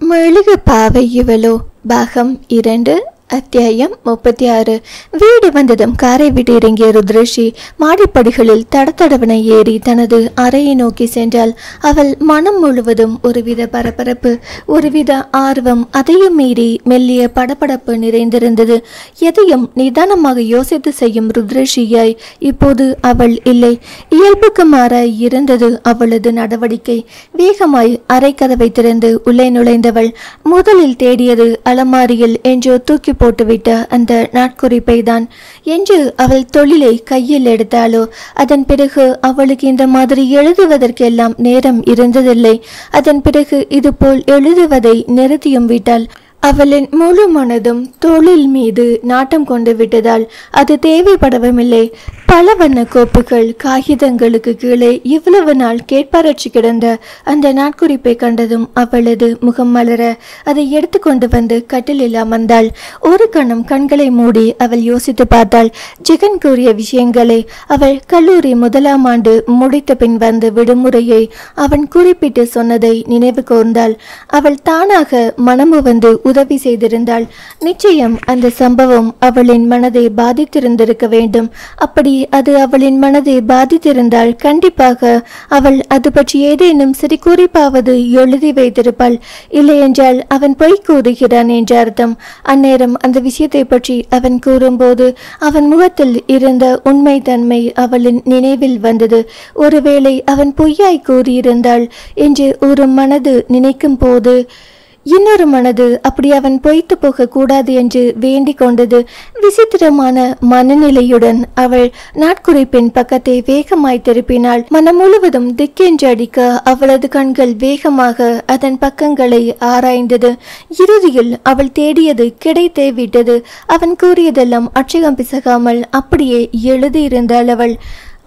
மெழுகு பாவை இவளோ பாகம் 2 அத்தியாயம் 36. வீடு வந்ததும் காரை விட்டு இறங்கிய ருத்ரஷி மாடிப்படிகளில் தடதடவன ஏறி தனது அறையை நோக்கி சென்றாள். அவள் மனம் முழுவதும் ஒருவித பரபரப்பு, ஒருவித ஆர்வம், அதையும் மீறி மெல்லிய படபடப்பு நிறைந்திருந்தது. எதையும் நிதானமாக யோசித்து செய்யும் ருத்ரஷியாய் இப்போது அவள் இல்லை. இயல்புக்கு மாறாய் இருந்தது அவளது நடவடிக்கை. வேகமாய் அறை கதவை திறந்து உள்ளே நுழைந்தவள் முதலில் தேடியது அலமாரியில் என்றோ தூக்கி போட்டுவிட்ட அந்த நாட்குறிப்பை தான். என்று அவள் தொழிலை கையில் எடுத்தாளோ அதன் பிறகு அவளுக்கு இந்த மாதிரி எழுதுவதற்கெல்லாம் நேரம் இருந்ததில்லை. அதன் பிறகு இதுபோல் எழுதுவதை நிறுத்தியும் விட்டாள். அவளின் முழு மனதும் தொழில் மீது நாட்டம் கொண்டு விட்டதால் அது தேவைப்படவுமில்லை. பல வண்ண கோப்புகள் காகிதங்களுக்கு கீழே இவ்வளவு நாள் கேட்பாரட்சி கிடந்த அந்த நாட்குறிப்பை கண்டதும் அவளது முகம் மலர அதை எடுத்துக்கொண்டு வந்து கட்டிலில் அமர்ந்தாள். ஒரு கணம் கண்களை மூடி அவள் யோசித்து பார்த்தாள். ஜெகன் கூறிய விஷயங்களை அவள் கல்லூரி 1ஆம் ஆண்டு முடித்த பின் வந்த விடுமுறையை அவன் குறிப்பிட்டு சொன்னதை நினைவு கூர்ந்தாள். அவள் தானாக மனமு வந்து உதவி செய்திருந்தாள். நிச்சயம் அந்த சம்பவம் அவளின் மனதை பாதித்திருந்திருக்க வேண்டும். அப்படி அது அவளின் மனதை பாதித்திருந்தால் கண்டிப்பாக அவள் அது பற்றி ஏதேனும் சிறு குறிப்பாவது எழுதி வைத்திருப்பாள். இல்லையென்றால் அவன் பொய் கூறுகிறான் என்ற அர்த்தம். அந்நேரம் அந்த விஷயத்தை பற்றி அவன் கூறும்போது அவன் முகத்தில் இருந்த உண்மை தன்மை அவளின் நினைவில் வந்தது. ஒருவேளை அவன் பொய்யாய் கூறியிருந்தாள் என்று ஒரு மனது நினைக்கும் போது இன்னொரு மனது அப்படி அவன் பொய்த்து போக கூடாது என்று வேண்டிக் கொண்டது. விசித்திரமான மனநிலையுடன் அவள் நாட்குறிப்பின் பக்கத்தை வேகமாய் திருப்பினாள். மனம் முழுவதும் திக்கென்று அடிக்க அவளது கண்கள் வேகமாக அதன் பக்கங்களை ஆராய்ந்தது. இறுதியில் அவள் தேடியது கிடைத்தே விட்டது. அவன் கூறியதெல்லாம் அச்சகம் பிசகாமல் அப்படியே எழுதியிருந்தாள் அவள்.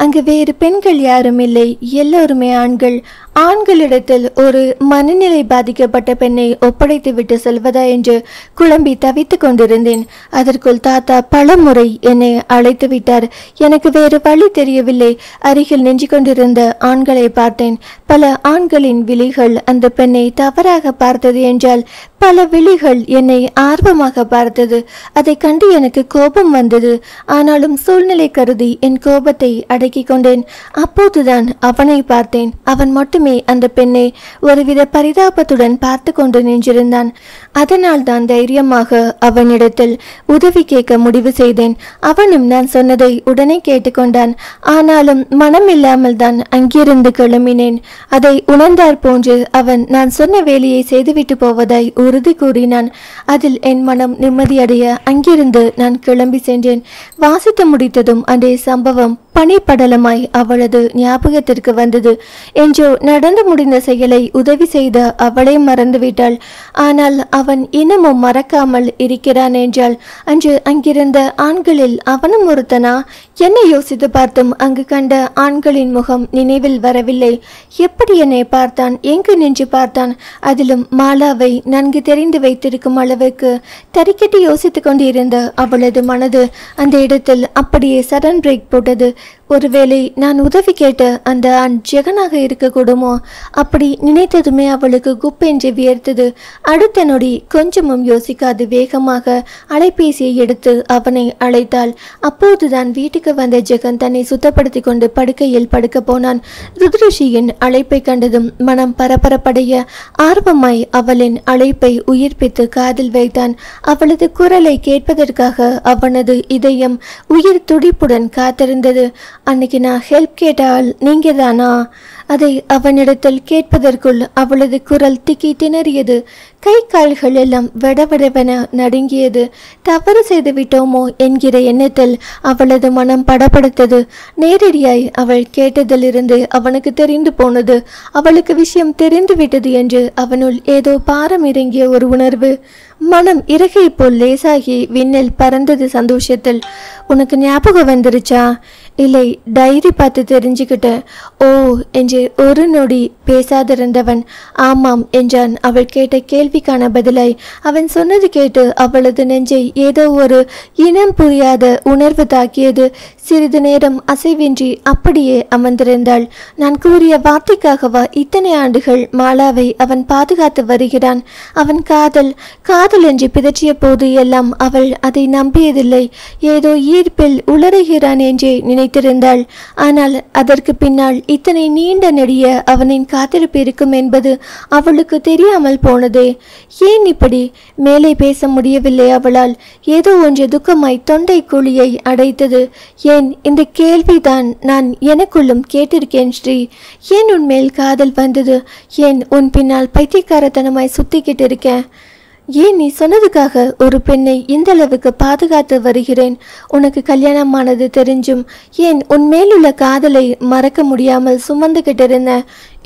அங்கு வேறு பெண்கள் யாரும் இல்லை, எல்லோருமே ஆண்கள். ஆண்களிடத்தில் ஒரு மனநிலை பாதிக்கப்பட்ட பெண்ணை ஒப்படைத்து விட்டு செல்வதா என்று குழம்பி தவித்து கொண்டிருந்தேன். அதற்குள் தாத்தா பல முறை என்னை அழைத்து விட்டார். எனக்கு வேறு வழி தெரியவில்லை. அருகில் நின்று கொண்டிருந்த ஆண்களை பார்த்தேன். பல ஆண்களின் விழிகள் அந்த பெண்ணை தவறாக பார்த்தது என்றால் பல விழிகள் என்னை ஆர்வமாக பார்த்தது. அதை கண்டு எனக்கு கோபம் வந்தது. ஆனாலும் சூழ்நிலை கருதி என் கோபத்தை அடக்கி கொண்டேன். அப்போதுதான் அவனை பார்த்தேன். அவன் மட்டுமே அந்த பெண்ணை ஒருவித பரிதாபத்துடன் பார்த்து கொண்டு நின்றிருந்தான். அதனால் தான் தைரியமாக அவனிடத்தில் உதவி கேட்க முடிவு செய்தேன். அவனும் நான் சொன்னதை உடனே கேட்டுக்கொண்டான். ஆனாலும் மனம் இல்லாமல் தான் அங்கிருந்து கிளம்பினேன். அதை உணர்ந்தார் போன்று அவன் நான் சொன்ன வேலையை செய்துவிட்டு போவதாய் உறுதி கூறினான். அதில் என் மனம் நிம்மதியடைய அங்கிருந்து நான் கிளம்பி சென்றேன். வாசித்து முடித்ததும் அந்த சம்பவம் பனிப்படலமாய் அவளது ஞாபகத்திற்கு வந்தது. என்றோ நடந்து முடிந்த செயலை உதவி செய்த அவளை மறந்துவிட்டாள். ஆனால் அவன் இன்னமும் மறக்காமல் இருக்கிறான் என்றால் அன்று அங்கிருந்த ஆண்களில் அவனும் ஒருத்தனா? என்னை யோசித்து பார்த்தும் அங்கு கண்ட ஆண்களின் முகம் நினைவில் வரவில்லை. எப்படி என்னை பார்த்தான்? எங்கு நின்று பார்த்தான்? அதிலும் மாலாவை நன்கு தெரிந்து வைத்திருக்கும் அளவுக்கு தறிக்கட்டி யோசித்து கொண்டிருந்த அவளது மனது அந்த இடத்தில் அப்படியே சடன் பிரேக் போட்டது. ஒருவேளை நான் உதவி கேட்ட அந்த ஆண் ஜெகனாக இருக்கக்கூடுமோ? அப்படி நினைத்ததுமே அவளுக்கு குப்பென்று வியர்த்தது. அடுத்த நொடி கொஞ்சமும் யோசிக்காது வேகமாக அலைபேசியை எடுத்து அவனை அழைத்தாள். அப்போதுதான் வீட்டுக்கு வந்த ஜெகன் தன்னை சுத்தப்படுத்தி கொண்டு படுக்கையில் படுக்க போனான். ருத்ரஷியின் அழைப்பை கண்டதும் மனம் பரபரப்படைய ஆர்வமாய் அவளின் அழைப்பை உயிர்ப்பித்து காதில் வைத்தான். அவளது குரலை கேட்பதற்காக அவனது இதயம் உயிர் துடிப்புடன் காத்திருந்தது. அன்னைக்கு நான் ஹெல்ப் கேட்டால் நீங்க தானா? அதை அவனிடத்தில் கேட்பதற்குள் அவளது குரல் திக்கி திணறியது. கை கால்கள் எல்லாம் விடவிடவென நடுங்கியது. தவறு செய்து விட்டோமோ என்கிற எண்ணத்தில் அவளது மனம் படபடுத்தது. நேரடியாய் அவள் கேட்டதிலிருந்து அவனுக்கு தெரிந்து போனது. அவளுக்கு விஷயம் தெரிந்து விட்டது என்று அவனுள் ஏதோ பாரம் இறங்கிய ஒரு உணர்வு. மனம் இறகை போல் லேசாகி விண்ணில் பறந்தது சந்தோஷத்தில். உனக்கு ஞாபகம் வந்துருச்சா? இல்லை, டைரி பார்த்து தெரிஞ்சுக்கிட்டேன். ஓ என்று ஒரு நொடி பேசாதிருந்தவன் ஆமாம் என்றான். அவள் கேட்ட கேள்விக்கான பதிலாய் அவன் சொன்னது கேட்டு அவளது நெஞ்சை ஏதோ ஒரு இனம் புரியாத உணர்வு தாக்கியது. சிறிது நேரம் அசைவின்றி அப்படியே அமர்ந்திருந்தாள். நான் கூறிய வார்த்தைக்காகவா இத்தனை ஆண்டுகள் மாலாவை அவன் பாதுகாத்து வருகிறான்? அவன் காதல் காதல் என்று பிதற்றிய போது எல்லாம் அவள் அதை நம்பியதில்லை. ஏதோ ஈர்ப்பில் உளறுகிறான் என்றே நினைத்திருந்தாள். ஆனால் அதற்கு பின்னால் இத்தனை நீண்ட நெடிய அவனின் காத்திருப்பு இருக்கும் என்பது அவளுக்கு தெரியாமல் போனதே. ஏன் இப்படி? மேலே பேச முடியவில்லை அவளால். ஏதோ ஒன்று துக்கமாய் தொண்டை குழியை அடைத்தது. ஏன் இந்த கேள்விதான் நான் எனக்குள்ளும் கேட்டிருக்கேன் ஸ்ரீ. ஏன் உன் மேல் காதல் வந்தது? ஏன் உன் பின்னால் பைத்தியக்காரத்தனமாய் சுத்திக்கிட்டு இருக்கேன்? ஏன் நீ சொன்னதுக்காக ஒரு பெண்ணை இந்த அளவுக்கு பாதுகாத்து வருகிறேன்? உனக்கு கல்யாணமானது தெரிஞ்சும் ஏன் உன் மேலுள்ள காதலை மறக்க முடியாமல் சுமந்துகிட்டு இருந்த?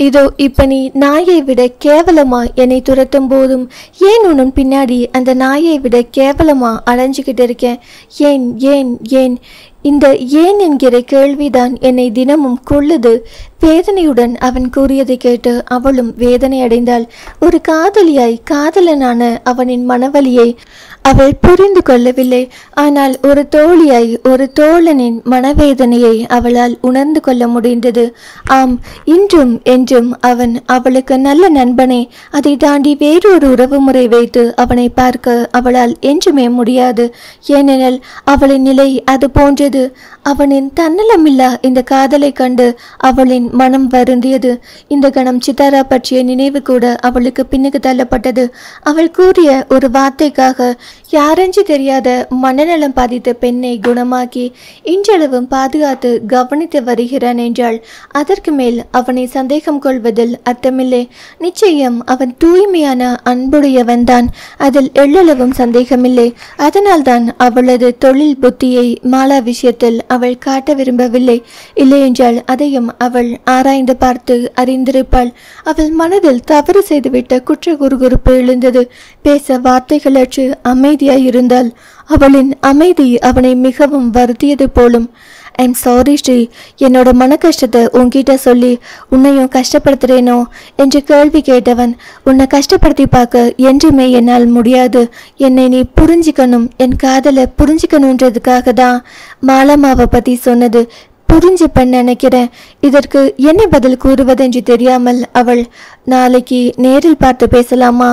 இதோ இப்ப நீ நாயை விட கேவலமா என்னை துரத்தும் போதும் ஏன் உன் பின்னாடி அந்த நாயை விட கேவலமா அலைஞ்சுக்கிட்டு இருக்கேன்? ஏன் ஏன் ஏன்? இந்த ஏன் என்கிற கேள்விதான் என்னை தினமும் கொள்ளுது. வேதனையுடன் அவன் கூறியதை கேட்டு அவளும் வேதனை அடைந்தாள். ஒரு காதலியாய் காதலனான அவனின் மனவலியை அவள் புரிந்து கொள்ளவில்லை. ஆனால் ஒரு தோழியாய் ஒரு தோழனின் மனவேதனையை அவளால் உணர்ந்து கொள்ள முடிந்தது. ஆம், இன்றும் என்றும் அவன் அவளுக்கு நல்ல நண்பனே. அதை தாண்டி வேறொரு உறவு முறை வைத்து அவனை பார்க்க அவளால் என்றுமே முடியாது. ஏனெனில் அவளின் நிலை அது போன்றது. அவனின் தன்னலமில்லா இந்த காதலை கண்டு அவளின் மனம் வருந்தியது. இந்த கணம் சித்தாரா பற்றிய நினைவு கூட அவளுக்கு பின்னுக்கு தள்ளப்பட்டது. அவள் கூறிய ஒரு வார்த்தைக்காக யாரென்று தெரியாத மனநலம் பாதித்த பெண்ணை குணமாக்கி இன்றளவும் பாதுகாத்து கவனித்து வருகிறான் என்றாள். அதற்கு மேல் அவனை சந்தேகம் கொள்வதில் அர்த்தமில்லை. நிச்சயம் அவன் தூய்மையான அன்புடையவன் தான், அதில் எள்ளளவும் சந்தேகமில்லை. அதனால்தான் அவளது தொழில் புத்தியை மாலா விஷயத்தில் அவள் காட்ட விரும்பவில்லை. இல்லையென்றால் அதையும் அவள் ஆராய்ந்து பார்த்து அறிந்திருப்பாள். அவள் மனதில் தவறு செய்துவிட்ட குற்ற குறுகுறுப்பு எழுந்தது. பேச வார்த்தைகளற்று அமைதியாய் இருந்தாள். அவளின் அமைதி அவனை மிகவும் வருத்தியது போலும். ஐம் சாரி ஸ்ரீ, என்னோட மன கஷ்டத்தை உன்கிட்ட சொல்லி உன்னையும் கஷ்டப்படுத்துறேனோ என்று கேள்வி கேட்டவன், உன்னை கஷ்டப்படுத்தி பார்க்க என்றுமே என்னால் முடியாது. என்னை நீ புரிஞ்சிக்கணும், என் காதலை புரிஞ்சிக்கணுன்றதுக்காக தான் மாலம்மாவை பற்றி சொன்னது. புரிஞ்சுப்பேன் நினைக்கிறேன். இதற்கு என்ன பதில் கூறுவதென்று தெரியாமல் அவள், நாளைக்கு நேரில் பார்த்து பேசலாமா?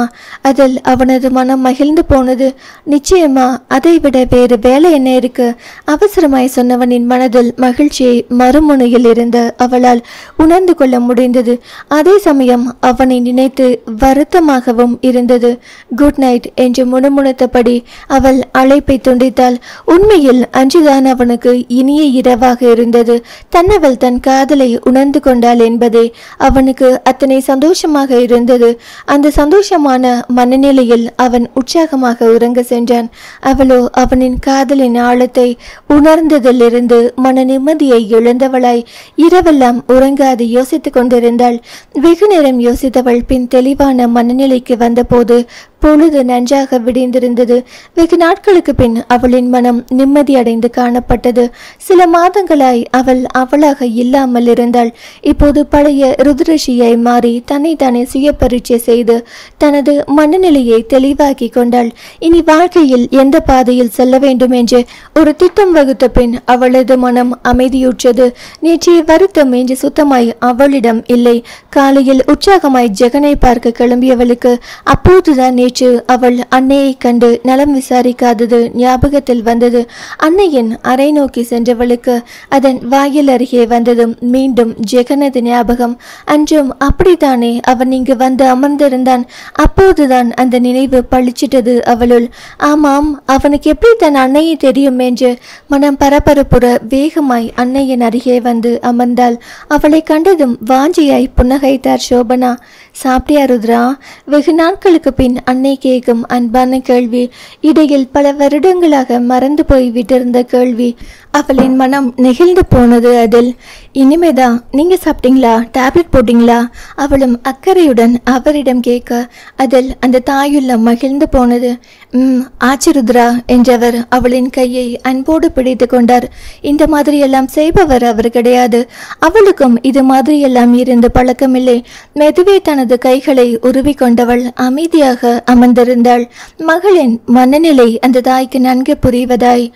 அதில் அவனது மனம் மகிழ்ந்து போனது. நிச்சயமா, அதை விட வேறு வேலை என்ன இருக்கு? அவசரமாய் சொன்னவனின் மனதில் மகிழ்ச்சியை மறுமுனையில் இருந்த அவளால் உணர்ந்து கொள்ள முடிந்தது. அதே சமயம் அவனை நினைத்து வருத்தமாகவும் இருந்தது. குட் நைட் என்று முணுமுணுத்தபடி அவள் அழைப்பை துண்டித்தாள். உண்மையில் அன்றுதான் அவனுக்கு இனிய இரவாக இருந்தது. தன்னவள் தன் காதலை உணர்ந்து கொண்டாள் என்பதே அவனுக்கு அத்தனை சந்தோஷமாக இருந்தது. அந்த சந்தோஷமான மனநிலையில் அவன் உற்சாகமாக உறங்க சென்றான். அவளோ அவனின் காதலின் ஆழத்தை உணர்ந்ததிலிருந்து மன நிம்மதியை இழந்தவளாய் இரவெல்லாம் உறங்காது யோசித்துக் கொண்டிருந்தாள். வெகு நேரம் யோசித்தவள் பின் தெளிவான மனநிலைக்கு வந்தபோது பொழுது நன்றாக விடிந்திருந்தது. வெகு நாட்களுக்கு பின் அவளின் மனம் நிம்மதியடைந்து காணப்பட்டது. சில மாதங்களாய் அவள் அவளாக இல்லாமல் இருந்தாள். இப்போது பழைய ருத்ரஷியை மாறி தன்னைத்தானே சுய பரீட்சை செய்து தனது மனநிலையை தெளிவாக்கி கொண்டாள். இனி வாழ்க்கையில் எந்த பாதையில் செல்ல வேண்டும் என்று ஒரு திட்டம் வகுத்த பின் அவளது மனம் அமைதியுற்றது. நேற்றைய வருத்தம் என்று சுத்தமாய் அவளிடம் இல்லை. காலையில் உற்சாகமாய் ஜெகனை பார்க்க கிளம்பியவளுக்கு அப்போதுதான் அவள் அன்னையை கண்டு நலம் விசாரிக்காதது ஞாபகத்தில் வந்தது. அன்னையின் அறை நோக்கி சென்றவளுக்கு அதன் வாயில் அருகே வந்ததும் மீண்டும் ஜெகனது ஞாபகம். அன்றும் அப்படித்தானே அவன் இங்கு வந்து அமர்ந்திருந்தான். அப்போதுதான் அந்த நினைவு பழிச்சிட்டது அவளுள். ஆமாம், அவனுக்கு எப்படி தன் அன்னையை தெரியும் என்று மனம் பரபரப்புற வேகமாய் அன்னையின் அருகே வந்து அமர்ந்தாள். அவளை கண்டதும் வாஞ்சியாய் புன்னகைத்தார் சோபனா. சாப்பிட்டியா ருத்ரா? வெகு நாட்களுக்கு பின் அன்னை கேட்கும் அன்பான கேள்வி. இடையில் பல வருடங்களாக மறந்து போய் விட்டிருந்த கேள்வி. அவளின் மனம் நெகிழ்ந்து போனது. அதில் இனிமேதான். நீங்க சாப்பிட்டீங்களா? டேப்லெட் போட்டீங்களா? அவளும் அக்கறையுடன் அவரிடம் கேட்க அதில் அந்த தாயுள்ளம் மகிழ்ந்து போனது. ஆச்சு ருத்ரா என்றவர் அவளின் கையை அன்போடு பிடித்து கொண்டார். இந்த மாதிரியெல்லாம் செய்பவர் அவர் கிடையாது. அவளுக்கும் இது மாதிரியெல்லாம் இருந்து பழக்கமில்லை. மெதுவே தனது கைகளை உருவி கொண்டவள் அமைதியாக அமர்ந்திருந்தாள். மகளின் மனநிலை அந்த தாய்க்கு நன்கு புரிவதாய்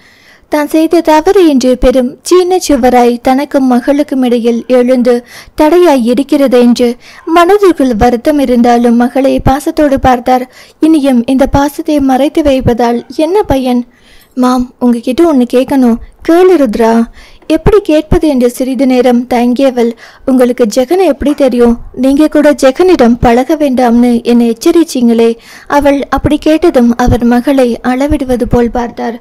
தான் செய்த தவறு என்று பெரும் சீன சுவராய் தனக்கும் மகளுக்கும் இடையில் எழுந்து தடையாய் இருக்கிறது என்று மனதிற்குள் வருத்தம் இருந்தாலும் மகளை பாசத்தோடு பார்த்தார். இனியும் இந்த பாசத்தை மறைத்து வைப்பதால் என்ன பயன்? மாம், உங்ககிட்ட ஒன்று கேட்கணும். கேளு ருத்ரா. எப்படி கேட்பது என்று சிறிது நேரம் தயங்கியவள், உங்களுக்கு ஜெகனை எப்படி தெரியும்? நீங்க கூட ஜெகனிடம் பழக வேண்டாம்னு என்னை எச்சரிச்சிங்களே. அவள் அப்படி கேட்டதும் அவர் மகளை அளவிடுவது போல் பார்த்தார்.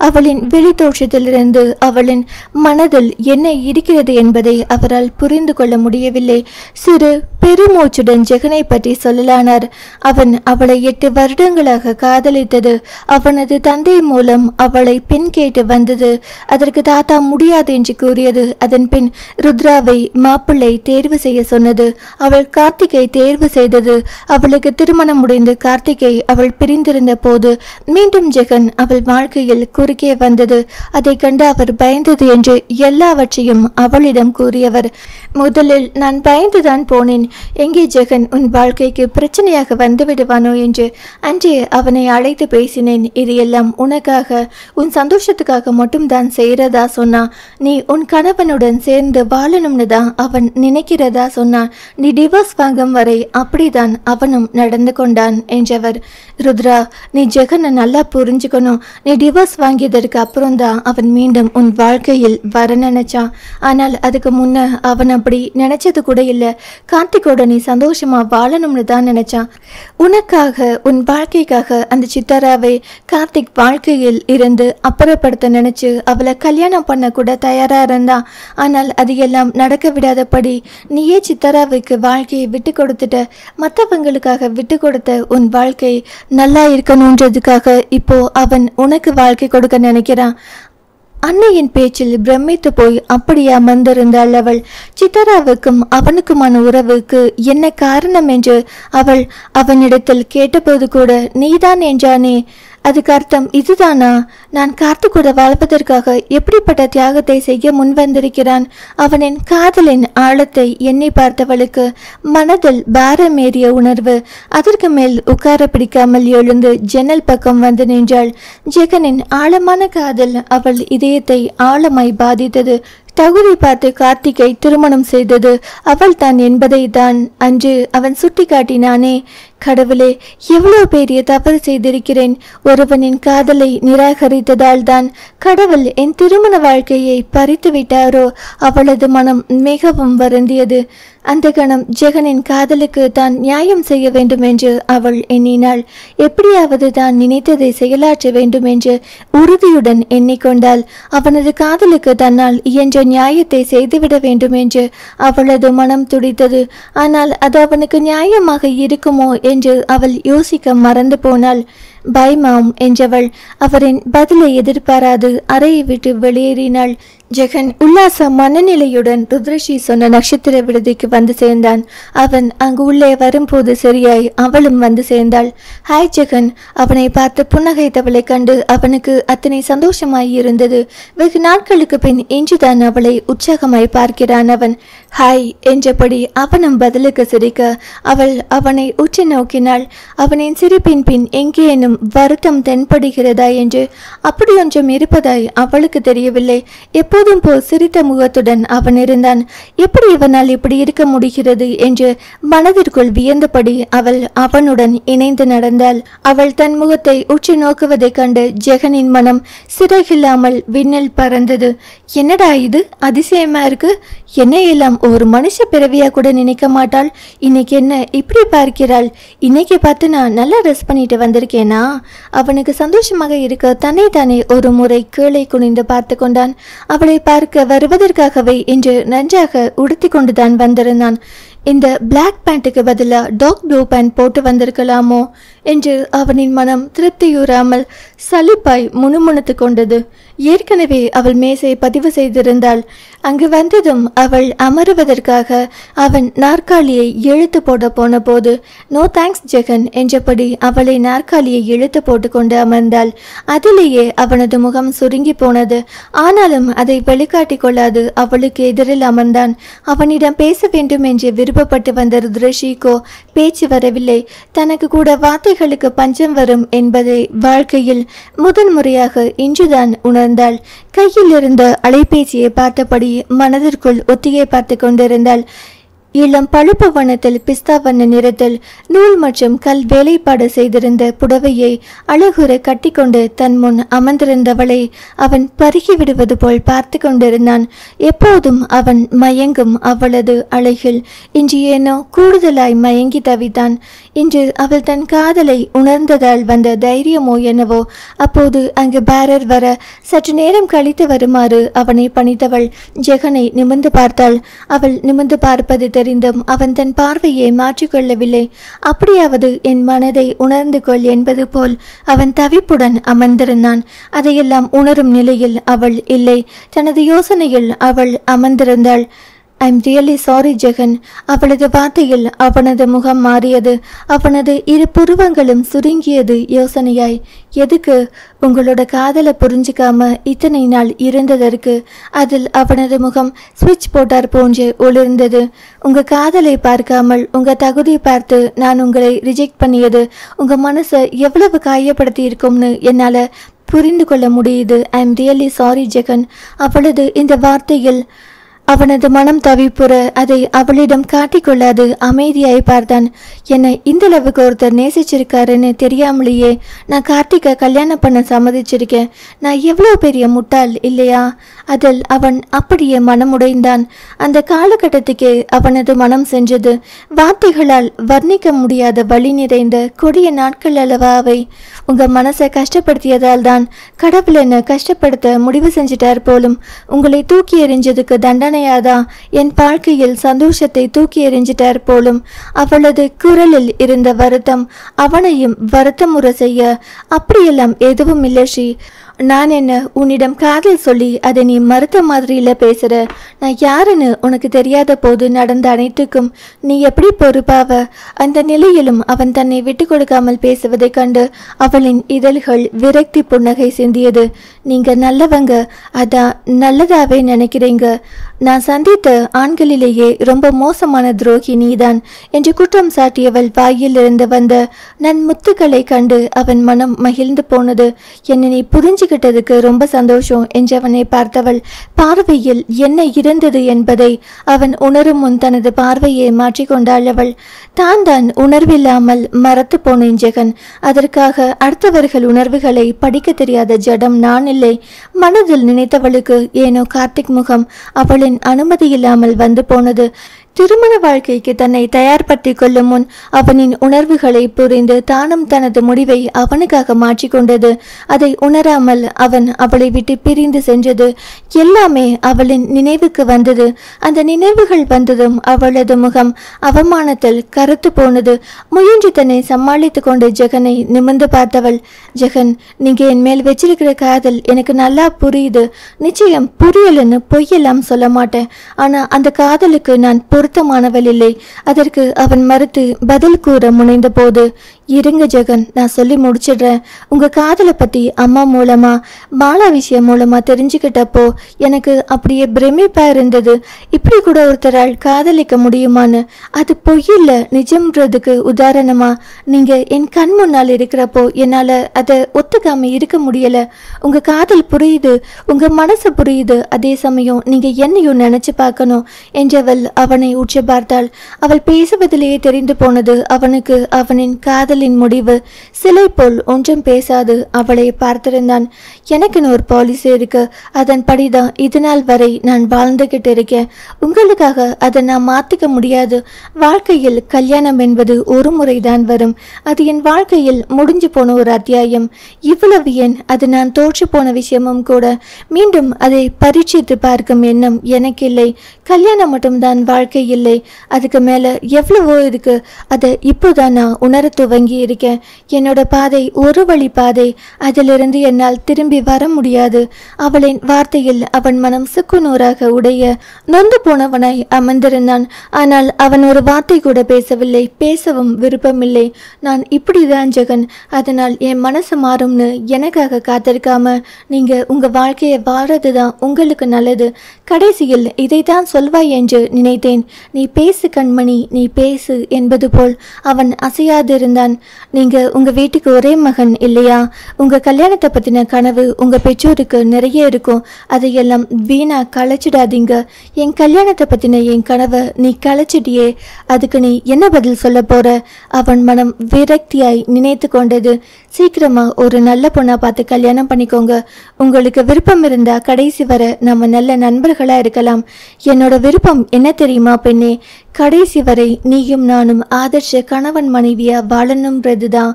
அவளின் வெளி தோற்றத்திலிருந்து அவளின் மனதில் என்ன இருக்கிறது என்பதை அவரால் புரிந்து கொள்ள முடியவில்லை. சிறு பெருமூச்சுடன் ஜெகனை பற்றி சொல்லலானார். அவன் அவளை 8 வருடங்களாக காதலித்தது. அவனது தந்தை மூலம் அவளை பெண் கேட்டு வந்தது. அதற்கு தாத்தா முடியாது என்று கூறியது. அதன் பின் ருத்ராவை மாப்பிள்ளை தேர்வு செய்ய சொன்னது. அவள் கார்த்திகை தேர்வு செய்தது. அவளுக்கு திருமணம் முடிந்து கார்த்திகை அவள் பிரிந்திருந்த போது மீண்டும் ஜெகன் அவள் வாழ்க்கையில் குறுக்கே வந்தது. அதை கண்டு அவர் பயந்தது என்று எல்லாவற்றையும் அவளிடம் கூறியவர். முதலில் நான் பயந்துதான் போனேன். எங்கே ஜெகன் உன் வாழ்க்கைக்கு பிரச்சனையாக வந்து விடுவானோ என்று. அன்றே அவனை அழைத்து பேசினேன். இது எல்லாம் உனக்காக, உன் சந்தோஷத்துக்காக மட்டும்தான் செய்யறதா சொன்னா. நீ உன் கணவனுடன் சேர்ந்து வாழணும்னு தான் அவன் நினைக்கிறதா சொன்னான். நீ டிவோர்ஸ் வாங்கும் வரை அப்படிதான் அவனும் நடந்து கொண்டான் என்றவர். ருத்ரா, நீ ஜெகனை நல்லா புரிஞ்சுக்கணும். நீ டிவோர்ஸ் வாங்கியதற்கு அப்புறம்தான் அவன் மீண்டும் உன் வாழ்க்கையில் வர நினைச்சான். ஆனால் அதுக்கு முன்ன அவன் அப்படி நினைச்சது கூட இல்லை. கார்த்திகோட நீ சந்தோஷமா வாழணும்னு தான் நினைச்சான். உனக்காக, உன் வாழ்க்கைக்காக அந்த சித்தாராவை கார்த்திக் வாழ்க்கையில் இருந்து அப்புறப்படுத்த நினைச்சு அவளை கல்யாணம் பண்ண கூட தயாரா இருந்தான். ஆனால் அது எல்லாம் நடக்க விடாதபடி நீயே சித்தாராவுக்கு வாழ்க்கையை விட்டு கொடுத்துட்ட. மற்றவங்களுக்காக விட்டு கொடுத்த உன் வாழ்க்கை நல்லா இருக்கணுன்றதுக்காக இப்போ அவன் உனக்கு வாழ்க்கை கொடுக்க நினைக்கிறான். அன்னையின் பேச்சில் பிரமித்து போய் அப்படியே அமர்ந்திருந்தாள் அவள். சித்தாராவுக்கும் அவனுக்குமான உறவுக்கு என்ன காரணம் என்று அவள் அவனிடத்தில் கேட்டபோது கூட நீதான் என்றானே. அதுக்கு அர்த்தம் இதுதானா? நான் கார்த்திகோட வாழ்வதற்காக எப்படிப்பட்ட தியாகத்தை செய்ய முன்வந்திருக்கிறான். அவனின் காதலின் ஆழத்தை எண்ணி பார்த்தவளுக்கு மனதில் பாரமேறிய உணர்வு. அதற்கு மேல் உட்கார பிடிக்காமல் எழுந்து ஜன்னல் பக்கம் வந்து நின்றாள். ஜெகனின் ஆழமான காதல் அவள் இதயத்தை ஆழமாய் பாதித்தது. தகுதி பார்த்து கார்த்திகை திருமணம் செய்தது அவள் தான் என்பதை தான் அன்று அவன் சுட்டி காட்டினானே. கடவுளே, எவ்வளவு பெரிய தவறு செய்திருக்கிறேன். ஒருவனின் காதலை நிராகரித்ததால் தான் கடவுள் என் திருமண வாழ்க்கையை பறித்து விட்டாரோ? அவளது மனம் மிகவும் வருந்தியது. அந்த கணம் ஜெகனின் காதலுக்கு தான் நியாயம் செய்ய வேண்டும் என்று அவள் எண்ணினாள். எப்படியாவது தான் நினைத்ததை செயலாற்ற வேண்டும் என்று உறுதியுடன் எண்ணிக்கொண்டாள். அவனது காதலுக்கு தன்னால் இயன்ற நியாயத்தை செய்துவிட வேண்டும் என்று அவளது மனம் துடித்தது. ஆனால் அது அவனுக்கு நியாயமாக இருக்குமோ என்று அவள் யோசிக்க மறந்து போனாள். பை மாம் என்றவள் அவரின் பதிலை எதிர்பாராது அறையை விட்டு வெளியேறினாள். ஜெகன் உல்லாச மனநிலையுடன் ருத்ரஷி சொன்ன நட்சத்திர விடுதிக்கு வந்து சேர்ந்தான். அவன் அங்கு உள்ளே வரும்போது சரியாய் அவளும் வந்து சேர்ந்தாள். ஹாய் ஜெகன். அவனை பார்த்து புன்னகைத்தவளை கண்டு அவனுக்கு அத்தனை சந்தோஷமாய் இருந்தது. வெகு நாட்களுக்கு பின் இன்றுதான் அவளை உற்சாகமாய் பார்க்கிறான் அவன். ஹாய் என்றபடி அவனும் பதிலுக்கு சிரிக்க அவள் அவனை உற்று நோக்கினாள். அவனின் சிரிப்பின் பின் எங்கேனும் வருத்தம் தென்படுகிறதா என்று அப்படியொன்றும் இருப்பதாய் அவளுக்கு தெரியவில்லை. எப்போதும் போல் சிரித்த முகத்துடன் அவன் இருந்தான். எப்படி இவனால் இப்படி இருக்க முடிகிறது என்று மனதிற்குள் வியந்தபடி அவள் அவனுடன் இணைந்து நடந்தாள். அவள் தன் முகத்தை உற்று நோக்குவதைக் கண்டு ஜெகனின் மனம் சிறகில்லாமல் விண்ணில் பறந்தது. என்னடா இது, அதிசயமா இருக்கு. என்ன எல்லாம் ஒரு மனுஷ பிறவியா கூட நினைக்க மாட்டாள். இன்னைக்கு என்ன இப்படி பார்க்கிறாள்? இன்னைக்கு பார்த்து நான் நல்லா ட்ரெஸ் பண்ணிட்டு வந்திருக்கேனா? அவனுக்கு சந்தோஷமாக இருக்க தன்னை தானே ஒரு முறை கீழே குனிந்து பார்த்து கொண்டான். அவளை பார்க்க வருவதற்காகவே இன்று நன்றாக உடுத்தி கொண்டுதான் வந்திருந்தான். இந்த பிளாக் பேண்ட்டுக்கு பதிலாக டார்க் ப்ளூ பேண்ட் போட்டு வந்திருக்கலாமோ என்று அவனின் மனம் திருப்தியுறாமல் சலிப்பாய் முணுமுணுத்து கொண்டது. ஏற்கனவே அவள் மேசை பதிவு செய்திருந்தாள். அங்கு வந்ததும் அவள் அமருவதற்காக அவன் நாற்காலியை இழுத்து போட போன போது நோ தேங்க்ஸ் ஜெகன் என்றபடி அவளை நாற்காலியை இழுத்து போட்டுக்கொண்டு அமர்ந்தாள். அதிலேயே அவனது முகம் சுருங்கி போனது. ஆனாலும் அதை வெளிக்காட்டி கொள்ளாது அவளுக்கு எதிரில் அமர்ந்தான். அவனிடம் பேச வேண்டும் என்று விருப்பப்பட்டு வந்த ருத்ரஷிக்கோ பேச்சு வரவில்லை. தனக்கு கூட வார்த்தைகளுக்கு பஞ்சம் வரும் என்பதை வாழ்க்கையில் முதன் முறையாக இன்றுதான் உணர்ந்தாள். கையில் இருந்த அலைபேசியை பார்த்தபடி மனதிற்குள் ஒத்திகை பார்த்து கொண்டிருந்தாள். இளம் பழுப்பு வண்ணத்தில் பிஸ்தா வண்ண நிறத்தில் நூல் மற்றும் கல் வேலைப்பாடு செய்திருந்த புடவையை அழகுற கட்டிக்கொண்டு தன் முன் அமர்ந்திருந்தவளை அவன் பருகி விடுவது போல் பார்த்து கொண்டிருந்தான். எப்போதும் அவன் மயங்கும் அவளது அழகில் இன்று ஏனோ கூடுதலாய் மயங்கி தவித்தான். இன்று அவள் தன் காதலை உணர்ந்ததால் வந்த தைரியமோ என்னவோ. அப்போது அங்கு பேரர் வர சற்று நேரம் கழித்து வருமாறு அவனை பணித்தவள் ஜெகனை நிமிர்ந்து பார்த்தாள். அவள் நிமிர்ந்து பார்ப்பது தெரிந்தும் அவன் தன் பார்வையை மாற்றிக்கொள்ளவில்லை. அப்படியாவது என் மனதை உணர்ந்து கொள் என்பது போல் அவன் தவிப்புடன் அமர்ந்திருந்தான். அதையெல்லாம் உணரும் நிலையில் அவள் இல்லை. தனது யோசனையில் அவள் அமர்ந்திருந்தாள். I'm really sorry Jagan. அவளது வார்த்தையில் அவனது முகம் மாறியது. அவனது இரு புருவங்களும் சுருங்கியது யோசனையாய். எதுக்கு? உங்களோட காதலை புரிஞ்சிக்காம இத்தனை நாள் இருந்ததற்கு. அதில் அவனது முகம் ஸ்விட்ச் போட்டார் போன்று ஒளிர்ந்தது. உங்க காதலை பார்க்காமல் உங்க தகுதி பார்த்து நான் உங்களை ரிஜெக்ட் பண்ணியது உங்க மனசை எவ்வளவு காயப்படுத்தி இருக்கும்னு என்னால புரிந்து கொள்ள முடியுது. I'm really sorry Jagan. அவளது இந்த வார்த்தையில் அவனது மனம் தவிப்புற அதை அவளிடம் காட்டிக்கொள்ளாது அமைதியாய் பார்த்தான். என்னை இந்த அளவுக்கு ஒருத்தர் நேசிச்சிருக்காருன்னு தெரியாமலேயே நான் கார்த்திகை கல்யாணம் பண்ண சம்மதிச்சிருக்கேன். நான் எவ்வளோ பெரிய முட்டாள் இல்லையா? அதில் அவன் அப்படியே மனமுடைந்தான். அந்த காலகட்டத்துக்கே அவனது மனம் சென்றது. வார்த்தைகளால் வர்ணிக்க முடியாத வழி நிறைந்த கொடிய நாட்கள் அல்லவா அவை. உங்க மனசை கஷ்டப்படுத்தியதால் தான் கடவுள் என்ன கஷ்டப்படுத்த முடிவு செஞ்சிட்டார் போலும். உங்களை தூக்கி எறிஞ்சதுக்கு தண்டனையாதான் என் வாழ்க்கையில் சந்தோஷத்தை தூக்கி எறிஞ்சிட்டார் போலும். அவளது குரலில் இருந்த வருத்தம் அவனையும் வருத்தமுற செய்ய. அப்படியெல்லாம் எதுவும் இல்லை ஸ்ரீ. நான் என்ன உன்னிடம் காதல் சொல்லி அதை நீ மறுத்த மாதிரியில பேசுற? நான் யாருன்னு உனக்கு தெரியாத போது நடந்த அனைத்துக்கும் நீ எப்படி பொறுப்பாவ? அந்த நிலையிலும் அவன் தன்னை விட்டு கொடுக்காமல் பேசுவதை கண்டு அவளின் இதழ்கள் விரக்தி புன்னகை சிந்தியது. நீங்க நல்லவங்க, அதான் நல்லதாவே நினைக்கிறீங்க. நான் சந்தித்த ஆண்களிலேயே ரொம்ப மோசமான துரோகி நீதான் என்று குற்றம் சாட்டியவள் வாயில் இருந்து வந்த நன் முத்துக்களை கண்டு அவன் மனம் மகிழ்ந்து போனது. என்னை நீ புரிஞ்சுக்கிட்டதுக்கு ரொம்ப சந்தோஷம் என்றவனை பார்த்தவள் பார்வையில் என்ன இருந்தது என்பதை அவன் உணரும் முன் தனது பார்வையை மாற்றிக்கொண்டாள். அவள் தான் உணர்வில்லாமல் மறத்து போனேன் ஜெகன். அதற்காக அடுத்தவர்கள் உணர்வுகளை படிக்க தெரியாத ஜடம் நான் இல்லை. மனதில் நினைத்தவளுக்கு ஏனோ கார்த்திக் முகம் அவளின் அனுமதி இல்லாமல் வந்து போனது. திருமண வாழ்க்கைக்கு தன்னை தயார்படுத்தி கொள்ளும் முன் அவனின் உணர்வுகளை புரிந்து தானும் தனது முடிவை அவனுக்காக மாற்றிக்கொண்டது. அதை உணராமல் அவன் அவளை விட்டு பிரிந்து சென்றது. எல்லாமே அவளின் நினைவுக்கு வந்தது. அந்த நினைவுகள் வந்ததும் அவளது முகம் அவமானத்தில் கருத்து போனது. முயன்று தன்னை சமாளித்து கொண்டு ஜெகனை நிமிர்ந்து பார்த்தவள், ஜெகன், நீங்க என் மேல் வச்சிருக்கிற காதல் எனக்கு நல்லா புரியுது. நிச்சயம் புரியலன்னு பொய்யெல்லாம் சொல்ல மாட்டேன். ஆனா அந்த காதலுக்கு நான் பொருத்தமானவள் இல்லை. அதற்கு அவன் மறுத்து பதில் கூற முனைந்த போது, இருங்க ஜெகன், நான் சொல்லி முடிச்சிடுறேன். உங்க காதலை பத்தி அம்மா மூலமா மாலா விஷயம் மூலமா தெரிஞ்சுக்கிட்டப்போ எனக்கு அப்படியே பிரமிப்பா இருந்தது. இப்படி கூட ஒருத்தரால் காதலிக்க முடியுமான்னு. அது பொய்யில்ல, நிஜம்ன்றதுக்கு உதாரணமா நீங்க என் கண் முன்னால் இருக்கிறப்போ என்னால அதை ஒத்துக்காம இருக்க முடியல. உங்க காதல் புரியுது, உங்க மனசு புரியுது, அதே சமயம் நீங்க என்னையும் நினைச்சு பார்க்கணும் என்றவள் அவனை உற்று பார்த்தாள். அவள் பேசுவதிலேயே தெரிந்து போனது அவனுக்கு அவனின் காதலின் முடிவு. சிலை போல் ஒன்றும் பேசாது அவளை பார்த்திருந்தான். எனக்குன்னு ஒரு பாலிசி இருக்கு, அதன்படிதான் இது நாள் வரை நான் வாழ்ந்துகிட்டு இருக்கேன். உங்களுக்காக அதை நான் மாத்திக்க முடியாது. வாழ்க்கையில் கல்யாணம் என்பது ஒரு முறைதான் வரும். அது என் வாழ்க்கையில் முடிஞ்சு போன ஒரு அத்தியாயம். இவ்வளவு ஏன், அது நான் தோற்று போன விஷயமும் கூட. மீண்டும் அதை பரீட்சித்து பார்க்கும் எண்ணம் எனக்கு இல்லை. கல்யாணம் மட்டும்தான் வாழ்க்கை நம்பிக்கை இல்லை. அதுக்கு மேலே எவ்வளவோ இருக்கு. அதை இப்போதான் நான் உணர துவங்கி இருக்கேன். என்னோட பாதை ஒரு வழி பாதை. அதிலிருந்து என்னால் திரும்பி வர முடியாது. அவளின் வார்த்தையில் அவன் மனம் சுக்குநூறாக உடைய நொந்து போனவனாய் அமர்ந்திருந்தான். ஆனால் அவன் ஒரு வார்த்தை கூட பேசவில்லை. பேசவும் விருப்பமில்லை. நான் இப்படிதான் ஜெகன், அதனால் என் மனசு மாறும்னு எனக்காக காத்திருக்காம நீங்க உங்க வாழ்க்கையை வாழ்றதுதான் உங்களுக்கு நல்லது. கடைசியில் இதைத்தான் சொல்வாய் என்று நினைத்தேன். நீ பேசு கண்மணி, நீ பேசு என்பது போல் அவன் அசையாதிருந்தான். நீங்க உங்க வீட்டுக்கு ஒரே மகன் இல்லையா? உங்க கல்யாணத்தை பத்தின கனவு உங்க பெற்றோருக்கு நிறைய இருக்கும். அதையெல்லாம் வீணா களைச்சிடாதீங்க. என் கல்யாணத்தை பத்தின என் கனவை நீ களைச்சிட்டியே, அதுக்கு நீ என்ன பதில் சொல்ல போற? அவன் மனம் விரக்தியாய் நினைத்து கொண்டது. சீக்கிரமா ஒரு நல்ல பொண்ணா பார்த்து கல்யாணம் பண்ணிக்கோங்க. உங்களுக்கு விருப்பம் இருந்தா கடைசி வரை நம்ம நல்ல நண்பர்களா இருக்கலாம். என்னோட விருப்பம் என்ன தெரியுமா பெண்ணே? கடைசி வரை நீயும் நானும் ஆதர்ஷ கணவன் மனைவியா வாழணும்ன்றதுதான்.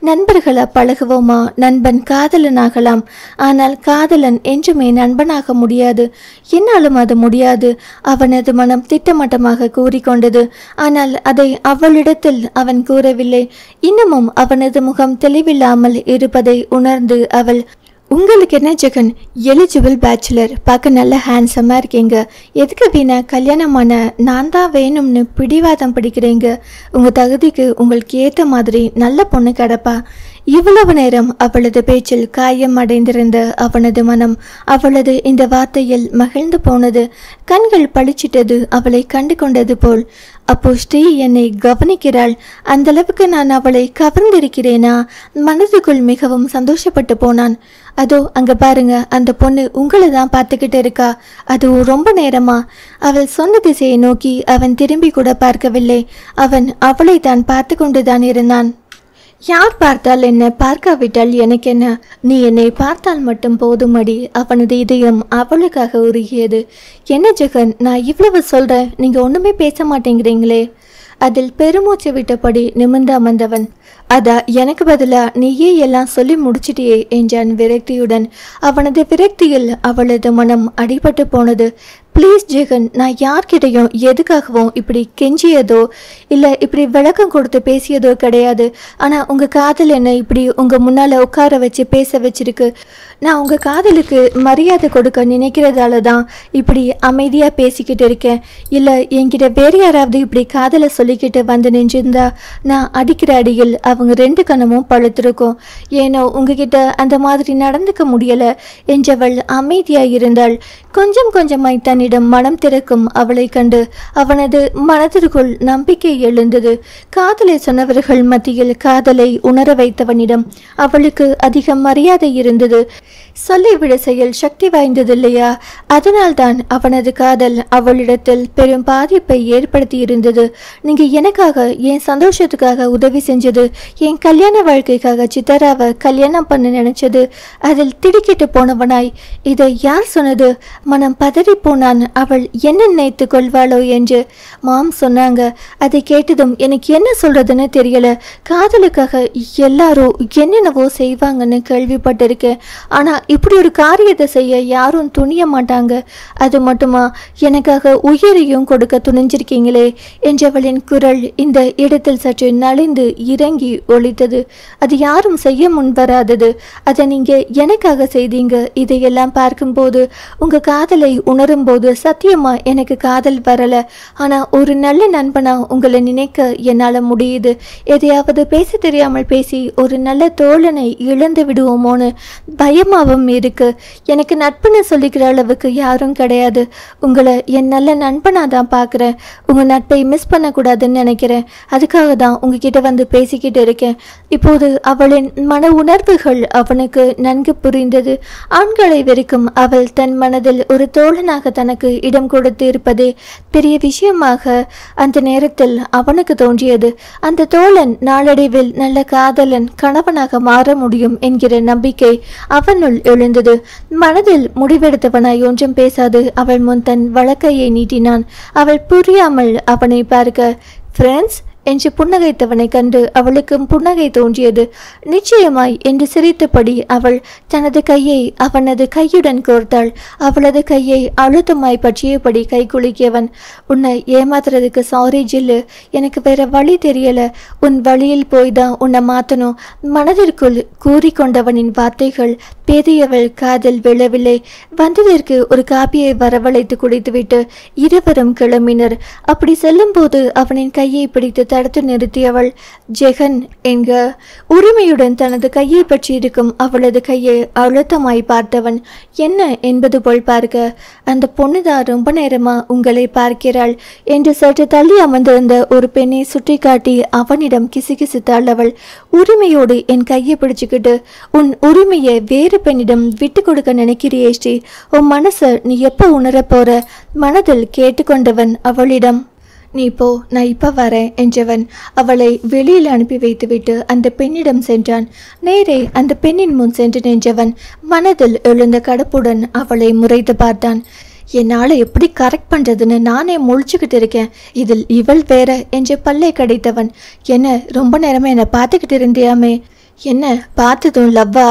நண்பர்களா பழகுவோமா? நண்பன் காதலனாகலாம். ஆனால் காதலன் என்றுமே நண்பனாக முடியாது. என்னாலும் அது முடியாது. அவனது மனம் திட்டமட்டமாக கூறிக்கொண்டது. ஆனால் அதை அவளிடத்தில் அவன் கூறவில்லை. இன்னமும் அவனது முகம் தெளிவில்லாமல் இருப்பதை உணர்ந்து அவள், உங்களுக்கு என்ன ஜெகன், எலிஜிபிள் பேச்சுலர், பார்க்க நல்ல ஹேண்ட்ஸமாக இருக்கீங்க. எதுக்கு வீணா கல்யாணமான நான் தான் வேணும்னு பிடிவாதம் பிடிக்கிறீங்க? உங்கள் தகுதிக்கு உங்களுக்கு ஏற்ற மாதிரி நல்ல பொண்ணு கிடப்பா. இவ்வளவு நேரம் அவளது பேச்சில் காயம் அடைந்திருந்த அவனது மனம் அவளது இந்த வார்த்தையில் மகிழ்ந்து போனது. கண்கள் பளிச்சிட்டது. அவளை கண்டு கொண்டது போல். அப்போ ஸ்ரீ என்னை கவனிக்கிறாள். அந்த அளவுக்கு நான் அவளை கவர்ந்திருக்கிறேனா? மனதுக்குள் மிகவும் சந்தோஷப்பட்டு போனான். அதோ அங்க பாருங்க, அந்த பொண்ணு உங்களை தான் பார்த்துக்கிட்டு இருக்கா. அது ரொம்ப நேரமா. அவள் சொன்ன திசையை நோக்கி அவன் திரும்பி கூட பார்க்கவில்லை. அவன் அவளை தான் பார்த்து கொண்டுதான் இருந்தான். யார் பார்த்தால் என்ன, பார்க்காவிட்டால் எனக்கு என்ன? நீ என்னை பார்த்தால் மட்டும் போதுமடி. அவனது இதயம் அவளுக்காக உருகியது. என்ன ஜெகன், நான் இவ்வளவு சொல்றேன், நீங்க ஒண்ணுமே பேச மாட்டேங்கிறீங்களே? அதில் பெருமூச்சு விட்டபடி நிமிர்ந்து அமர்ந்தவன், அதா எனக்கு பதிலா நீயே எல்லாம் சொல்லி முடிச்சிட்டியே என்றான் விரக்தியுடன். அவனது விரக்தியில் அவளது மனம் அடிபட்டு போனது. ப்ளீஸ் ஜெகன், நான் யார்கிட்டையும் எதுக்காகவும் இப்படி கெஞ்சியதோ இல்லை இப்படி விளக்கம் கொடுத்து பேசியதோ கிடையாது. ஆனால் உங்கள் காதல் என்னை இப்படி உங்கள் முன்னால் உட்கார வச்சு பேச வச்சிருக்கு. நான் உங்கள் காதலுக்கு மரியாதை கொடுக்க நினைக்கிறதால தான் இப்படி அமைதியாக பேசிக்கிட்டு இருக்கேன். இல்லை என்கிட்ட வேறு யாராவது இப்படி காதலை சொல்லிக்கிட்டு வந்து நின்றிருந்தா நான் அடிக்கிற அடியில் அவங்க ரெண்டு கண்ணமும் பழுத்திருக்கும். ஏனோ உங்ககிட்ட அந்த மாதிரி நடந்துக்க முடியலை என்றவள் அமைதியாக இருந்தாள். கொஞ்சம் கொஞ்சமாய் தன்னிடம் மனம் திறக்கும் அவளை கண்டு அவனது மனதிற்குள் நம்பிக்கை எழுந்தது. காதலை சொன்னவர்கள் மத்தியில் காதலை உணர வைத்தவனிடம் அவளுக்கு அதிக மரியாதை இருந்தது. சொல்லிவிட செயல் சக்தி வாய்ந்தது இல்லையா? அதனால்தான் அவனது காதல் அவளிடத்தில் பெரும் பாதிப்பை ஏற்படுத்தி இருந்தது. நீங்க எனக்காக, என் சந்தோஷத்துக்காக உதவி செஞ்சது, என் கல்யாண வாழ்க்கைக்காக சித்தாராவை கல்யாணம் பண்ண நினைச்சது, அதில் திடுக்கிட்டு போனவனாய் இதை யார் சொன்னது? மனம் பதறி போனான். அவள் என்ன நினைத்து கொள்வாளோ என்று. மாம் சொன்னாங்க. அதை கேட்டதும் எனக்கு என்ன சொல்றதுன்னு தெரியல. காதலுக்காக எல்லாரும் என்னென்னவோ செய்வாங்கன்னு கேள்விப்பட்டிருக்கேன். ஆனா இப்படி ஒரு காரியத்தை செய்ய யாரும் துணிய மாட்டாங்க. அது மட்டுமா, எனக்காக உயிரையும் கொடுக்க துணிஞ்சிருக்கீங்களே என்றவளின் குரல் இந்த இடத்தில் சற்று நலிந்து இறங்கி ஒலித்தது. அது யாரும் செய்ய முன்வராதது. அதை நீங்க எனக்காக செய்தீங்க. இதையெல்லாம் பார்க்கும்போது, உங்க காதலை உணரும் போது சத்தியமா எனக்கு காதல் வரல. ஆனா ஒரு நல்ல நண்பனா உங்களை நினைக்க என்னால முடியுது. எதையாவது பேச தெரியாமல் பேசி ஒரு நல்ல தோழனை இழந்து விடுவோமோன்னு பயமாவும் இருக்கு. எனக்கு நட்புன்னு சொல்லிக்கிற அளவுக்கு யாரும் கிடையாது. உங்களை என் நல்ல நண்பனா தான் பார்க்குறேன். உங்க நட்பை மிஸ் பண்ணக்கூடாதுன்னு நினைக்கிறேன். அதுக்காக தான் உங்ககிட்ட வந்து பேசிக்கிட்டு இருக்கேன். இப்போது அவளின் மன உணர்வுகள் அவனுக்கு நன்கு புரிந்தது. ஆண்களை வெறுக்கும் அவள் தன் மனதில் ஒரு தோழனாக தனக்கு இடம் கொடுத்து இருப்பதே பெரிய விஷயமாக அந்த நேரத்தில் அவனுக்கு தோன்றியது. அந்த தோழன் நாளடைவில் நல்ல காதலன், கணவனாக மாற முடியும் என்கிற நம்பிக்கை அவனுள் எழுந்தது. மனதில் முடிவெடுத்தவனாய் ஒன்றும் பேசாது அவள் முன் தன் வழக்கையை நீட்டினான். அவள் புரியாமல் அவனை பார்க்க, ஃப்ரெண்ட்ஸ் என்று புன்னகைத்தவனை கண்டு அவளுக்கும் புன்னகை தோன்றியது. நிச்சயமாய் என்று சிரித்தபடி அவள் தனது கையை அவனது கையுடன் கோர்த்தாள். அவளது கையை அழுத்தமாய் பற்றியபடி கை குலுக்கியவன், உன்னை ஏமாத்துறதுக்கு சாரி ஜில்லு, எனக்கு வேற வழி தெரியல, உன் வழியில் போய்தான் உன்னை மாத்தணும். மனதிற்குள் கூறிக்கொண்டவனின் வார்த்தைகள் பெரியவள் காதல் விழவில்லை. வந்ததற்கு ஒரு காப்பியை வரவழைத்து குடித்துவிட்டு இருவரும் கிளம்பினர். அப்படி செல்லும் போது அவனின் கையை பிடித்து தடுத்து நிறுத்தியவள், ஜெகன் என்க உரிமையுடன் தனது கையை பற்றி இருக்கும் அவளது கையை அழுத்தமாய் பார்த்தவன், என்ன என்பது போல் பார்க்க, அந்த பொண்ணுதான் ரொம்ப நேரமா உங்களை பார்க்கிறாள் என்று சற்று தள்ளி அமர்ந்திருந்த ஒரு பெண்ணை சுட்டி காட்டி அவனிடம் கிசுகிசுத்தாள் அவள். உரிமையோடு என் கையை பிடிச்சுக்கிட்டு உன் உரிமையை வேறு பெண்ணிடம் விட்டு கொடுக்க நினைக்கிறியே ஸ்ரீ, உன் மனசை நீ எப்ப உணர போற? மனதில் கேட்டுக்கொண்டவன் அவளிடம், நீ போ, நான் இப்ப வரேன் என்றவன் அவளை வெளியில் அனுப்பி வைத்துவிட்டு அந்த பெண்ணிடம் சென்றான். நேரே அந்த பெண்ணின் முன் சென்று நின்றவன் மனதில் எழுந்த கடப்புடன் அவளை முறைத்து பார்த்தான். என்னால் எப்படி கரெக்ட் பண்ணுறதுன்னு நானே முழிச்சுக்கிட்டு இருக்கேன், இதில் இவள் வேற என்று பல்லை கடித்தவன், என்ன ரொம்ப நேரமே என்னை பார்த்துக்கிட்டு இருந்தியாமே, என்ன பார்த்ததும் லவ்வா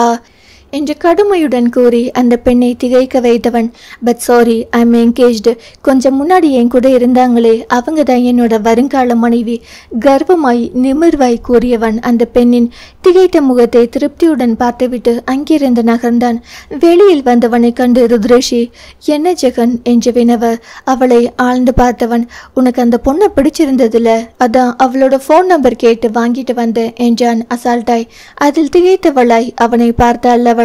என்று கடுமையுடன் கூறி அந்த பெண்ணை திகைக்க வைத்தவன். But sorry, I am engaged. கொஞ்சம் முன்னாடி என் கூட இருந்தாங்களே, அவங்க தான் என்னோட வருங்கால மனைவி, கர்வமாய் நிமிர்வாய் கூறியவன் அந்த பெண்ணின் திகைத்த முகத்தை திருப்தியுடன் பார்த்துவிட்டு அங்கிருந்து நகர்ந்தான். வெளியில் வந்தவனை கண்டு ருத்ரேஷி, என்ன ஜெகன் என்று வினவ அவளை ஆழ்ந்து பார்த்தவன், உனக்கு அந்த பொண்ணை பிடிச்சிருந்ததுல, அதான் அவளோட ஃபோன் நம்பர் கேட்டு வாங்கிட்டு வந்தேன் என்றான் அசால்ட்டாய். அதில் திகைத்தவளாய் அவனை பார்த்தாள் அவள்.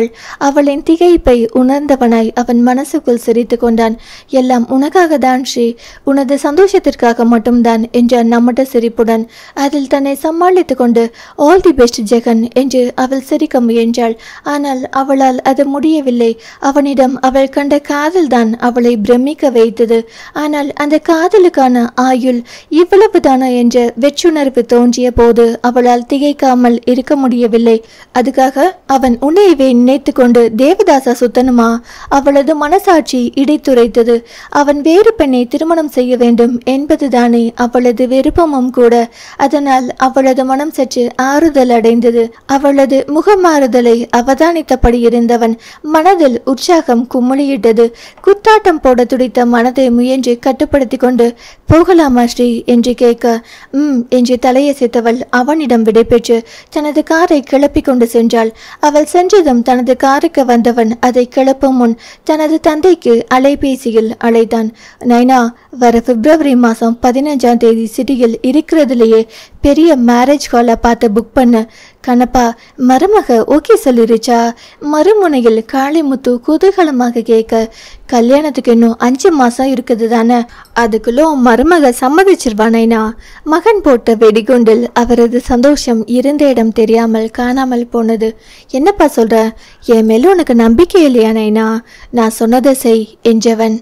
அவளின் திகைப்பை உணர்ந்தவனாய் அவன் மனசுக்குள் சிரித்து கொண்டான். எல்லாம் உனக்காக தான் ஸ்ரீ, உனது சந்தோஷத்திற்காக மட்டும்தான் என்றான் நம்மட்ட சிரிப்புடன். அதில் தன்னை சமாளித்து கொண்டு ஆல் தி பெஸ்ட் ஜெகன் என்று அவள் சிரிக்க முயன்றாள். ஆனால் அவளால் அது முடியவில்லை. அவனிடம் அவள் கண்ட காதல் தான் அவளை பிரமிக்க வைத்தது. ஆனால் அந்த காதலுக்கான ஆயுள் இவ்வளவுதானா என்ற வெற்றுணர்வு தோன்றிய போது அவளால் திகைக்காமல் இருக்க முடியவில்லை. அதுக்காக அவன் உன்னையவே நினைத்து கொண்டு தேவதாசா சுத்தனுமா? அவளது மனசாட்சி இடைத்துரைத்தது. அவன் வேறு பெண்ணை திருமணம் செய்ய வேண்டும் என்பதுதானே அவளது விருப்பமும் கூட. அதனால் அவளது மனம் சற்று ஆறுதல் அடைந்தது. அவளது முகமாறுதலை அவதானித்தபடி இருந்தவன் மனதில் உற்சாகம் கும்முளியிட்டது. குத்தாட்டம் போட துடித்த மனதை முயன்று கட்டுப்படுத்தி கொண்டு, போகலாமா ஸ்ரீ என்று கேட்க என்று தலையசைத்தவள் அவனிடம் விடைபெற்று தனது காரை கிளப்பி கொண்டு சென்றாள். அவள் சென்றதும் தனது காருக்கு வந்தவன் அதை கிளப்பும் முன் தனது தந்தைக்கு அலைபேசியில் அழைத்தான். நைனா, வர பிப்ரவரி மாதம் 15ஆம் தேதி சிட்டியில் இருக்கிறதுலையே பெரிய மேரேஜ் ஹாலை பார்த்து புக் பண்ண. கண்ணப்பா, மருமக ஓகே சொல்லிருச்சா? மறுமுனையில் காளிமுத்து குதூகலமாக கேட்க, கல்யாணத்துக்கு இன்னும் 5 மாசம் இருக்குது தானே, அதுக்குள்ள மருமக சம்மதிச்சிருவானேனா? மகன் போட்ட வெடிகுண்டில் அவரது சந்தோஷம் இருந்த இடம் தெரியாமல் காணாமல் போனது. என்னப்பா சொல்ற? என் மேல உனக்கு நம்பிக்கை இல்லையா நைனா? நான் சொன்னதை செய் என்றவன்.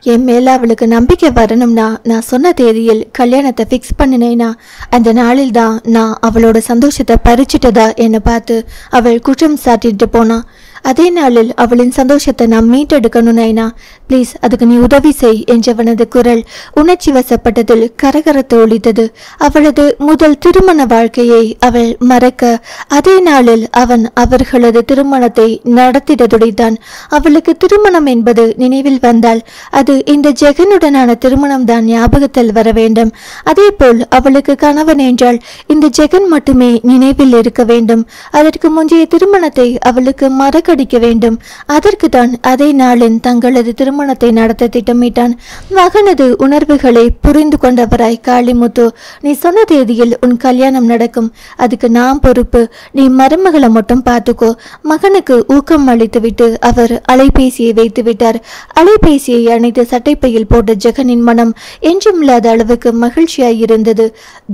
என் மேல அவளுக்கு நம்பிக்கை வரணும்னா நான் சொன்ன தேதியில் கல்யாணத்தை ஃபிக்ஸ் பண்ணினேனா, அந்த நாளில் தான் நான் அவளோட சந்தோஷத்தை பறிச்சிட்டதா என்னை பார்த்து அவள் குற்றம் சாட்டிட்டு போனா. அதே நாளில் அவளின் சந்தோஷத்தை நான் மீட்டெடுக்கணும் நைனா, ப்ளீஸ் அதுக்கு நீ உதவி செய் என்றவனது குரல் உணர்ச்சி வசப்பட்டதில் கரகரத்து ஒலித்தது. அவளது முதல் திருமண வாழ்க்கையை அவள் மறக்க அதே நாளில் அவன் அவர்களது திருமணத்தை நடத்திட துடித்தான். அவளுக்கு திருமணம் என்பது நினைவில் வந்தால் அது இந்த ஜெகனுடனான திருமணம் தான் ஞாபகத்தில் வர வேண்டும். அதே போல் அவளுக்கு கணவன் என்றால் இந்த ஜெகன் மட்டுமே நினைவில் இருக்க வேண்டும். அதற்கு முந்தைய திருமணத்தை அவளுக்கு மறக்கடிக்க வேண்டும். அதற்கு தான் அதே நாளில் தங்களது திருமணத்தை நடத்த திட்டமிட்டான். மகனது உணர்வுகளை புரிந்து கொண்டவராய் காளிமுத்து, நீ சொன்ன தேதியில் உன் கல்யாணம் நடக்கும், அதுக்கு நான் பொறுப்பு, நீ மருமகளை மட்டும் பார்த்துக்கோ. மகனுக்கு ஊக்கம் அளித்துவிட்டு அவர் அலைபேசியை வைத்து விட்டார். அலைபேசியை அணைத்து சட்டைப்பையில் போட்ட ஜெகனின் மனம் என்றுமில்லாத அளவுக்கு மகிழ்ச்சியாய் இருந்தது.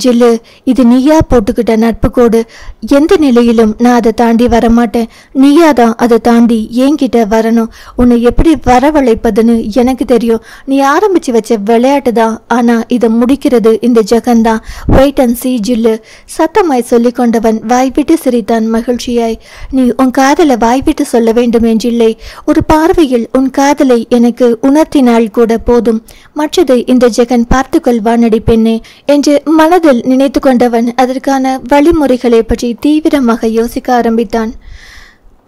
ஜில்லு, இது நீயா போட்டுக்கிட்ட நட்பு கோடு, எந்த நிலையிலும் நான் அதை தாண்டி வரமாட்டேன். நீயாதான் அதை தாண்டி என்கிட்ட வரணும். உன்னை எப்படி வரவழைப்பதுன்னு எனக்கு தெரியும். நீ ஆரம்பிச்சு வச்ச விளையாட்டு தான், ஆனா இதை முடிக்கிறது இந்த ஜெகன் தான். வெயிட் அண்ட் சீ ஜில்லு, சத்தமாய் சொல்லிக் கொண்டவன் வாய்விட்டு சிரித்தான் மகிழ்ச்சியாய். நீ உன் காதலை வாய்விட்டு சொல்ல வேண்டும் என்றில்லை. ஒரு பார்வையில் உன் காதலை எனக்கு உணர்த்தினால் கூட போதும். மற்றது இந்த ஜெகன் பார்த்து கொள்வானடி பெண்ணே என்று மனதில் நினைத்து கொண்டவன் அதற்கான வழிமுறைகளை பற்றி தீவிரமாக யோசிக்க ஆரம்பித்தான்.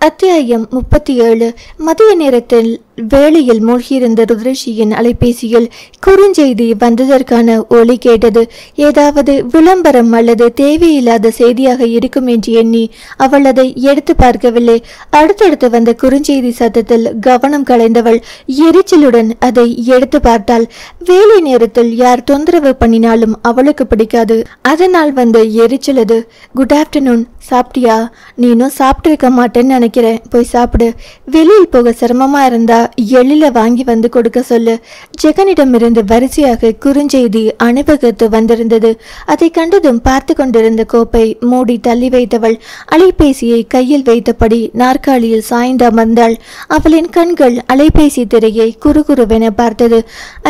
அத்தியாயம் 37. மதிய நேரத்தில் வேளையில் மூழ்கியிருந்த ருத்ரஷியின் அலைபேசியில் குறுஞ்செய்தி வந்ததற்கான ஒலி கேட்டது. ஏதாவது விளம்பரம் அல்லது தேவையில்லாத செய்தியாக இருக்கும் என்று எண்ணி அவள் அதை எடுத்து பார்க்கவில்லை. அடுத்தடுத்து வந்த குறுஞ்செய்தி சத்தத்தில் கவனம் கலைந்தவள் எரிச்சலுடன் அதை எடுத்து பார்த்தாள். வேலை நேரத்தில் யார் தொந்தரவு பண்ணினாலும் அவளுக்கு பிடிக்காது. அதனால் வந்த எரிச்சல் அது. குட் ஆஃப்டர்நூன், சாப்பிட்டியா? நீ இன்னும் சாப்பிட்டு இருக்க மாட்டேன்னு நினைக்கிறேன், போய் சாப்பிடு. வெளியில் போக சிரமமா இருந்தா எழில வாங்கி வந்து கொடுக்க சொல்லு. ஜெகனிடமிருந்து வரிசையாக குறுஞ்செய்தி அணிவகுத்து வந்திருந்தது. அதை கண்டதும் பார்த்து கொண்டிருந்த கோப்பை மூடி தள்ளி வைத்தவள் அலைபேசியை கையில் வைத்தபடி நாற்காலியில் சாய்ந்து அமர்ந்தாள். அவளின் கண்கள் அலைபேசி திரையை குறுகுறுவென பார்த்தது.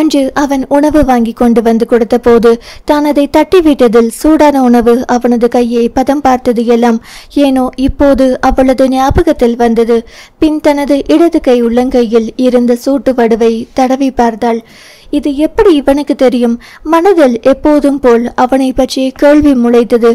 அன்று அவன் உணவு வாங்கி கொண்டு வந்து கொடுத்த போது தான் அதை தட்டிவிட்டதில் சூடான உணவு அவனது கையை பதம் பார்த்தது எல்லாம் ஏனோ இப்போது அவளது ஞாபகத்தில் வந்தது. பின் தனது இடது கை உள்ளங்கையில் இருந்த சூட்டு வடுவை தடவி பார்த்தாள். இது எப்படி இவனுக்கு தெரியும்? மனதில் எப்போதும் போல் அவனை பற்றி கேள்வி முளைத்தது.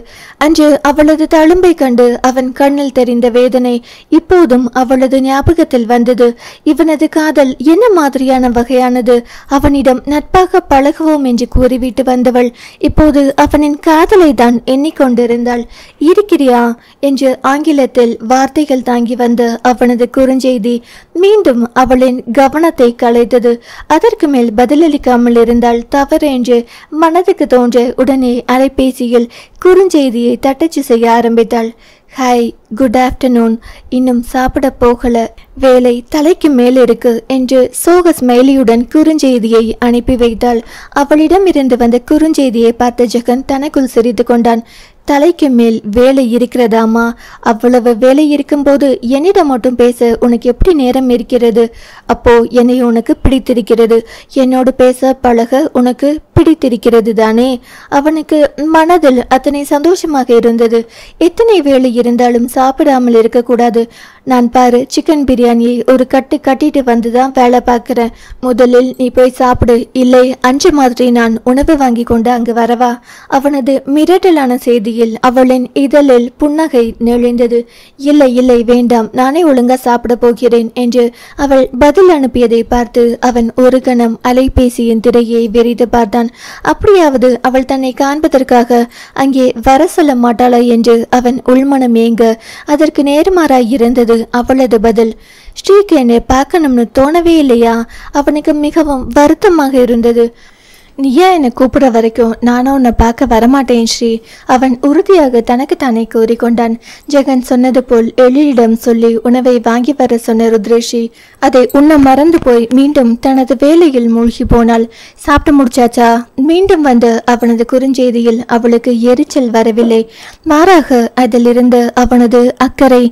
அன்று அவளது தழும்பை கண்டு அவன் கண்ணில் தெரிந்த வேதனை இப்போதும் அவளது ஞாபகத்தில் வந்தது. இவனது காதல் என்ன மாதிரியான வகையானது? அவனிடம் நட்பாக பழகுவோம் என்று கூறிவிட்டு வந்தவள் இப்போது அவனின் காதலை தான் எண்ணிக்கொண்டிருந்தாள். இருக்கிறியா என்று ஆங்கிலத்தில் வார்த்தைகள் தாங்கி வந்த அவனது குறுஞ்செய்தி மீண்டும் அவளின் கவனத்தை கலைத்தது. அதற்கு மேல் பதிலளிக்காமல் இருந்தால் தவறு என்று மனதுக்கு தோன்ற உடனே அலைபேசியில் குறுஞ்செய்தியை தட்டச்சு செய்ய ஆரம்பித்தாள். ஹாய், குட் ஆஃப்டர்நூன், இன்னும் சாப்பிட போகல, வேலை தலைக்கு மேல் இருக்கு என்று சோக ஸ்மைலியுடன் குறுஞ்செய்தியை அனுப்பி வைத்தாள். அவளிடம் இருந்து வந்த குறுஞ்செய்தியை பார்த்த ஜெகன் தனக்குள் சிரித்து கொண்டான். தலைக்கு மேல் வேலை இருக்கிறதாமா? அவ்வளவு வேலை இருக்கும்போது என்னிடம் மட்டும் பேச உனக்கு எப்படி நேரம் இருக்கிறது? அப்போ என்னை உனக்கு பிடித்திருக்கிறது, என்னோடு பேச பழக உனக்கு பிடித்திருக்கிறது தானே? அவனுக்கு மனதில் அத்தனை சந்தோஷமாக இருந்தது. எத்தனை வேலை இருந்தாலும் சாப்பிடாமல் இருக்கக்கூடாது. நான் பாரு, சிக்கன் பிரியாணியை ஒரு கட்டிட்டு வந்துதான் வேலை பார்க்கிறேன். முதலில் நீ போய் சாப்பிடு, இல்லை அன்று மாதிரி நான் உணவு வாங்கி கொண்டு அங்கு வரவா? அவனது மிரட்டலான செய்தியில் அவளின் இதழில் புன்னகை நெளிந்தது. இல்லை இல்லை, வேண்டாம், நானே ஒழுங்கா சாப்பிட போகிறேன் என்று அவள் பதில் அனுப்பியதை பார்த்து அவன் ஒரு கணம் அலைபேசியின் திரையை வெறித்து பார்த்தான். அப்படியாவது அவள் தன்னை காண்பதற்காக அங்கே வர சொல்ல மாட்டாளா என்று அவன் உள்மனம் ஏங்க அதற்கு நேர்மாறாய் இருந்தது அவளது பதில். ஸ்ரீக்கு என்னை பார்க்கணும்னு தோணவே இல்லையா? அவனுக்கு மிகவும் வருத்தமாக இருந்தது. நீ ஏன் என்னை கூப்பிட வரைக்கும் நானும் உன்னை பார்க்க வரமாட்டேன் ஸ்ரீ, அவன் உறுதியாக தனக்கு தானே கூறிக்கொண்டான். ஜெகன் சொன்னது போல் எழிலிடம் சொல்லி உணவை வாங்கி வர சொன்ன ருத்ரேஷி அதை உன்னை மறந்து போய் மீண்டும் தனது வேலையில் மூழ்கி போனாள். சாப்பிட்டு முடிச்சாச்சா? மீண்டும் வந்து அவனது குறுஞ்செய்தியில் அவளுக்கு எரிச்சல் வரவில்லை. மாறாக அதிலிருந்து அவனது அக்கறை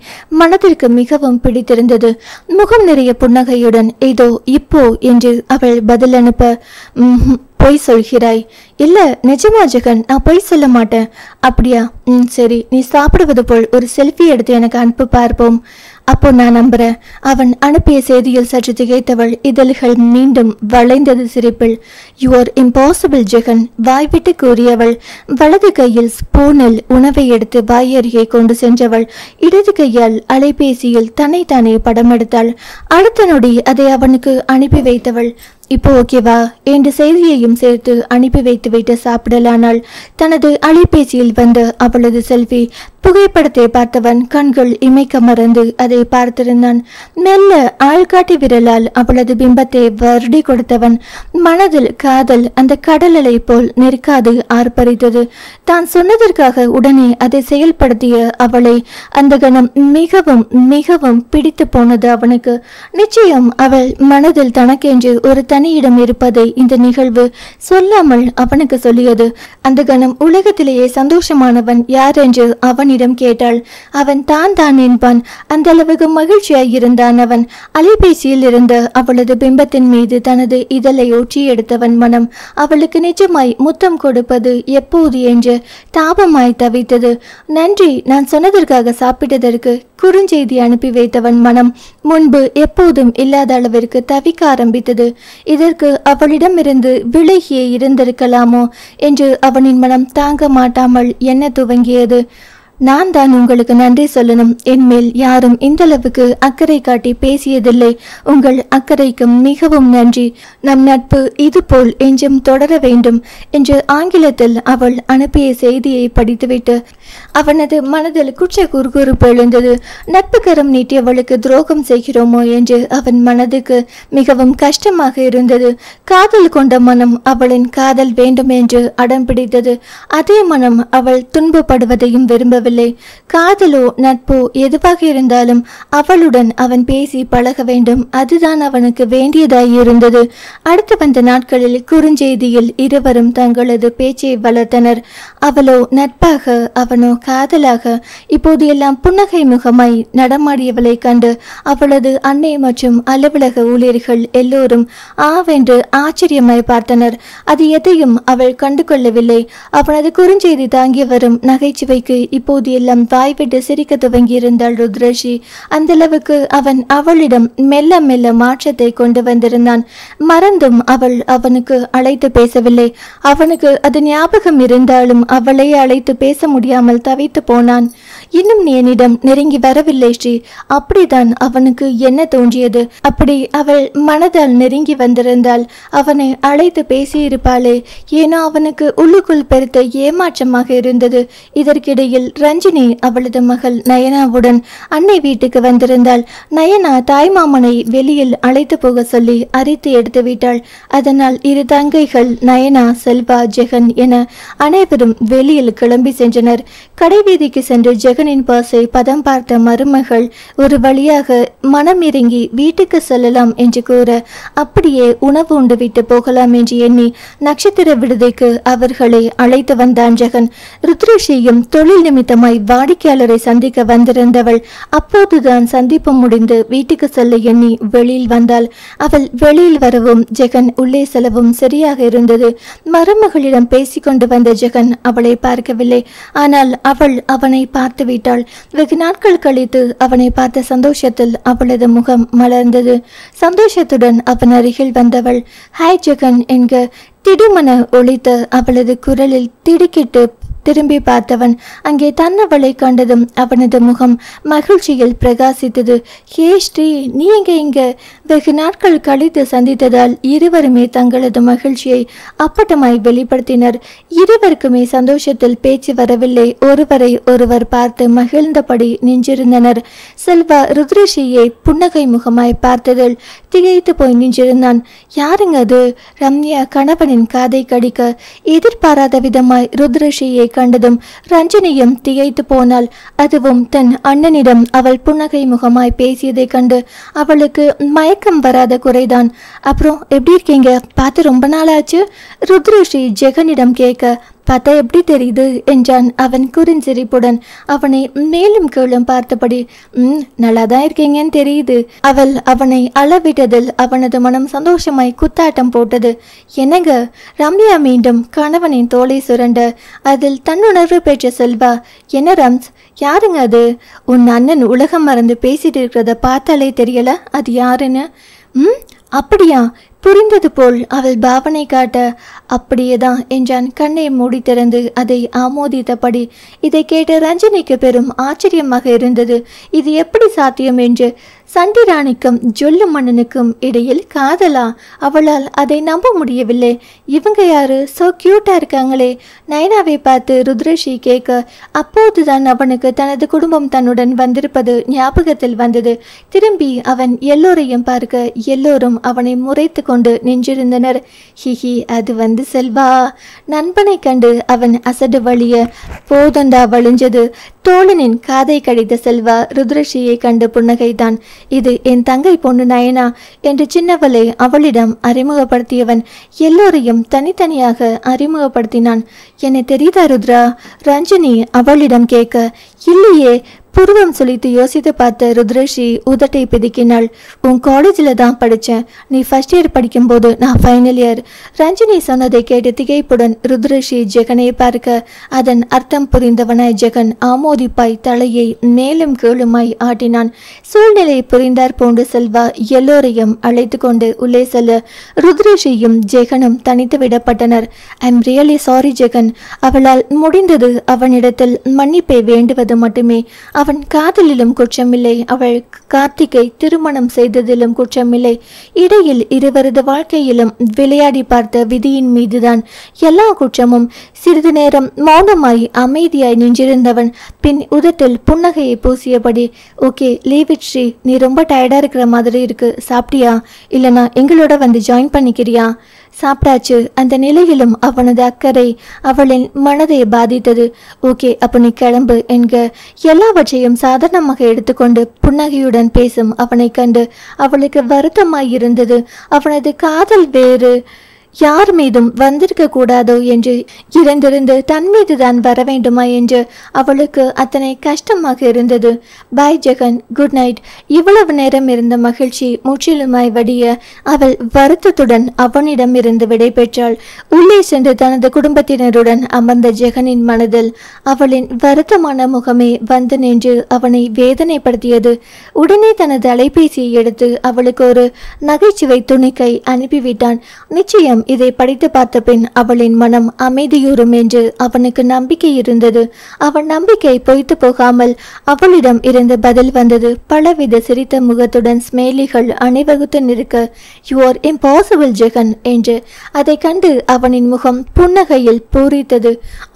மனதிற்கு மிகவும் பிடித்திருந்தது. முகம் நிறைய புன்னகையுடன் இதோ இப்போ என்று அவள் பதில் அனுப்ப, பொய் சொல்கிறாய்? இல்ல நிஜமா ஜெகன், நான் பொய் சொல்ல மாட்டேன். அப்படியா? சரி, நீ சாப்பிடுவது போல் ஒரு செல்ஃபி எடுத்து எனக்கு அனுப்பி பார்ப்போம். அப்போ நான் நம்புறேன். அவன் அனுப்பிய செய்தியில் சற்று திகைத்தவள் இதழ்கள் மீண்டும் வளைந்தது சிரிப்பில். யூஆர் இம்பாசிபிள் ஜெகன், வாய்விட்டு கூறியவள் வலது கையில் ஸ்பூனில் உணவை எடுத்து வாய் அருகே கொண்டு சென்றவள் இடது கையால் அலைபேசியில் தன்னைத்தானே படம் எடுத்தாள். அடுத்த நொடி அதை அவனுக்கு அனுப்பி வைத்தவள். இப்போ ஓகேவா என்று செய்தியையும் சேர்த்து அனுப்பி வைத்துவிட்டு சாப்பிடலானாள். தனது அலைபேசியில் வந்த அவளது செல்வி புகைப்படத்தை பார்த்தவன் கண்கள் இமைக்க மறந்து அதை பார்த்திருந்தான். மெல்ல ஆள்காட்டி விரலால் அவளது பிம்பத்தை வருடி கொடுத்தவன் மனதில் காதல் அந்த கடல் அலை போல் நிற்காது ஆர்ப்பரித்தது. தான் சொன்னதற்காக உடனே அதை செயல்படுத்திய அவளை அந்த கணம் மிகவும் மிகவும் பிடித்து போனது அவனுக்கு. நிச்சயம் அவள் மனதில் தனக்கென்று ஒரு தனியிடம் இருப்பதை இந்த நிகழ்வு சொல்லாமல் அவனுக்கு சொல்லியது. அந்த கணம் உலகத்திலேயே சந்தோஷமானவன் யார் என்று அவன் அவனிடம் கேட்டாள். அவன் தான் தான் என்பான். அந்த அளவுக்கு மகிழ்ச்சியாய் இருந்தான் அவன். அலைபேசியில் இருந்த அவளது பிம்பத்தின் மீது தனது இதழை ஒற்றி எடுத்தவன் மனம் அவளுக்கு நிஜமாய் முத்தம் கொடுப்பது எப்போது என்று தாபமாய் தவித்தது. நன்றி, நான் சொன்னதற்காக சாப்பிட்டதற்கு குறுஞ்செய்தி அனுப்பி வைத்தவன் மனம் முன்பு எப்போதும் இல்லாத அளவிற்கு தவிக்க ஆரம்பித்தது. இதற்கு அவளிடமிருந்து விலகியே இருந்திருக்கலாமோ என்று அவனின் மனம் தாங்க மாட்டாமல் எண்ண துவங்கியது. நான் தான் உங்களுக்கு நன்றி சொல்லணும். என்மேல் யாரும் இந்த அளவுக்கு அக்கறை காட்டி பேசியதில்லை. உங்கள் அக்கறைக்கும் மிகவும் நன்றி. நம் நட்பு இதுபோல் என்றும் தொடர வேண்டும் என்று ஆங்கிலத்தில் அவள் அனுப்பிய செய்தியை படித்துவிட்டு அவனது மனதில் குற்ற குறுகுறுப்பு எழுந்தது. நட்பு கரம் நீட்டியவளுக்கு துரோகம் செய்கிறோமோ என்று அவன் மனதுக்கு மிகவும் கஷ்டமாக இருந்தது. காதல் கொண்ட மனம் அவளின் காதல் வேண்டும் என்று அடம் பிடித்தது. அதே மனம் அவள் துன்பப்படுவதையும் விரும்பவில்லை. காதலோ நட்போ எதுவாக இருந்தாலும் அவளுடன் அவன் பேசி பழக வேண்டும். அதுதான் அவனுக்கு வேண்டியதாய் இருந்தது. அடுத்து வந்த நாட்களில் குறுஞ்செய்தியில் இருவரும் தங்களது பேச்சை வளர்த்தனர். அவளோ நட்பாக, அவனோ காதலாக. இப்போது எல்லாம் புன்னகை முகமாய் நடமாடியவளை கண்டு அவளது அன்னை மற்றும் அலுவலக ஊழியர்கள் எல்லோரும் ஆவென்று ஆச்சரியமாய் பார்த்தனர். அது எதையும் அவள் கண்டு கொள்ளவில்லை. அவனது குறுஞ்செய்தி தாங்கி வரும் நகைச்சுவைக்கு இப்போது எல்லாம் வாய்விட்டு சிரிக்க துவங்கியிருந்தாள் ருத்ரஷி. அந்த அளவுக்கு அவன் அவளிடம் மெல்ல மெல்ல மாற்றத்தை கொண்டு வந்திருந்தான். மறந்தும் அவள் அவனுக்கு அழைத்து பேசவில்லை. அவனுக்கு அது ஞாபகம் இருந்தாலும் அவளை அழைத்து பேச முடியாமல் தவித்து போனான். இன்னும் நீ என்னிடம் நெருங்கி வரவில்லை ஸ்ரீ. அப்படிதான் அவனுக்கு என்ன தோன்றியது. அப்படி அவள் மனதால் நெருங்கி வந்திருந்தால் அவனை அழைத்து பேசியிருப்பாளே. ஏனோ அவனுக்கு உள்ளுக்குள் பெருத்த ஏமாற்றமாக இருந்தது. இதற்கிடையில் ரஞ்சினி அவளது மகள் நயனாவுடன் அன்னை வீட்டுக்கு வந்திருந்தாள். நயனா தாய்மாமனை வெளியில் அழைத்து போக சொல்லி அரித்து எடுத்து விட்டாள். அதனால் இரு தங்கைகள் நயனா, செல்வா, ஜெகன் என அனைவரும் வெளியில் கிளம்பி சென்றனர். கடைவீதிக்கு சென்று ஜெகனின் பாசை பதம் பார்த்த மருமகள் ஒரு வழியாக மனம் இறங்கி வீட்டுக்கு செல்லலாம் என்று கூற அப்படியே உணவு உண்டு விட்டு போகலாம் என்று எண்ணி நட்சத்திர விடுதிக்கு அவர்களை அழைத்து வந்தான் ஜெகன். ருத்ரஷியும் தொழில் நிமித்தமாய் வாடிக்கையாளரை சந்திக்க வந்திருந்தவள் அப்போதுதான் சந்திப்பு முடிந்து வீட்டுக்கு செல்ல எண்ணி வெளியில் வந்தாள். அவள் வெளியில் வரவும் ஜெகன் உள்ளே செல்லவும் சரியாக இருந்தது. மருமகளிடம் பேசிக்கொண்டு வந்த ஜெகன் அவளை பார்க்கவில்லை. ஆனால் அவள் அவனை பார்த்து விட்டாள். வெகு நாட்கள் கழித்து அவனை பார்த்த சந்தோஷத்தில் அவளது முகம் மலர்ந்தது. சந்தோஷத்துடன் அவன் அருகில் வந்தவள் ஹாய் ஜெகன் என்க திடுமன ஒலித்த அவளது குரலில் திடுக்கிட்டு திரும்பி பார்த்தவன் அங்கே தன்னவளை கண்டதும் அவனது முகம் மகிழ்ச்சியில் பிரகாசித்தது. ஹே ஸ்ரீ, நீ இங்க வெகு நாட்கள் கழித்து சந்தித்ததால் இருவருமே தங்களது மகிழ்ச்சியை அப்பட்டமாய் வெளிப்படுத்தினர். இருவருக்குமே சந்தோஷத்தில் பேச்சு வரவில்லை. ஒருவரை ஒருவர் பார்த்து மகிழ்ந்தபடி நின்றிருந்தனர். செல்வா ருத்ரஷியை புன்னகை முகமாய் பார்த்ததில் திகைத்து போய் நின்றிருந்தான். யாருங்க அது? ரம்யா கணவனின் காதை கடிக்க எதிர்பாராத விதமாய் ருத்ரஷியை கண்டதும் ரஞ்சினியும் திகைத்து போனாள். அதுவும் தன் அண்ணனிடம் அவள் புன்னகை முகமாய் பேசியதை கண்டு அவளுக்கு மயக்கம் வராத குறைதான். அப்புறம் எப்படி இருக்கீங்க? பார்த்து ரொம்ப நாளாச்சு. ருத்ரஷி ஜெகனிடம் கேட்க பார்த்தா எப்படி தெரியுது என்றான் அவன் குறுஞ்சிரிப்புடன் அவனை மேலும் கீழும் பார்த்தபடி. நல்லாதான் இருக்கீங்கன்னு தெரியுது. அவள் அவனை அளவிட்டதில் அவனது மனம் சந்தோஷமாய் குத்தாட்டம் போட்டது. என்னங்க? ரம்யா மீண்டும் கணவனின் தோலை சுரண்ட அதில் தன்னுணர்வு பெற்ற செல்வா, என்ன ரம்ஸ், யாருங்க அது? உன் அண்ணன் உலகம் மறந்து பேசிட்டு இருக்கிறத பார்த்தாலே தெரியல அது யாருன்னு. அப்படியா? புரிந்தது போல் அவள் பாவனை காட்ட அப்படியேதான் என்றான் கண்ணை மூடி திறந்து அதை ஆமோதித்தபடி. இதை கேட்ட ரஞ்சினிக்கு பெரும் ஆச்சரியமாக இருந்தது. இது எப்படி சாத்தியம் என்று. சண்டிராணிக்கும் ஜொல்லு மன்னனுக்கும் இடையில் காதலா? அவளால் அதை நம்ப முடியவில்லை. இவங்க யாரு? சோ கியூட்டா இருக்காங்களே. நயனாவை பார்த்து ருத்ரஷி கேட்க அப்போதுதான் அவனுக்கு தனது குடும்பம் தன்னுடன் வந்திருப்பது ஞாபகத்தில் வந்தது. திரும்பி அவன் எல்லோரையும் பார்க்க எல்லோரும் அவனை முறைத்து கொண்டு நின்றிருந்தனர். ஹிஹி, அது செல்வா. நண்பனை கண்டு அவன் அசடு வழிய போதண்டா வழிஞ்சது. தோழனின் காதை கடித்த செல்வா ருத்ரஷியை கண்டு புன்னகைத்தான். இது என் தங்கை பொண்ணு நயனா என்று சின்னவளை அவளிடம் அறிமுகப்படுத்தியவன் எல்லோரையும் தனித்தனியாக அறிமுகப்படுத்தினான். என்னை தெரியுதா ருத்ரா? ரஞ்சினி அவளிடம் கேட்க, இல்லையே. புருவம் சுழித்து யோசித்து பார்த்த ருத்ரஷி உதட்டை பிதுக்கினாள். உன் காலேஜில் தான் படித்தேன். நீ ஃபர்ஸ்ட் இயர் படிக்கும்போது நான் ஃபைனல் இயர். ரஞ்சினி சொன்னதை கேட்டு திகைப்புடன் ருத்ரஷி ஜெகனை பார்க்க, அதன் அர்த்தம் புரிந்தவனாய் ஜெகன் ஆமோதிப்பாய் தலையை மேலும் கீழுமாய் ஆட்டினான். சூழ்நிலை புரிந்தார் போன்று செல்வா எல்லோரையும் அழைத்து கொண்டு உள்ளே செல்ல ருத்ரஷியும் ஜெகனும் தனித்து விடப்பட்டனர். I am really sorry Jagan. அவளால் முடிந்தது அவனிடத்தில் மன்னிப்பை வேண்டுவது மட்டுமே. அவன் காதலிலும் குற்றமில்லை. அவள் கார்த்திகை திருமணம் செய்ததிலும் குற்றமில்லை. இடையில் இருவரது வாழ்க்கையிலும் விளையாடி பார்த்த விதியின் மீதுதான் எல்லா குற்றமும். சிறிது நேரம் மௌனமாய் அமைதியாய் நின்றிருந்தவன் பின் உதட்டில் புன்னகையை பூசியபடி, ஓகே லீவ் இட் ஸ்ரீ. நீ ரொம்ப டயர்டா இருக்கிற மாதிரி இருக்கு. சாப்பிட்டியா? இல்லைனா எங்களோட வந்து ஜாயின் பண்ணிக்கிறியா? சாப்பிட்டாச்சு. அந்த நிலையிலும் அவனது அக்கறை அவளின் மனதை பாதித்தது. ஓகே அப்ப நீ கிளம்பு என்க எல்லாவற்றையும் சாதாரணமாக எடுத்துக்கொண்டு புன்னகையுடன் பேசும் அவனை கண்டு அவளுக்கு வருத்தமாயிருந்தது. அவனது காதல் வேறு யார் மீதும் வந்திருக்க கூடாதோ என்று இருந்திருந்து தன் மீது தான் வர வேண்டுமா என்று அவளுக்கு அத்தனை கஷ்டமாக இருந்தது. பாய் ஜெகன், குட் நைட். இவ்வளவு நேரம் இருந்த மகிழ்ச்சி முற்றிலுமாய் வடிய அவள் வருத்தத்துடன் அவனிடம் இருந்து விடை பெற்றாள். உள்ளே சென்று தனது குடும்பத்தினருடன் அமர்ந்த ஜெகனின் மனதில் அவளின் வருத்தமான முகமே வந்து நின்று அவனை வேதனைப்படுத்தியது. உடனே தனது அலைபேசியை எடுத்து அவளுக்கு ஒரு நகைச்சுவை துணிக்கை அனுப்பிவிட்டான். நிச்சயம் இதை படித்து பார்த்த பின் அவளின் மனம் அமைதியுறும் என்று அவனுக்கு நம்பிக்கை இருந்தது. அவன் நம்பிக்கை பொய்த்து போகாமல் அவளிடம் இருந்து பதில் வந்தது. பலவித சிரித்த முகத்துடன் ஸ்மேலிகள் அணிவகுத்து நிற்க, யூ ஆர் இம்பாசிபிள் ஜெகன் என்று. அதை கண்டு அவனின் முகம் புன்னகையில் பூரித்தது.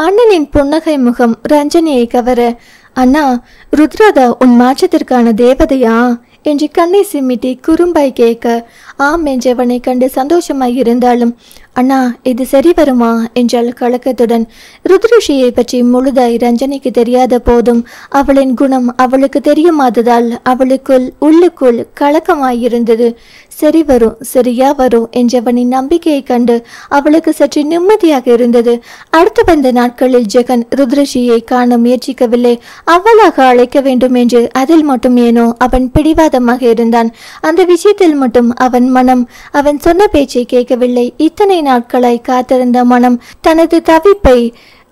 அண்ணனின் புன்னகை முகம் ரஞ்சனியை கவர, அண்ணா ருத்ராதா உன் மாற்றத்திற்கான தேவதையா என்று கண்ணை சிமிட்டி குறும்பாய் கேட்க, ஆம் என்றவனை கண்டு சந்தோஷமாய் இருந்தாலும், அண்ணா இது சரி வருமா என்றாள் கலக்கத்துடன். ருத்ரஷியை பற்றி முழுதாய் ரஞ்சனிக்கு தெரியாத போதும் அவளின் குணம் அவளுக்கு தெரியுமாததால் அவளுக்குள் உள்ளுக்குள் கலக்கமாயிருந்தது. சரி வரும், சரியா வரும் என்றவனின் நம்பிக்கையை கண்டு அவளுக்கு சற்று நிம்மதியாக இருந்தது. அடுத்து வந்த நாட்களில் ஜெகன் ருத்ரஷியை காண முயற்சிக்கவில்லை. அவளாக அழைக்க வேண்டும் என்று அதில் மட்டும் ஏனோ அவன் பிடிவாதமாக இருந்தான். அந்த விஷயத்தில் மட்டும் அவன் மனம் அவன் சொன்ன பேச்சை கேட்கவில்லை. இத்தனை நாட்களாய் காத்திருந்த மனம் தனது தவிப்பை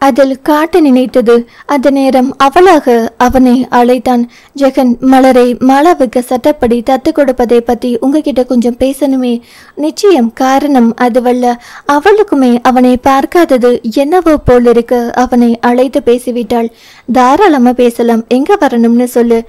அதில் காட்ட நினைத்தது. அந்த நேரம் அவளாக அவனை அழைத்தான். ஜெகன், மலரை மாலாவுக்கு சட்டப்படி தத்து கொடுப்பதை பற்றி உங்ககிட்ட கொஞ்சம் பேசணுமே. நிச்சயம் காரணம் அதுவல்ல, அவளுக்குமே அவனை பார்க்காதது என்னவோ போல் இருக்க அவனை அழைத்து பேசிவிட்டாள். தாராளமா பேசலாம், எங்க வரணும்னு சொல்லு,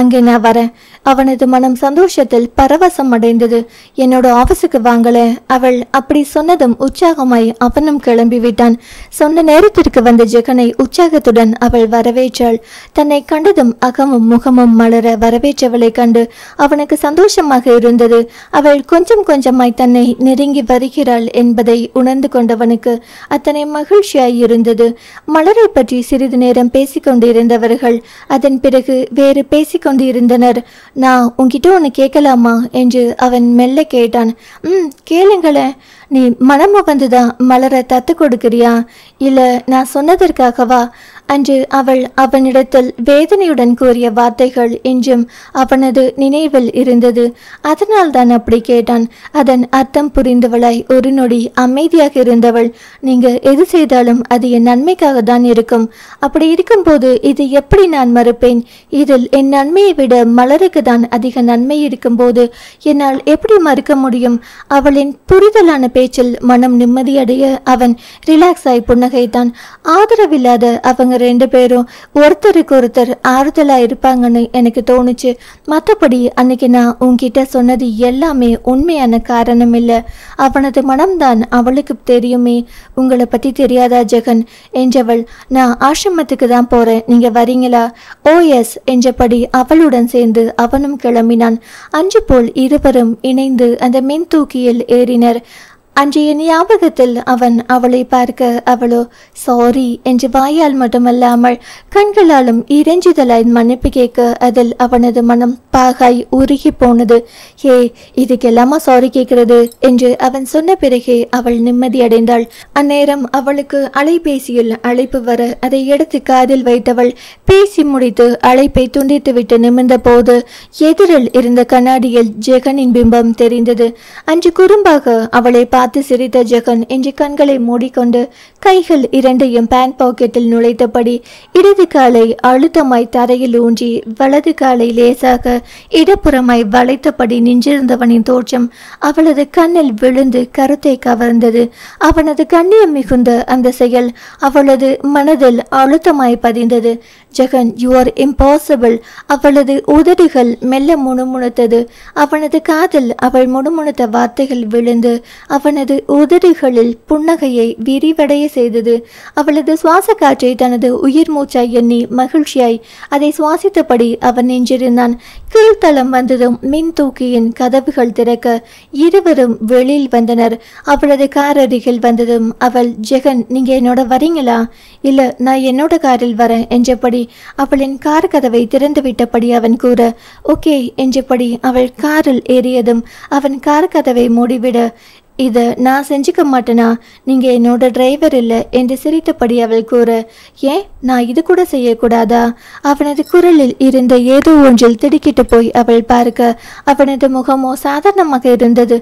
அங்கே நான் வரேன். அவனது மனம் சந்தோஷத்தில் பரவசம் அடைந்தது. என்னோட ஆபீஸுக்கு வாங்கல. அவள் அப்படி சொன்னதும் உற்சாகமாய் அவனும் கிளம்பிவிட்டான். சொன்ன நேரத்திற்கு வந்த ஜெகனை உற்சாகத்துடன் அவள் வரவேற்றாள். தன்னை கண்டதும் அகமும் முகமும் மலர வரவேற்றவளை கண்டு அவனுக்கு சந்தோஷமாக இருந்தது. அவள் கொஞ்சம் கொஞ்சமாய் தன்னை நெருங்கி வருகிறாள் என்பதை உணர்ந்து கொண்டவனுக்கு அத்தனை மகிழ்ச்சியாய் இருந்தது. மலரை பற்றி சிறிது நேரம் பேசிக்கொண்டிருந்தவர்கள் அதன் பிறகு வேறு பேசிக்கொண்டிருந்தனர். நான் உன்கிட்ட ஒன்று கேட்கலாமா என்று அவன் மெல்ல கேட்டான். கேளுங்களேன். நீ மனமு வந்துதான் மலரை தத்து கொடுக்கிறியா, இல்ல நான் சொன்னதற்காகவா? அன்று அவள் அவனிடத்தில் வேதனையுடன் கூறிய வார்த்தைகள் இன்றும் அவனது நினைவில் இருந்தது. அதனால் தான் அப்படி கேட்டான். அதன் அர்த்தம் புரிந்தவளாய் ஒரு நொடி அமைதியாக இருந்தவள், நீங்க எது செய்தாலும் அது என் நன்மைக்காக தான் இருக்கும். அப்படி இருக்கும்போது இது எப்படி நான் மறுப்பேன்? இதில் என் நன்மையை விட மலருக்கு தான் அதிக நன்மை இருக்கும்போது என்னால் எப்படி மறுக்க முடியும்? அவளின் புரிதலான பேச்சில் மனம் நிம்மதியடைய அவன் ரிலாக்ஸ் ஆய் புன்னகைத்தான். ஆதரவில்லாத அவங்க ரெண்டு பேரும் ஒருத்தருக்கு ஒருத்தர் ஆறுதலா இருப்பாங்கன்னு எனக்கு தோணுச்சு. மற்றபடி அன்னைக்கு நான் உன்கிட்ட சொன்னது எல்லாமே உண்மையான காரணம் இல்லை. அவனது மனம்தான் அவளுக்கு தெரியுமே, உங்களை பத்தி தெரியாதா ஜெகன் என்றவள். நான் ஆசிரமத்துக்கு தான் போறேன், நீங்க வரீங்களா? ஓ எஸ் என்றபடி அவளுடன் சேர்ந்து அவனும் கிளம்பினான். அன்று போல் இருவரும் இணைந்து அந்த மின் தூக்கியில் ஏறினர். அன்றைய ஞாபகத்தில் அவன் அவளை பார்க்க அவளோ சாரி என்று வாயால் மட்டுமல்லாமல் கண்களாலும் இறைஞ்சுதலாய் மன்னிப்பு கேட்க அதில் அவனது மனம் பாகாய் உருகி போனது. ஏ, இதுக்கெல்லாமா சாரி கேட்கிறது என்று அவன் சொன்ன பிறகே அவள் நிம்மதி அடைந்தாள். அந்நேரம் அவளுக்கு அலைபேசியில் அழைப்பு வர அதை எடுத்து காதில் வைத்தவள் பேசி முடித்து அழைப்பை துண்டித்துவிட்டு நிமிர்ந்த போது எதிரில் இருந்த கண்ணாடியில் ஜெகனின் பிம்பம் தெரிந்தது. அன்று குறும்பாக அவளை பார்த்து சிரித்த ஜெகன் இன்று கண்களை மூடிக்கொண்டு கைகள் இரண்டையும் பேண்ட் பாக்கெட்டில் நுழைத்தபடி இடது காலை அழுத்தமாய் தரையில் ஊன்றி வலது காலை லேசாக இடப்புறமாய் வளைத்தபடி நின்றிருந்தவனின் தோற்றம் அவளது கண்ணில் விழுந்து கருத்தை கவர்ந்தது. அவனது கண்ணியம் மிகுந்த அந்த செயல் அவளது மனதில் அழுத்தமாய் பதிந்தது. Jagan, you are impossible. அவளது உதடுகள் மெல்ல முணுமுணுத்தது. அவனது காதில் அவள் முணுமுணுத்த வார்த்தைகள் விழுந்து அவனது உதடுகளில் புன்னகையை விரிவடைய செய்தது. அவளது சுவாச காற்றை தனது உயிர் மூச்சாய் எண்ணி மகிழ்ச்சியாய் அதை சுவாசித்தபடி அவன் நின்றிருந்தான். கீழ்த்தளம் வந்ததும் மின் தூக்கியின் கதவுகள் திறக்க இருவரும் வெளியில் வந்தனர். அவளது கார் அருகில் வந்ததும் அவள், ஜெகன், நீங்க என்னோட வரீங்களா? இல்ல, நான் என்னோட காரில் வரேன் என்றபடி அவளின் கார் கதவை திறந்துவிட்டபடி அவன் கூற ஓகே என்றபடி அவள் காரில் ஏறியதும் அவன் கார் கதவை மூடிவிட, இதை நான் செஞ்சுக்க மாட்டேனா? நீங்க என்னோட டிரைவர் இல்லை என்று சிரித்தபடி அவள் கூற, ஏன், நான் இது கூட செய்யக்கூடாதா? அவனது குரலில் இருந்த ஏதோ ஒன்றில் திடுக்கிட்டு போய் அவள் பார்க்க அவனது முகமோ சாதாரணமாக இருந்தது.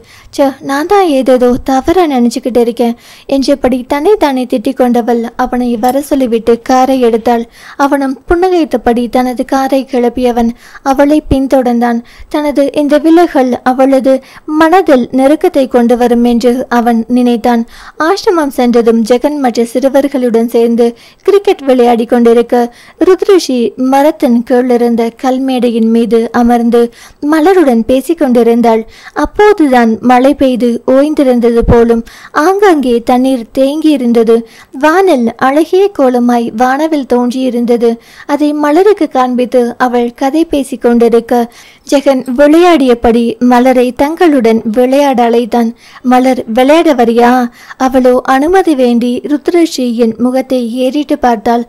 நான் தான் ஏதேதோ தவறா நினைச்சுக்கிட்டு இருக்கேன் என்றபடி தன்னை தானே திட்டிக் கொண்டவள் அவனை வர சொல்லிவிட்டு காரை எடுத்தாள். அவனும் புன்னகைத்தபடி தனது காரை கிளப்பியவன் அவளை பின்தொடர்ந்தான். தனது இந்த விலகல் அவளது மனதில் நெருக்கத்தை கொண்டு வரும் என்று அவன் நினைத்தான். ஆசிரமம் சென்றதும் ஜெகன் மற்ற சிறுவர்களுடன் சேர்ந்து கிரிக்கெட் விளையாடி கொண்டிருக்க ருத்ரஷி மரத்தின் கீழிருந்த கல்மேடையின் மீது அமர்ந்து மலருடன் பேசிக் கொண்டிருந்தாள். அப்போதுதான் மழை பெய்து ஓய்ந்திருந்தது போலும் ஆங்காங்கே தண்ணீர் தேங்கியிருந்தது. வானில் அழகிய கோலமாய் வானவில் தோன்றியிருந்தது. அதை மலருக்கு காண்பித்து அவள் கதை பேசிக் கொண்டிருக்க ஜெகன் விளையாடியபடி மலரை தங்களுடன் விளையாட அழைத்தான். மலர், விளையாட வரியா? அவளோ அனுமதி வேண்டி ருத்ரஸ்ரீயின் முகத்தை ஏறிட்டு பார்த்தாள்.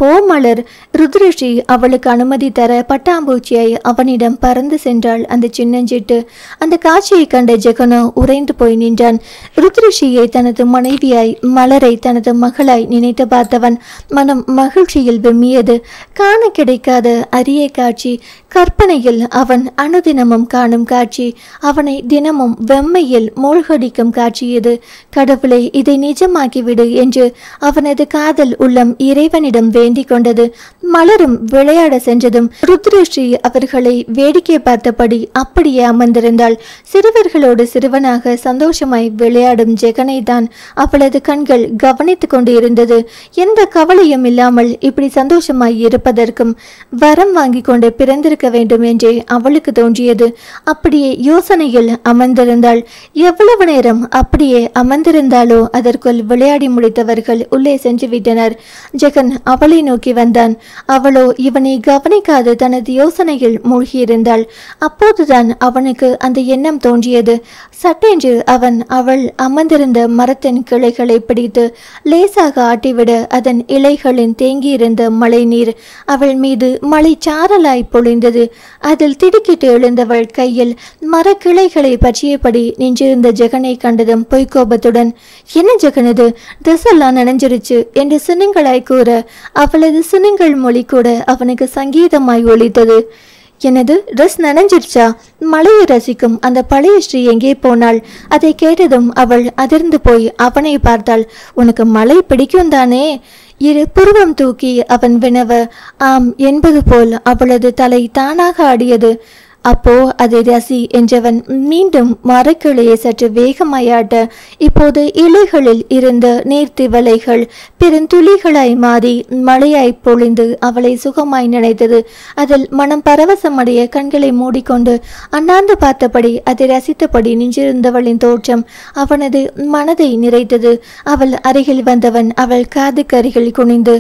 போ மலர். ருத்ரஸ்ரீ அவளுக்கு அனுமதி தர பட்டாம்பூச்சியாய் அவனிடம் பறந்து சென்றாள் அந்த சின்னஞ்சிட்டு. அந்த காட்சியை கண்ட ஜெகனோ உறைந்து போய் நின்றான். ருத்ரஸ்ரீயை தனது மனைவியாய் மலரை தனது மகளாய் நினைத்து பார்த்தவன் மனம் மகிழ்ச்சியில் விம்மியது. காண கிடைக்காத அரிய காட்சி. கற்பனையில் அவன் அனுதினமும் காணும் காட்சி. அவனை தினமும் வெம்மையில் மூழ்கடிக்கும் காட்சி இது. கடவுளை, இதை நிஜமாக்கிவிடு என்று அவனது காதல் உள்ளம் இறைவனிடம் வேண்டிக் கொண்டது. மலரும் விளையாட சென்றதும் ருத்ரஸ்ரீ அவர்களை வேடிக்கை பார்த்தபடி அப்படியே அமர்ந்திருந்தாள். சிறுவர்களோடு சிறுவனாக சந்தோஷமாய் விளையாடும் ஜெகனை தான் அவளது கண்கள் கவனித்துக் கொண்டு இருந்தது. எந்த கவலையும் இல்லாமல் இப்படி சந்தோஷமாய் இருப்பதற்கும் வரம் வாங்கி கொண்டு பிறந்திருக்க வேண்டும் என்றே அவளுக்கு தோன்றியது. அப்படியே யோசனையில் அமர்ந்திருந்தாள். எவ்வளவு நேரம் அப்படியே அமர்ந்திருந்தாலோ அதற்குள் விளையாடி முடித்தவர்கள் உள்ளே சென்று விட்டனர். ஜெகன் அவளை நோக்கி வந்தான். அவளோ இவனை கவனிக்காது தனது யோசனையில் மூழ்கியிருந்தாள். அப்போதுதான் அவனுக்கு அந்த எண்ணம் தோன்றியது. சட்டென்று அவன் அவள் அமர்ந்திருந்த மரத்தின் கிளைகளை பிடித்து லேசாக ஆட்டிவிட அதன் இலைகளின் தேங்கியிருந்த மழை நீர் அவள் மீது மழை சாரலாய் பொழிந்தது. அதில் திடுக்கிட்டு எழுந்தவள் கையில் மரக்கிளைகளை பற்றியபடி நின்றிருந்த ஜெகனை கண்டதும் பொய்க்கோபத்துடன், என்ன ஜெகன் இது, ட்ரெஸ் எல்லாம் நனைஞ்சிருச்சு என்று சின்னங்களாய் கூற அவளது சின்னங்கள் மொழி கூட அவனுக்கு சங்கீதமாய் ஒலித்தது. எனது ட்ரெஸ் நனைஞ்சிருச்சா? மழையை ரசிக்கும் அந்த பழைய ஸ்ரீ எங்கே போனாள்? அதை கேட்டதும் அவள் அதிர்ந்து போய் அவனை பார்த்தாள். உனக்கு மழை பிடிக்கும் தானே? இரு புருவம் தூக்கி அவன் வினவ, ஆம் என்பது போல் அவளது தலை தானாக ஆடியது. அப்போ அதை ரசி என்றவன் மீண்டும் மரக்கிளையை சற்று வேகமாயாட்ட இப்போது இலைகளில் இருந்த நீர்த்திவலைகள் பெருந்துளிகளாய் மாறி மழையாய் பொழிந்து அவளை சுகமாய் நினைத்தது. அதில் மனம் பரவசமடைய கண்களை மூடிக்கொண்டு அண்ணாந்து பார்த்தபடி அதை ரசித்தபடி நின்றிருந்தவளின் தோற்றம் அவனது மனதை நிறைத்தது. அவள் அருகில் வந்தவன் அவள் காதுக்கு அருகில் குனிந்து,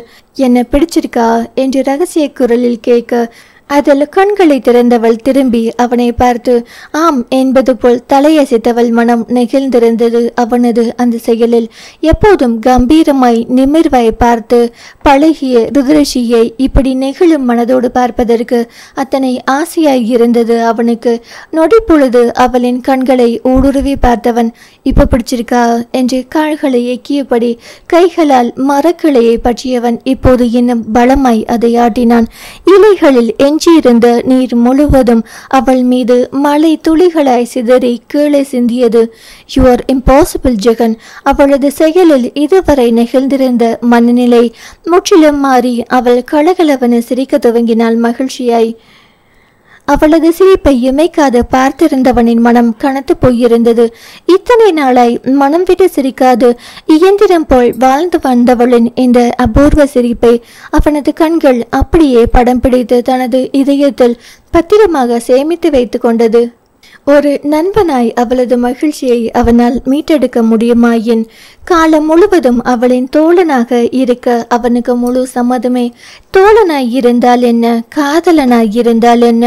என்ன பிடிச்சிருக்கா என்று ரகசிய குரலில் கேட்க அதில் கண்களை திறந்தவள் திரும்பி அவனை பார்த்து ஆம் என்பது போல் தலையசைத்தவள் மனம் நெகிழ்ந்திருந்தது அவனது அந்த செயலில். எப்போதும் கம்பீரமாய் நிமிர்வாய் பார்த்து பழகிய ருத்ரஷியை இப்படி நெகிழும் மனதோடு பார்ப்பதற்கு அத்தனை ஆசையாய் இருந்தது அவனுக்கு. நொடி பொழுது அவளின் கண்களை ஊடுருவி பார்த்தவன் இப்ப பிடிச்சிருக்கா என்று கால்களை எக்கியபடி கைகளால் மரக்கிளையை பற்றியவன் இப்போது இன்னும் பலமாய் அதை ஆட்டினான். இலைகளில் எஞ்சியிருந்த நீர் முழுவதும் அவள் மீது மழை துளிகளாய் சிதறி கீழே சிந்தியது. You are impossible Jagan. அவளது செயலில் இதுவரை நெகிழ்ந்திருந்த மனநிலை முற்றிலும் மாறி அவள் கலகலவென சிரிக்க துவங்கினாள் மகிழ்ச்சியாய். அவளது சிரிப்பை இமைக்காது பார்த்திருந்தவனின் மனம் கனத்து போயிருந்தது. இத்தனை நாளாய் மனம் விட்டு சிரிக்காது இயந்திரம் போல் வாழ்ந்து வந்தவளின் இந்த அபூர்வ சிரிப்பை அவனது கண்கள் அப்படியே படம் பிடித்து தனது இதயத்தில் பத்திரமாக சேமித்து வைத்து கொண்டது. ஒரு நண்பனாய் அவளது மகிழ்ச்சியை அவனால் மீட்டெடுக்க முடியுமாயின் காலம் முழுவதும் அவளின் தோழனாக இருக்க அவனுக்கு முழு சம்மதமே. தோழனாய் இருந்தால் என்ன, காதலனாய் இருந்தால் என்ன,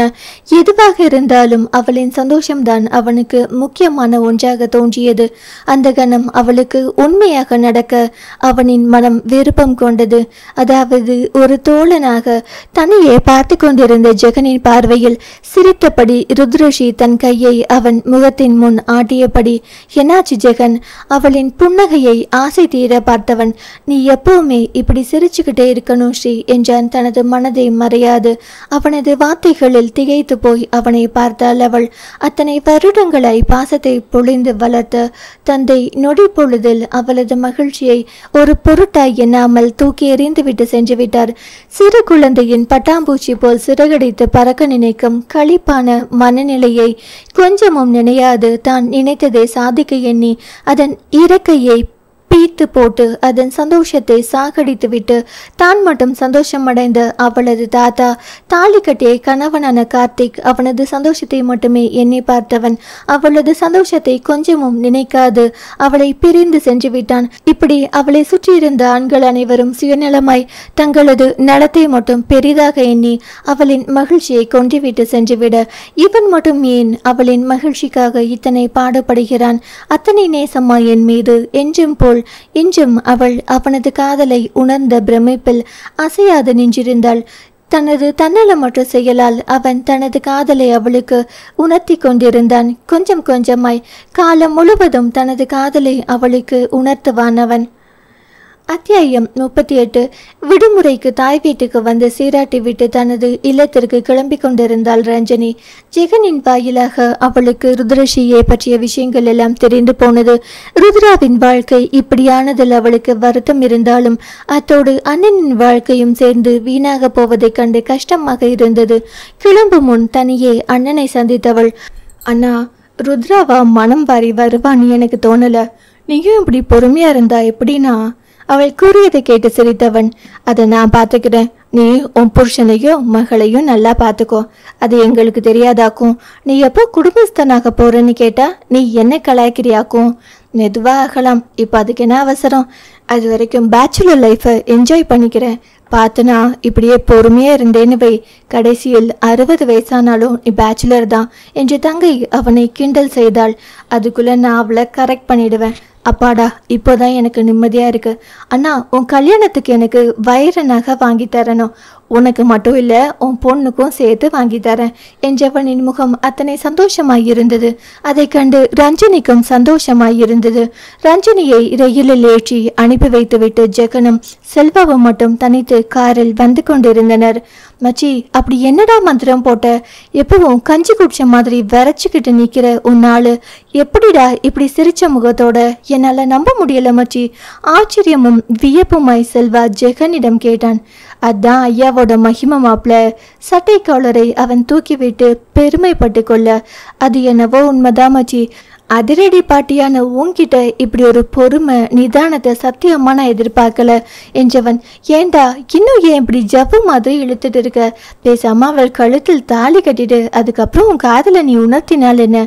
எதுவாக இருந்தாலும் அவளின் சந்தோஷம்தான் அவனுக்கு முக்கியமான ஒன்றாக தோன்றியது. அந்த கணம் அவளுக்கு உண்மையாக நடக்க அவனின் மனம் விருப்பம் கொண்டது. அதாவது ஒரு தோழனாக தனியே பார்த்து கொண்டிருந்த ஜெகனின் பார்வையில் சிரித்தபடி ருத்ரஷி தன் கையை அவன் முகத்தின் முன் ஆட்டியபடி என்னாச்சு ஜெகன்? அவளின் புன்னகையை ஆசை தீர பார்த்தவன் நீ எப்பவுமே இப்படி சிரிச்சுக்கிட்டே இருக்கணும் ஸ்ரீ என்றான் தனது மனதை மறையாது. அவனது வார்த்தைகளில் திகைத்து போய் அவனை பார்த்தாள் அவள். அத்தனை வருடங்களாய் பாசத்தை பொழிந்து வளர்த்த தந்தை நொடி பொழுதில் அவளது மகிழ்ச்சியை ஒரு பொருட்டாய் எண்ணாமல் தூக்கி எறிந்து விட்டு சென்று விட்டார். சிறு குழந்தையின் பட்டாம்பூச்சி போல் சிறகடித்து பறக்க நினைக்கும் களிப்பான மனநிலையை கொஞ்சமும் நினையாது தான் நினைத்ததை சாதிக்க எண்ணி அதன் இறக்கையை பீத்து போட்டு அதன் சந்தோஷத்தை சாகடித்து விட்டு தான் மட்டும் சந்தோஷமடைந்த அவளது தாத்தா தாலி கட்டிய கணவனான கார்த்திக் அவனது சந்தோஷத்தை மட்டுமே எண்ணி பார்த்தவன். அவளது சந்தோஷத்தை கொஞ்சமும் நினைக்காது அவளை பிரிந்து சென்று விட்டான். இப்படி அவளை சுற்றியிருந்த ஆண்கள் அனைவரும் சுயநலமாய் தங்களது நலத்தை மட்டும் பெரிதாக எண்ணி அவளின் மகிழ்ச்சியை கொன்றுவிட்டு சென்றுவிட இவன் மட்டும் ஏன் அவளின் மகிழ்ச்சிக்காக இத்தனை பாடுபடுகிறான்? அத்தனை நேசமா என் மீது என்றும் போல் இன்றும் அவள் அவனது காதலை உணர்ந்த பிரமிப்பில் அசையாது நின்றிருந்தாள். தனது தன்னலமற்ற செயலால் அவன் தனது காதலை அவளுக்கு உணர்த்தி கொண்டிருந்தான். கொஞ்சம் கொஞ்சமாய் காலம் முழுவதும் தனது காதலை அவளுக்கு உணர்த்துவான் அவன். அத்தியாயம் 38. விடுமுறைக்கு தாய் வீட்டுக்கு வந்து சீராட்டி விட்டு தனது இல்லத்திற்கு கிளம்பி கொண்டிருந்தாள் ரஞ்சனி. ஜெகனின் வாயிலாக அவளுக்கு ருத்ரஷியை பற்றிய விஷயங்கள் எல்லாம் தெரிந்து போனது. ருத்ராவின் வாழ்க்கை இப்படியானதில் அவளுக்கு வருத்தம் இருந்தாலும் அத்தோடு அண்ணனின் வாழ்க்கையும் சேர்ந்து வீணாக போவதைக் கண்டு கஷ்டமாக இருந்தது. கிளம்பும் முன் தனியே அண்ணனை சந்தித்தவள், அண்ணா, ருத்ராவா மனம் வாரி வருவான்னு எனக்கு தோணல. நீயும் இப்படி பொறுமையா இருந்தா எப்படின்னா? அவள் கூறியதை கேட்டு சிரித்தவன், அதை நான் பார்த்துக்கிறேன். நீ உன் புருஷனையும் மகளையும் நல்லா பார்த்துக்கோ. அது எங்களுக்கு தெரியாதாக்கும். நீ எப்போ குடும்பஸ்தனாக போறேன்னு கேட்டா நீ என்ன கலாய்க்கிறியாக்கும்? மெதுவா ஆகலாம். இப்போ அதுக்கு என்ன அவசரம்? அது வரைக்கும் பேச்சுலர் லைஃபை என்ஜாய் பண்ணிக்கிறேன். பார்த்தனா இப்படியே பொறுமையா இருந்தேன்னு வை, கடைசியில் 60 வயசானாலும் நீ பேச்சுலர் தான் என்று தங்கை அவனை கிண்டல் செய்தாள். அதுக்குள்ள நான் அவளை கரெக்ட் பண்ணிடுவேன். அப்பாடா, இப்போதான் எனக்கு நிம்மதியா இருக்கு. அண்ணா, உன் கல்யாணத்துக்கு எனக்கு வைர நகை வாங்கி தரணும். உனக்கு மட்டும் இல்ல, உன் பொண்ணுக்கும் சேர்த்து வாங்கி தரேன் என்றவனின் முகம் அத்தனை சந்தோஷமாயிருந்தது. அதை கண்டு ரஞ்சனிக்கும் சந்தோஷமாயிருந்தது. ரஞ்சனியை ரயிலில் ஏற்றி அனுப்பி வைத்துவிட்டு ஜெகனும் செல்வாவும் மட்டும் தனித்து காரில் வந்து கொண்டிருந்தனர். மச்சி, அப்படி என்னடா மந்திரம் போட்ட? எப்பவும் கஞ்சி குடிச்ச மாதிரி விரைச்சிக்கிட்டு நிக்கிற உன்னாளு எப்படிடா இப்படி சிரிச்ச முகத்தோட? என்னால நம்ப முடியல மச்சி. ஆச்சரியமும் வியப்புமாய் செல்வா ஜெகனிடம் கேட்டான். அதான் ஐயாவோட மகிமை மாப்ள. சட்டை காலரை அவன் தூக்கிவிட்டு பெருமைப்பட்டு கொள்ள, அது என்னவோ உண்மைதான் மச்சி. அதிரடி பாட்டியான உன்கிட்ட இப்படி ஒரு பொறுமை நிதானத்தை சத்தியமா நான் எதிர்பார்க்கல என்றவன். ஏண்டா இன்னும் ஏன் இப்படி ஜவ்வு மாதிரி இழுத்துட்டு இருக்க? பேசாம அவள் கழுத்தில் தாலி கட்டிட்டு அதுக்கப்புறம் உன் காதல நீ உணர்த்தினால் என்ன?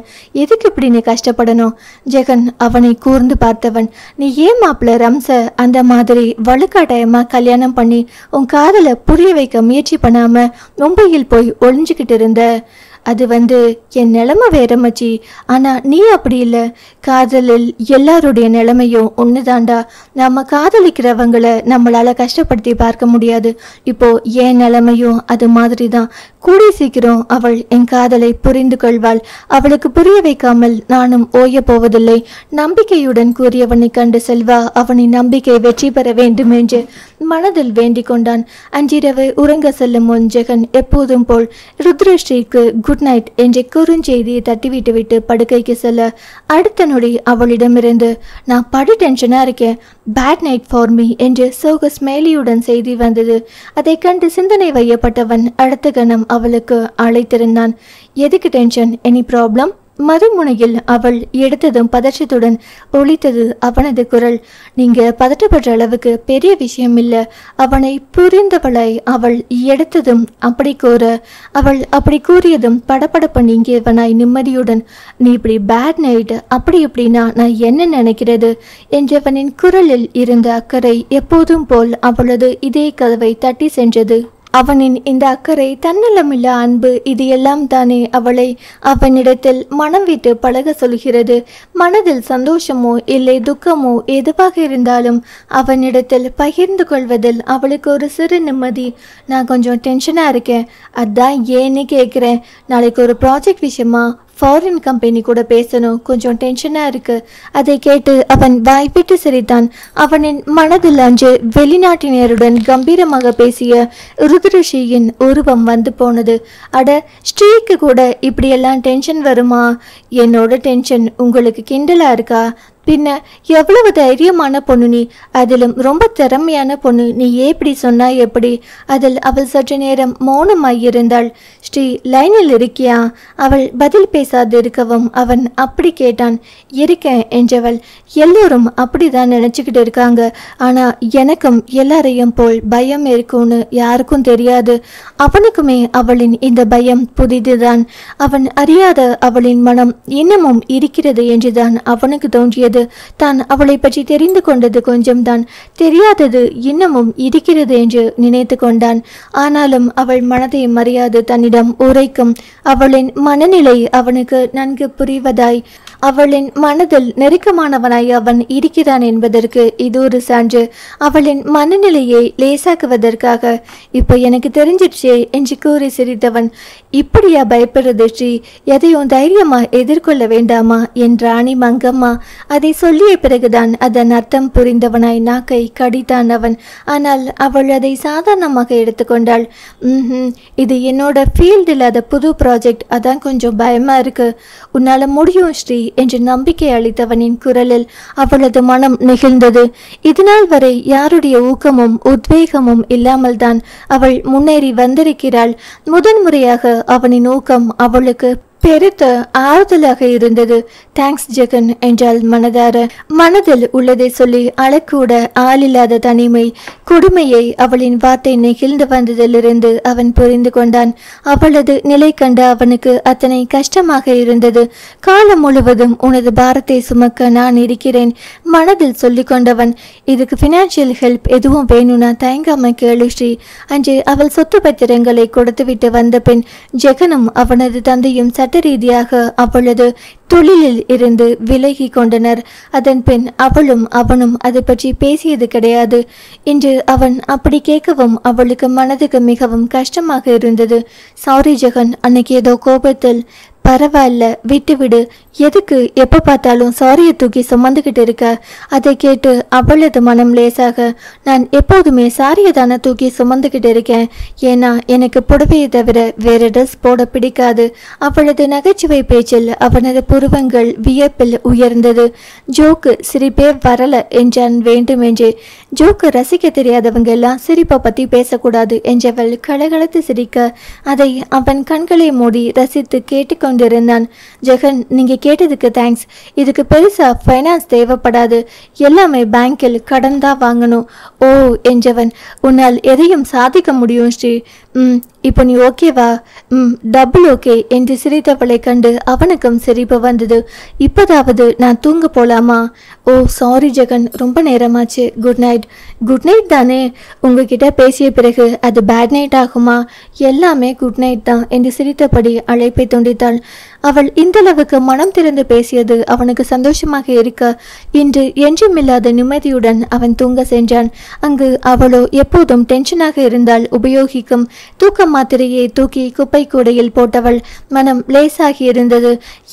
எதுக்கு இப்படி நீ கஷ்டப்படணும்? ஜெகன் அவனை கூர்ந்து பார்த்தவன். நீ ஏன் மாப்பிள்ள ரம்ச அந்த மாதிரி வலுக்கட்டாயமா கல்யாணம் பண்ணி உன் காதலை புரிய வைக்க முயற்சி பண்ணாம மும்பையில் போய் ஒளிஞ்சுக்கிட்டு இருந்த? அது என் நிலைமை வேற மச்சி. ஆனா நீ அப்படி இல்லை. காதலில் எல்லாருடைய நிலைமையும் ஒண்ணுதாண்டா. நம்ம காதலிக்கிறவங்களை நம்மளால கஷ்டப்படுத்தி பார்க்க முடியாது. இப்போ என் நிலைமையும் அது மாதிரி தான். கூடி சீக்கிரம் அவள் என் காதலை புரிந்து கொள்வாள். அவளுக்கு புரிய வைக்காமல் நானும் ஓய போவதில்லை. நம்பிக்கையுடன் கூறியவனை கண்டு செல்வா அவனின் நம்பிக்கை வெற்றி பெற வேண்டும் என்று மனதில் வேண்டிக் கொண்டான். அன்றிரவு உறங்க செல்லும் முன் ஜெகன் எப்போதும் போல் ருத்ரஸ்ரீக்கு குட் நைட் என்ற குறுஞ்செய்தியை தட்டிவிட்டு விட்டு படுக்கைக்கு செல்ல அடுத்த நொடி அவளிடமிருந்து நான் படி டென்ஷனா இருக்கேன், பேட் நைட் ஃபார் மீ என்று சோக ஸ்மைலியுடன் செய்தி வந்தது. அதை கண்டு சிந்தனை வையப்பட்டவன் அடுத்த கணம் அவளுக்கு அழைத்திருந்தான். எதுக்கு டென்ஷன்? Any problem? மறுமுனையில் அவள் எடுத்ததும் பதற்றத்துடன் ஒலித்தது அவனது குரல். நீங்க பதற்றப்படுற அளவுக்கு பெரிய விஷயம் இல்லை. அவனை புரிந்தவளை அவள் எடுத்ததும் அப்படி கூற அவள் அப்படி கூறியதும் படபடப்பு நீங்கியவனாய் நிம்மதியுடன் நீ இப்படி பேட் நைட் அப்படி இப்படின்னா நான் என்ன நினைக்கிறது என்றவனின் குரலில் இருந்த அக்கறை எப்போதும் போல் அவளது இதே கதவை தட்டி சென்றது. அவனின் இந்த அக்கறை, தன்னலமில்ல அன்பு, இது எல்லாம் தானே அவளை அவனிடத்தில் மனம் விட்டு பழக சொல்கிறது. மனதில் சந்தோஷமோ இல்லை துக்கமோ எதுவாக இருந்தாலும் அவனிடத்தில் பகிர்ந்து கொள்வதில் அவளுக்கு ஒரு சிறு நிம்மதி. நான் கொஞ்சம் டென்ஷனாக இருக்கேன், அதான் ஏன்னு கேட்குறேன். நாளைக்கு ஒரு ப்ராஜெக்ட் விஷயமா ஃபாரின் கம்பெனி கூட பேசணும், கொஞ்சம் டென்ஷனாக இருக்கு. அதை கேட்டு அவன் வாய்ப்பிட்டு சிரித்தான். அவனின் மனதில் அன்று வெளிநாட்டினருடன் கம்பீரமாக பேசிய ருத்ரஸ்ரீயின் உருவம் வந்து போனது. அட, ஸ்ரீக்கு கூட இப்படியெல்லாம் டென்ஷன் வருமா? என்னோட டென்ஷன் உங்களுக்கு கிண்டலா இருக்கா? பின்ன எவ்வளவு தைரியமான பொண்ணு நீ, அதிலும் ரொம்ப திறமையான பொண்ணு. நீ எப்படி சொன்னா எப்படி? அதில் அவள் சற்று நேரம் மௌனமாயிருந்தாள். ஸ்ரீ லைனில் இருக்கியா? அவள் பதில் பேசாது இருக்கவும் அவன் அப்படி கேட்டான். இருக்கேன் என்றவள். எல்லோரும் அப்படிதான் நினைச்சுக்கிட்டு இருக்காங்க. ஆனா எனக்கும் எல்லாரையும் போல் பயம் இருக்கும்னு யாருக்கும் தெரியாது. அவனுக்குமே அவளின் இந்த பயம் புதிதுதான். அவன் அறியாத அவளின் மனம் இன்னமும் இருக்கிறது என்றுதான் அவனுக்கு தோன்றியது. தான் அவளை பற்றி தெரிந்து கொண்டது கொஞ்சம்தான், தெரியாதது இன்னமும் இருக்கிறது என்று நினைத்து கொண்டான். ஆனாலும் அவள் மனதை மறியாது தன்னிடம் உரைக்கும் அவளின் மனநிலை அவனுக்கு நன்கு புரிவதாய், அவளின் மனதில் நெருக்கமானவனாய் அவன் இருக்கிறான் என்பதற்கு இது ஒரு சான்று. அவளின் மனநிலையை லேசாக்குவதற்காக இப்போ எனக்கு தெரிஞ்சிடுச்சே என்று கூறி சிரித்தவன். இப்படியா பயப்படுறது ஸ்ரீ? எதையும் தைரியமா எதிர்கொள்ள வேண்டாமா என்றானி மங்கம்மா. அதை சொல்லிய பிறகுதான் அதன் அர்த்தம் புரிந்தவனாய் நாக்கை கடித்தான் அவன். ஆனால் அவள் அதை சாதாரணமாக எடுத்துக்கொண்டாள். இது என்னோட ஃபீல்டு இல்லாத புது ப்ராஜெக்ட், அதான் கொஞ்சம் பயமா இருக்கு. உன்னால முடியும் ஸ்ரீ என்று நம்பிக்கை அளித்தவனின் குரலில் அவளது மனம் நெகிழ்ந்தது. இதுநாள் வரை யாருடைய ஊக்கமும் உத்வேகமும் இல்லாமல் தான் அவள் முன்னேறி வந்திருக்கிறாள். முதன்முறையாக அவனின் ஊக்கம் அவளுக்கு பெருத்த ஆறுதலாக இருந்தது. தேங்க்ஸ் ஜெகன் என்றாள் மனதார. மனதில் உள்ளதை சொல்லி அழக்கூட ஆளில்லாத தனிமை கொடுமையை அவளின் வார்த்தை நெகிழ்ந்து வந்ததிலிருந்து அவன் புரிந்து கொண்டான். அவளது நிலை கண்ட அவனுக்கு அத்தனை கஷ்டமாக இருந்தது. காலம் முழுவதும் உனது பாரத்தை சுமக்க நான் இருக்கிறேன் மனதில் சொல்லி கொண்டவன். இதுக்கு ஃபினான்ஷியல் ஹெல்ப் எதுவும் வேணும்னா தயங்காம கேளு ஸ்ரீ. அன்று அவள் சொத்து பத்திரங்களை கொடுத்துவிட்டு வந்த பின் ஜெகனும் அவனது தந்தையும் சட்ட ரீதியாக அவளது தொழிலில் இருந்து விலகி கொண்டனர். அதன் பின் அவளும் அவனும் அதை பற்றி பேசியது கிடையாது. இன்று அவன் அப்படி கேட்கவும் அவளுக்கு மனதுக்கு மிகவும் கஷ்டமாக இருந்தது. சாரி ஜெகன், அன்னைக்கு ஏதோ கோபத்தில். பரவாயில்ல, விட்டுவிடு. எதுக்கு எப்போ பார்த்தாலும் சாரியை தூக்கி சுமந்துக்கிட்டு இருக்க? அதை கேட்டு அவளது மனம் லேசாக, நான் எப்போதுமே சாரியை தானே தூக்கி சுமந்துக்கிட்டு இருக்கேன். ஏன்னா எனக்கு புடவையை தவிர வேற ட்ரெஸ் போட பிடிக்காது. அவளது நகைச்சுவை பேச்சில் அவனது புருவங்கள் வியப்பில் உயர்ந்தது. ஜோக்கு சிரிப்பே வரல என்றான் வேண்டுமென்றே. ஜோக்கு ரசிக்க தெரியாதவங்க எல்லாம் சிரிப்பை பற்றி பேசக்கூடாது என்றவள் கலகலத்து சிரிக்க அதை அவன் கண்களை மூடி ரசித்து கேட்டுக்கொண்டு கொண்டிருந்தான். ஜெகன், நீங்க கேட்டதுக்கு தேங்க்ஸ். இதுக்கு பெருசா ஃபைனான்ஸ் தேவைப்படாது. எல்லாமே பேங்கில் கடன் தான் வாங்கணும். ஓ என்றவன், உன்னால் எதையும் சாதிக்க முடியும் ஸ்ரீ. இப்போ நீ ஓகேவா? டபுள் ஓகே என்று சிரித்தவளை கண்டு அவனுக்கும் சிரிப்பு வந்தது. இப்போதாவது நான் தூங்க போலாமா? ஓ சாரி ஜெகன், ரொம்ப நேரமாச்சு. Good night. குட் நைட் தானே? உங்ககிட்ட பேசிய பிறகு அது பேட் நைட் ஆகுமா? எல்லாமே குட் நைட் தான் என்று சிரித்தபடி அழைப்பை துண்டித்தாள். அவள் இந்தளவுக்கு மனம் திறந்து பேசியது அவனுக்கு சந்தோஷமாக இருக்க இன்று என்றுமில்லாத நிம்மதியுடன் அவன் தூங்க சென்றான். அங்கு அவளோ எப்போதும் டென்ஷனாக இருந்தால் உபயோகிக்கும் தூக்க மாத்திரையை தூக்கி குப்பை கூடையில் போட்டவள். மனம் லேசாகி இருந்தது.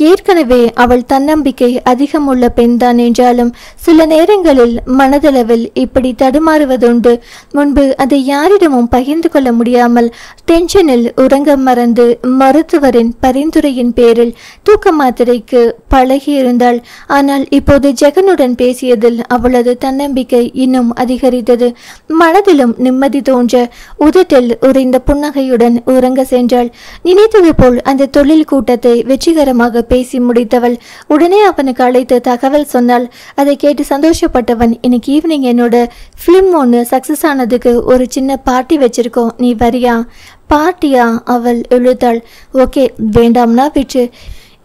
ஏற்கனவே அவள் தன்னம்பிக்கை அதிகம் உள்ள பெண்தான் என்றாலும் சில நேரங்களில் மனதளவில் இப்படி தடுமாறுவதுண்டு. முன்பு அதை யாரிடமும் பகிர்ந்து கொள்ள முடியாமல் டென்ஷனில் உறங்க மறந்து மருத்துவரின் பரிந்துரையின் பேரில் தூக்க மாத்திரைக்கு பழகியிருந்தாள். ஆனால் இப்போது ஜெகனுடன் பேசியதில் அவளது தன்னம்பிக்கை இன்னும் அதிகரித்தது. மனதிலும் நிம்மதி தோன்ற உதட்டில் உறைந்த புன்னகையுடன் உறங்க சென்றாள். நினைத்தது போல் அந்த தொழில் கூட்டத்தை வெற்றிகரமாக பேசி முடித்தவள். உடனே அவனுக்கு அழைத்து தகவல் சொன்னாள். அதை கேட்டு சந்தோஷப்பட்டவன், இன்னைக்கு ஈவினிங் என்னோட ஃபிலிம் ஒன்று சக்சஸ் ஆனதுக்கு ஒரு சின்ன பார்ட்டி வச்சிருக்கோம், நீ வரியா? பார்ட்டியா? அவள் இழுத்தாள். ஓகே, வேண்டாம்னா விற்று.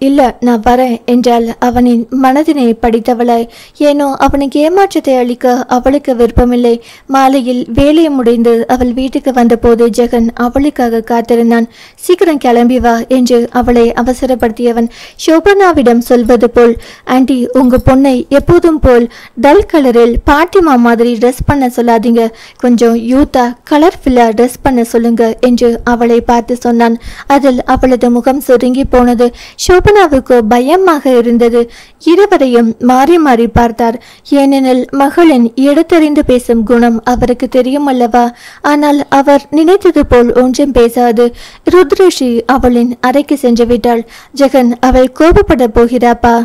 இல்லை, நான் வரேன் என்றால் அவனின் மனதினை படித்தவளாய். ஏனோ அவனுக்கு ஏமாற்றத்தை அளிக்க அவளுக்கு விருப்பமில்லை. மாலையில் வேலையை முடிந்து அவள் வீட்டுக்கு வந்தபோது ஜெகன் அவளுக்காக காத்திருந்தான். சீக்கிரம் கிளம்பி வா என்று அவளை அவசரப்படுத்தியவன் ஷோபனாவிடம் சொல்வது போல், ஆண்டி, உங்க பொண்ணை எப்போதும் போல் டல் கலரில் பாட்டிமா மாதிரி ட்ரெஸ் பண்ண சொல்லாதீங்க, கொஞ்சம் யூத்தா கலர்ஃபுல்லா ட்ரெஸ் பண்ண சொல்லுங்க என்று அவளை பார்த்து சொன்னான். அதில் அவளது முகம் சுருங்கி போனது. ஷோபனாவுக்கு பயமாக இருந்தது. இருவரையும் மாறி மாறி பார்த்தார். ஏனெனில் மகளின் எடுத்தறிந்து பேசும் குணம் அவருக்கு தெரியும் அல்லவா? ஆனால் அவர் நினைத்தது போல் ஒன்றும் பேசாது. ருத்ரஷி அவளின் அறைக்கு சென்று விட்டாள். ஜெகன், அவள் கோபப்பட போகிறாப்பா?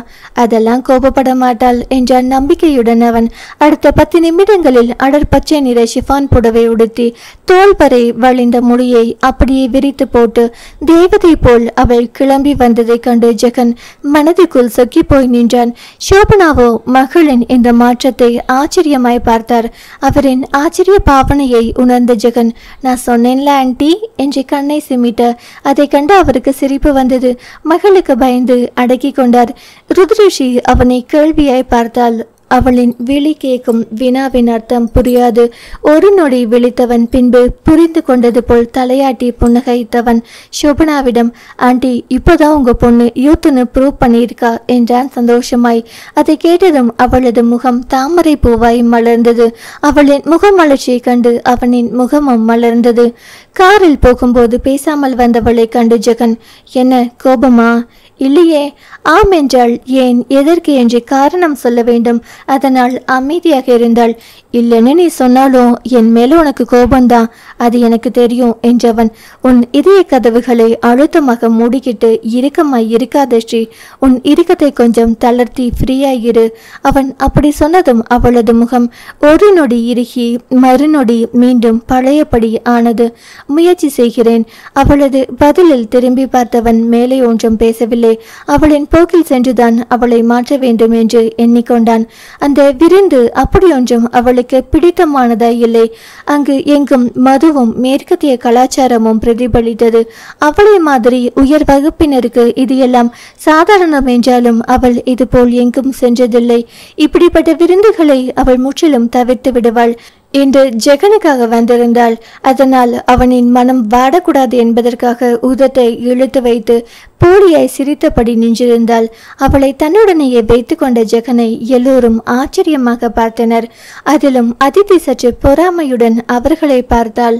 அதெல்லாம் கோபப்பட மாட்டாள் என்றான் நம்பிக்கையுடன் அவன். அடுத்த 10 நிமிடங்களில் அடர் பச்சை நிற ஷிஃபான் புடவை உடுத்தி தோல் வரை வழிந்த முடியை அப்படியே விரித்து போட்டு தேவதை போல் அவள் கிளம்பி வந்ததை கண்டு ஜெகன் மனதுக்குள் சொக்கி போய் நின்றான். ஷோபனாவோ மகளின் இந்த மாற்றத்தை ஆச்சரியமாய் பார்த்தார். அவரின் ஆச்சரிய பாவனையை உணர்ந்த ஜெகன், நான் சொன்னேன்ல ஆண்டி என்று கண்ணை சிமிட்ட அதை கண்டு அவருக்கு சிரிப்பு வந்தது. மகளுக்கு பயந்து அடக்கி கொண்டார். ருத்ரஷி அவனை கேள்வியாய் பார்த்தாள். அவளின் விழி கேட்கும் வினாவின் அர்த்தம் புரியாது. ஒரு நொடி விழித்தவன் பின்பு புரிந்து கொண்டது போல் தலையாட்டி புன்னகைத்தவன் ஷோபனாவிடம், ஆண்டி, இப்போதான் உங்க பொண்ணு யூத்துன்னு ப்ரூவ் பண்ணியிருக்கா என்றான் சந்தோஷமாய். அதை கேட்டதும் அவளது முகம் தாமரை பூவாய் மலர்ந்தது. அவளின் முகமலர்ச்சியை கண்டு அவனின் முகமும் மலர்ந்தது. காரில் போகும்போது பேசாமல் வந்தவளை கண்டு ஜெகன், என்ன கோபமா? இல்லையே. ஆம் என்றால் ஏன், எதற்கு என்று காரணம் சொல்ல வேண்டும். அதனால் அமைதியாக இருந்தாள். இல்லைன்னு நீ சொன்னாலும் என் மேல உனக்கு கோபம்தான், அது எனக்கு தெரியும் என்றவன். உன் இதய கதவுகளை அழுத்தமாக மூடிக்கிட்டு இறுக்கமாய் இருக்காத ஸ்ரீ, உன் இறுக்கத்தை கொஞ்சம் தளர்த்தி ஃப்ரீயாயிரு. அவன் அப்படி சொன்னதும் அவளது முகம் ஒரு நொடி இறுகி மறுநொடி மீண்டும் பழையபடி ஆனது. முயற்சி செய்கிறேன். அவளது பதிலில் திரும்பி பார்த்தவன் மேலே ஒன்றும் பேசவில்லை. அவளின் போக்கில் சென்றுதான் அவளை மாற்ற வேண்டும் என்று எண்ணிக்கொண்டான். அந்த விருந்து அப்படியொன்றும் அவளுக்கு பிடித்தமானதாய் இல்லை. அங்கு எங்கும் மதுவும் மேற்கத்திய கலாச்சாரமும் பிரதிபலித்தது. அவளை மாதிரி உயர் வகுப்பினருக்கு இது எல்லாம் சாதாரணம் என்றாலும் அவள் இதுபோல் எங்கும் சென்றதில்லை. இப்படிப்பட்ட விருந்துகளை அவள் முற்றிலும் தவிர்த்து விடுவாள். இன்று ஜெகனுக்காக வந்திருந்தாள். அதனால் அவனின் மனம் வாடக்கூடாது என்பதற்காக உதட்டை இழுத்து வைத்து போலியாய் சிரித்தபடி நின்றிருந்தாள். அவளை தன்னுடனேயே வைத்து கொண்ட ஜெகனை எல்லோரும் ஆச்சரியமாக பார்த்தனர். அதிலும் அதித்தி சற்று பொறாமையுடன் அவர்களை பார்த்தாள்.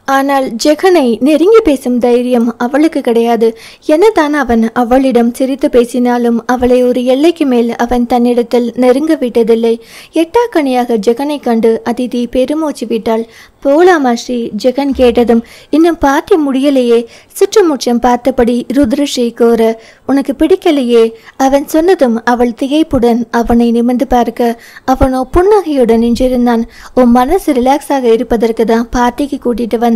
ஆனால் ஜெகனை நெருங்கி பேசும் தைரியம் அவளுக்கு கிடையாது. என்னதான் அவன் அவளிடம் சிரித்து பேசினாலும் அவளை ஒரு எல்லைக்கு மேல் அவன் தன்னிடத்தில் நெருங்க விட்டதில்லை. எட்டாக்கணியாக ஜெகனை கண்டு அதிதி பெருமூச்சு விட்டாள். போலாமா ஸ்ரீ? ஜெகன் கேட்டதும், இன்னும் பார்ட்டி முடியலையே. சுற்றுமுற்றம் பார்த்தபடி ருத்ரஸ்ரீ கோர, உனக்கு பிடிக்கலையே? அவன் சொன்னதும் அவள் திகைப்புடன் அவனை நிமிர்ந்து பார்க்க அவனோ புன்னகையுடன் நின்றிருந்தான். உன் மனசு ரிலாக்ஸாக இருப்பதற்கு தான் பார்ட்டிக்கு கூட்டிட்டு வந்த.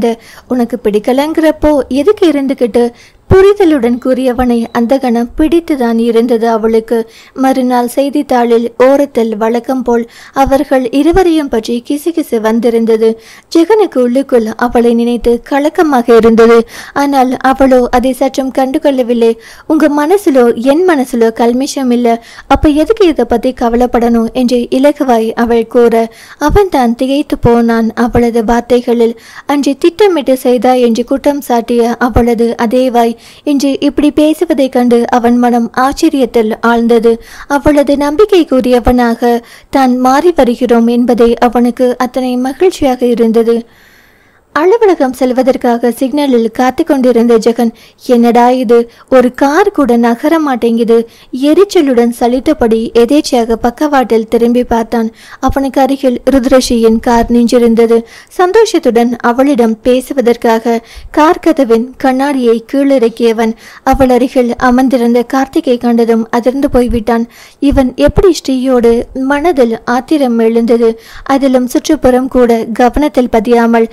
உனக்கு பிடிக்கலங்கிறப்போ எதுக்கு இருந்துக்கிட்டு? புரிதலுடன் கூறியவனை அந்த கணம் பிடித்துதான் இருந்தது அவளுக்கு. மறுநாள் செய்தித்தாளில் ஓரத்தில் வழக்கம் போல் அவர்கள் இருவரையும் பற்றி கிசுகிசு வந்திருந்தது. ஜெகனுக்கு உள்ளுக்குள் அவளை நினைத்து கலக்கமாக இருந்தது. ஆனால் அவளோ அதை சற்றும் கண்டுகொள்ளவில்லை. உங்க மனசுலோ என் மனசுலோ கல்மிஷம் இல்ல, அப்ப எதுக்கு இதை பத்தி கவலைப்படணும் என்று இலகுவாய் அவள் கூற அவன் தான் திகைத்து போனான் அவளது வார்த்தைகளில். அன்று திட்டமிட்டு செய்தா என்று குற்றம் சாட்டிய அவளது அதே வாய் இன்று இப்படி பேசுவதைக் கண்டு அவன் மனம் ஆச்சரியத்தில் ஆழ்ந்தது. அவளது நம்பிக்கை கூறியவனாக தான் மாறி வருகிறோம் என்பதை அவனுக்கு அத்தனை மகிழ்ச்சியாக இருந்தது. அலுவலகம் செல்வதற்காக சிக்னலில் காத்து கொண்டிருந்த ஜெகன், என்னடா இது, ஒரு கார் கூட நகர மாட்டேங்குது, எரிச்சலுடன் சலித்தபடி எதேச்சையாக பக்கவாட்டில் திரும்பி பார்த்தான். அவனுக்கு அருகில் ருத்ரஷியின் கார் நின்றிருந்தது. சந்தோஷத்துடன் அவளிடம் பேசுவதற்காக கார் கதவின் கண்ணாடியை கீழிறக்கியவன் அவள் அருகில் அமர்ந்திருந்த கார்த்திகை கண்டதும் அதிர்ந்து போய்விட்டான். இவன் எப்படி ஸ்ரீயோடு? மனதில் ஆத்திரம் எழுந்தது. அதிலும் சுற்றுப்புறம் கூட கவனத்தில் பதியாமல்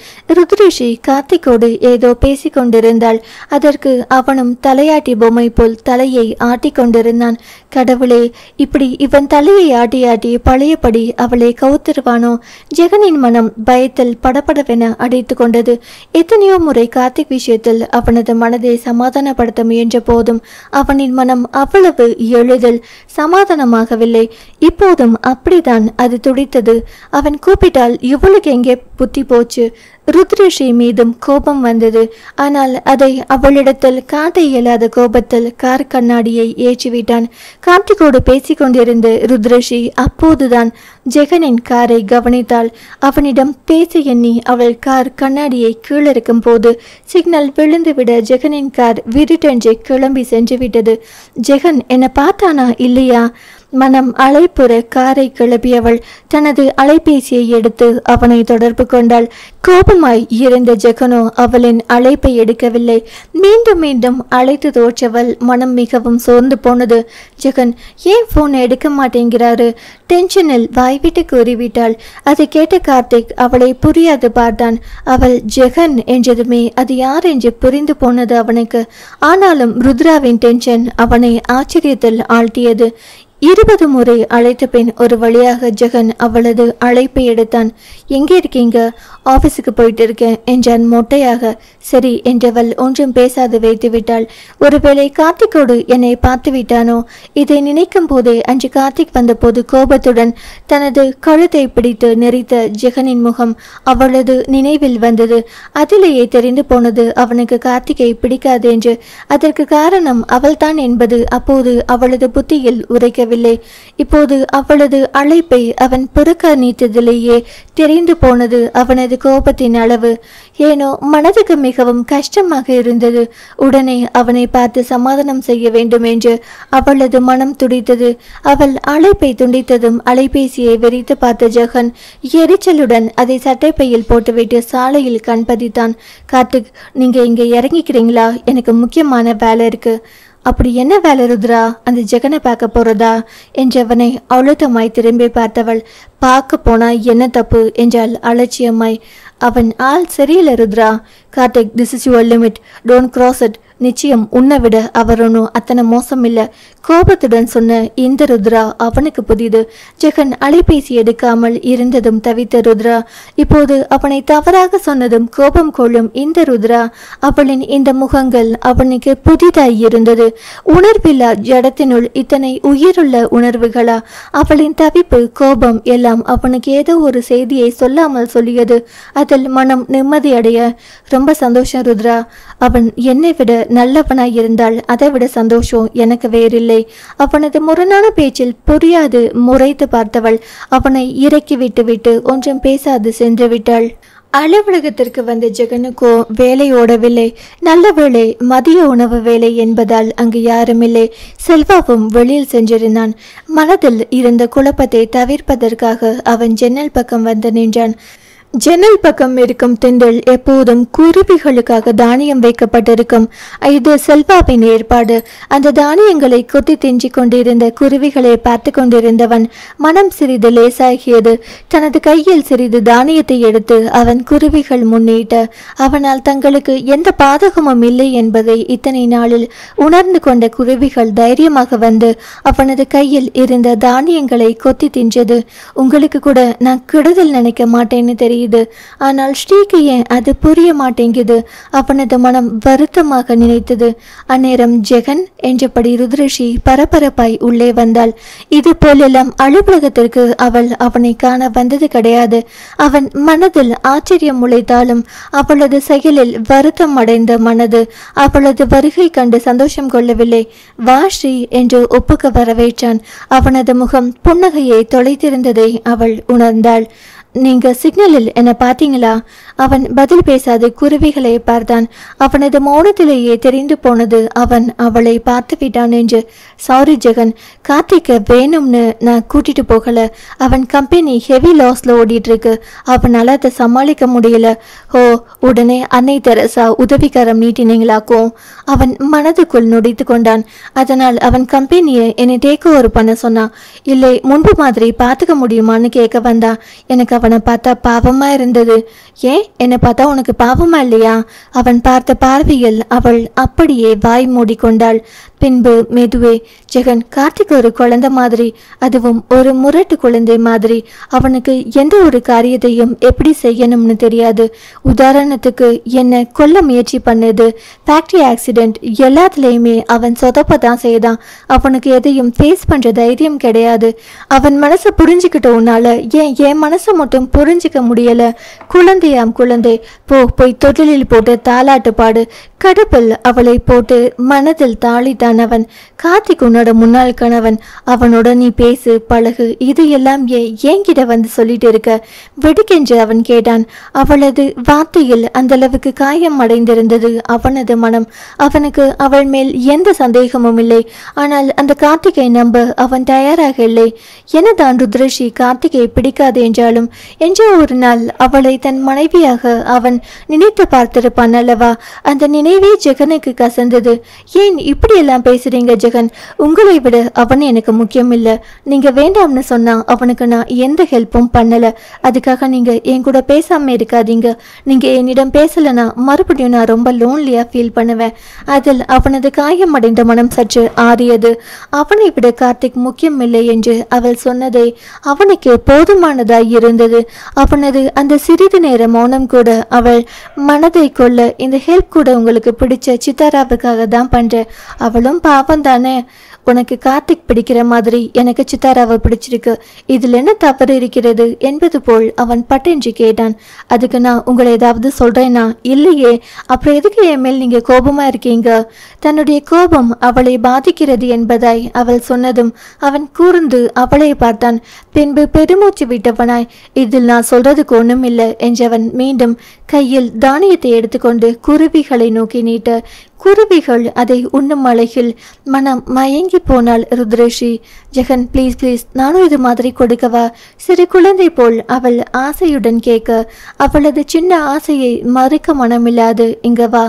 ருத்ரஷி கார்த்திகோடு ஏதோ பேசிக் கொண்டிருந்தாள். அதற்கு அவனும் தலையாட்டி பொம்மை போல் தலையை ஆட்டிக் கொண்டிருந்தான். கடவுளே, இப்படி இவன் தலையை ஆட்டி ஆட்டி பழையபடி அவளை கவுத்திருவானோ? ஜெகனின் மனம் பயத்தில் படபடவென அடைத்து கொண்டது. எத்தனையோ முறை கார்த்திக் விஷயத்தில் அவனது மனதை சமாதானப்படுத்த முயன்ற போதும் அவனின் மனம் அவ்வளவு எளிதில் சமாதானமாகவில்லை. இப்போதும் அப்படித்தான் அது துடித்தது. அவன் கூப்பிட்டால் இவளுக்கு எங்கே புத்தி போச்சு? ருத்ரஷி மீதும் கோபம் வந்தது. ஆனால் அதை அவளிடத்தில் காட்ட இயலாத கோபத்தில் கார் கண்ணாடியை ஏற்றிவிட்டான். கார்த்திகோடு பேசிக்கொண்டிருந்த ருத்ரஷி அப்போதுதான் ஜெகனின் காரை கவனித்தாள். அவனிடம் பேச எண்ணி அவள் கார் கண்ணாடியை கீழிறக்கும் போது சிக்னல் விழுந்துவிட ஜெகனின் கார் விருட்டென்று கிளம்பி சென்று விட்டது. ஜெகன் என்னை பார்த்தானா இல்லையா? மனம் அலைப்புற காரை கிளப்பியவள் தனது அலைபேசியை எடுத்து அவனை தொடர்பு கொண்டாள். கோபமாய் இருந்த ஜெகனோ அவளின் அழைப்பை எடுக்கவில்லை. மீண்டும் மீண்டும் அழைத்து தோற்றவள் மனம் மிகவும் சோர்ந்து போனது. ஜெகன் ஏன் போன் எடுக்க மாட்டேங்கிறாரு? டென்ஷனில் வாய்விட்டு கூறிவிட்டாள். அதை கேட்ட கார்த்திக் அவளை புரியாது பார்த்தான். அவள் ஜெகன் என்றதுமே அது யார் என்று புரிந்து போனது அவனுக்கு. ஆனாலும் ருத்ராவின் டென்ஷன் அவனை ஆச்சரியத்தில் ஆழ்த்தியது. 20 முறை அழைத்த பின் ஒரு வழியாக ஜெகன் அவளது அழைப்பை எடுத்தான். எங்கே இருக்கீங்க? ஆபீஸுக்கு போயிட்டு இருக்கேன் என்றான் மொட்டையாக. சரி என்றவள் ஒன்றும் பேசாது வைத்து விட்டாள். ஒருவேளை கார்த்திகோடு என்னை பார்த்து விட்டானோ? இதை நினைக்கும் போதே அன்று கார்த்திக் வந்தபோது கோபத்துடன் தனது கழுத்தை பிடித்து நெறித்த ஜெகனின் முகம் அவளது நினைவில் வந்தது. அதிலேயே தெரிந்து போனது அவனுக்கு கார்த்திகை பிடிக்காது என்று. அதற்கு காரணம் அவள்தான் என்பது அப்போது அவளது புத்தியில் உரைக்கவில்லை. இப்போது அவளது அழைப்பை அவன் புறக்கணித்ததிலேயே தெரிந்து போனது அவனது கோபத்தின் அளவு. ஏனோ மனதுக்கு மிகவும் கஷ்டமாக இருந்தது. உடனே அவனை பார்த்து சமாதானம் செய்ய வேண்டும் என்று அவளது மனம் துடித்தது. அவள் அழைப்பை துண்டித்ததும் அலைபேசியை வெறித்து பார்த்த ஜெகன் எரிச்சலுடன் அதை சட்டைப்பையில் போட்டுவிட்டு சாலையில் கண்பதித்தான். கார்த்திக், நீங்க இங்க இறங்கிக்கிறீங்களா? எனக்கு முக்கியமான வேலை இருக்கு. அப்படி என்ன வேலை ருத்ரா? அந்த ஜெகனை பார்க்க போறதா என்றவனை அழுத்தமாய் திரும்பி பார்த்தவள். பார்க்க போனா என்ன தப்பு என்றாள் அலட்சியமாய். அவன் ஆள் சரியில்லை Rudra. Karthik, this is your limit, don't cross it. நிச்சயம் உன்னை விட அவர் ஒன்றும் அத்தனை மோசம் இல்லை. கோபத்துடன் சொன்ன இந்த ருத்ரா அவனுக்கு புதிது. ஜெகன் அலைபேசி எடுக்காமல் இருந்ததும் தவித்த ருத்ரா இப்போது அவனை தவறாக சொன்னதும் கோபம் கொள்ளும் இந்த ருத்ரா. அவளின் இந்த முகங்கள் அவனுக்கு புதிதாய் இருந்தது. உணர்வில்லா ஜடத்தினுள் இத்தனை உயிருள்ள உணர்வுகளா? அவளின் தவிப்பு, கோபம் எல்லாம் அவனுக்கு ஏதோ ஒரு செய்தியை சொல்லாமல் சொல்லியது. அதில் மனம் நிம்மதியடைய ரொம்ப சந்தோஷம் ருத்ரா. அவன் என்னை விட நல்லவனாய் இருந்தால் அதை விட சந்தோஷம் எனக்கு வேறில்லை. அவனது முரணான பேச்சில் புரியாது முறைத்து பார்த்தவள் அவனை இறக்கி விட்டு ஒன்றும் பேசாது சென்று விட்டாள். அலுவலகத்திற்கு வந்த ஜெகனுக்கோ வேலை ஓடவில்லை. நல்ல வேளை மதிய உணவு வேலை என்பதால் அங்கு யாருமில்லை. செல்வாவும் வெளியில் சென்றிருந்தான். மனதில் இருந்த குழப்பத்தை தவிர்ப்பதற்காக அவன் ஜன்னல் பக்கம் வந்து நின்றான். ஜன்னல் பக்கம் இருக்கும் திண்டில் எப்போதும் குருவிகளுக்காக தானியம் வைக்கப்பட்டிருக்கும். இது செல்வாவின் ஏற்பாடு. அந்த தானியங்களை கொத்தி திஞ்சிக் கொண்டிருந்த குருவிகளை பார்த்து கொண்டிருந்தவன் மனம் சிறிது லேசாகியது. தனது கையில் சிறிது தானியத்தை எடுத்து அவன் குருவிகள் முன்னிட்டு அவனால் தங்களுக்கு எந்த பாதகமும் இல்லை என்பதை இத்தனை நாளில் உணர்ந்து கொண்ட குருவிகள் தைரியமாக வந்து அவனது கையில் இருந்த தானியங்களை கொத்தி தின்றது. உங்களுக்கு கூட நான் கெடுதல் நினைக்க மாட்டேன்னு தெரியும், ஆனால் ஸ்ரீக்கு ஏன் அது புரிய மாட்டேங்குது. அவனது மனம் வருத்தமாக நினைத்தது. அந்நேரம் ஜெகன் என்றபடி ருத்ரஷி பரபரப்பாய் உள்ளே வந்தாள். இது போலெல்லாம் அலுவலகத்திற்கு அவள் அவனை காண வந்தது கிடையாது. அவன் மனதில் ஆச்சரியம் முளைத்தாலும் அவளது செயலில் வருத்தம் அடைந்த மனது அவளது வருகை கண்டு சந்தோஷம் கொள்ளவில்லை. வா ஸ்ரீ என்று ஒப்புக்க வரவேற்றான். அவனது முகம் புன்னகையை தொலைத்திருந்ததை அவள் உணர்ந்தாள். நீங்க சிக்னலில் என்ன பார்த்தீங்களா? அவன் பதில் பேசாது குருவிகளை பார்த்தான். அவனது மௌனத்திலேயே தெரிந்து போனது அவன் அவளை பார்த்து விட்டான் என்று. சாரி ஜெகன், கார்த்திக்க வேணும்னு நான் கூட்டிட்டு போகல. அவன் கம்பெனி ஹெவி லாஸ்ல ஓடிட்டு இருக்கு. அவனால அதை சமாளிக்க முடியல. ஓ, உடனே அன்னை தெரசா உதவிக்காரம் நீட்டினீங்களாக்கும். அவன் மனதுக்குள் நொடித்து கொண்டான். அதனால் அவன் கம்பெனியை என்னை டேக் ஓவர் பண்ண சொன்னான். இல்லை, முன்பு மாதிரி பார்த்துக்க முடியுமான்னு கேட்க வந்தான். எனக்கு அவனை பார்த்தா பாவமா இருந்தது. ஏன், என்னை பார்த்தா உனக்கு பாவமா இல்லையா? அவன் பார்த்த பார்வையில் அவள் அப்படியே வாய் மூடிக்கொண்டாள். பின்பு மெதுவே, ஜெகன், கார்த்திக் ஒரு குழந்தை மாதிரி, அதுவும் ஒரு முரட்டு குழந்தை மாதிரி. அவனுக்கு எந்த ஒரு காரியத்தையும் எப்படி செய்யணும்னு தெரியாது. உதாரணத்துக்கு என்ன கொல்ல முயற்சி பண்ணது, ஃபேக்டரி ஆக்சிடென்ட், எல்லாத்துலேயுமே அவன் சொதப்பதான் செய்தான். அவனுக்கு எதையும் ஃபேஸ் பண்ற தைரியம் கிடையாது. அவன் மனசை புரிஞ்சுக்கிட்ட உன்னால ஏன் என் மனசை மட்டும் புரிஞ்சிக்க முடியல? குழந்தையாம் குழந்தை, போய் தொட்டிலில் போட்டு தாலாட்டு பாடு. கடுப்பில் அவளை போட்டு மனதில் தாளித்தான் அவன். கார்த்திக் உன்னோட முன்னாள் கணவன். அவனோட நீ பேசு, பழகு. இது எல்லாம் ஏங்கிட்ட வந்து சொல்லிட்டு இருக்க? வெடிக்கென்று அவன் கேட்டான். அவளது வார்த்தையில் அந்த அளவுக்கு காயம் அடைந்திருந்தது அவனது மனம். அவனுக்கு அவள் மேல் எந்த சந்தேகமும் இல்லை. ஆனால் அந்த கார்த்திகை நம்ப அவன் தயாராக இல்லை. என்னதான் ருத்ரஷி கார்த்திகை பிடிக்காது என்றாலும் என்றோ ஒரு நாள் அவளை தன் மனைவியாக அவன் நினைத்து பார்த்திருப்பான் அல்லவா? அந்த நினைவே ஜெகனுக்கு கசந்தது. ஏன் இப்படி எல்லாம் பேசுறீங்க ஜெகன்? உங்களை விட அவன் எனக்கு முக்கியம் இல்ல. நீங்க வேண்டாம்னு சொன்னா அவனுக்கு நான் எந்த ஹெல்ப்பும் பண்ணல. அதுக்காக நீங்க என் கூட பேசாம இருக்காதீங்க. நீங்க என்னிடம் பேசலனா மறுபடியும் நான் ரொம்ப லோன்லியா ஃபீல் பண்ணுவேன். அதில் அவனது காயம் அடைந்த மனம் சற்று ஆறியது. அவனை விட கார்த்திக் முக்கியம் இல்லை என்று அவள் சொன்னதை அவனுக்கு போதுமானதாய் இருந்தது. அவனது அந்த சிறிது நேர மௌனம் கூட அவள் மனதை கொள்ள, இந்த ஹெல்ப் கூட உங்களுக்கு பிடிச்ச சித்தாராவுக்காக தான் பண்ற. அவளும் பாவம் தானே. உனக்கு கார்த்திக் பிடிக்கிற மாதிரி எனக்கு சித்தாராவை பிடிச்சிருக்கு. இதில் என்ன தவறு இருக்கிறது என்பது போல் அவன் பட்டென்று கேட்டான். அதுக்கு நான் உங்களை ஏதாவது சொல்றேனா? இல்லையே. அப்புறம் எதுக்கு என் மேல் நீங்க கோபமா இருக்கீங்க? தன்னுடைய கோபம் அவளை பாதிக்கிறது என்பதாய் அவள் சொன்னதும் அவன் கூர்ந்து அவளை பார்த்தான். பின்பு பெருமூச்சு விட்டவனாய், இதில் நான் சொல்றதுக்கு ஒண்ணும் இல்லை என்றவன் மீண்டும் கையில் தானியத்தை எடுத்துக்கொண்டு குருவிகளை நோக்கி நீட்ட, குருவிகள் அதை உண்ணும் அழகில் மனம் மயங்கி போனாள் ருத்ரஷி. ஜெகன், ப்ளீஸ் ப்ளீஸ், நானும் இது மாதிரி கொடுக்கவா? சிறு குழந்தை போல் அவள் ஆசையுடன் கேட்க, அவளது சின்ன ஆசையை மறுக்க மனமில்லாது இங்க வா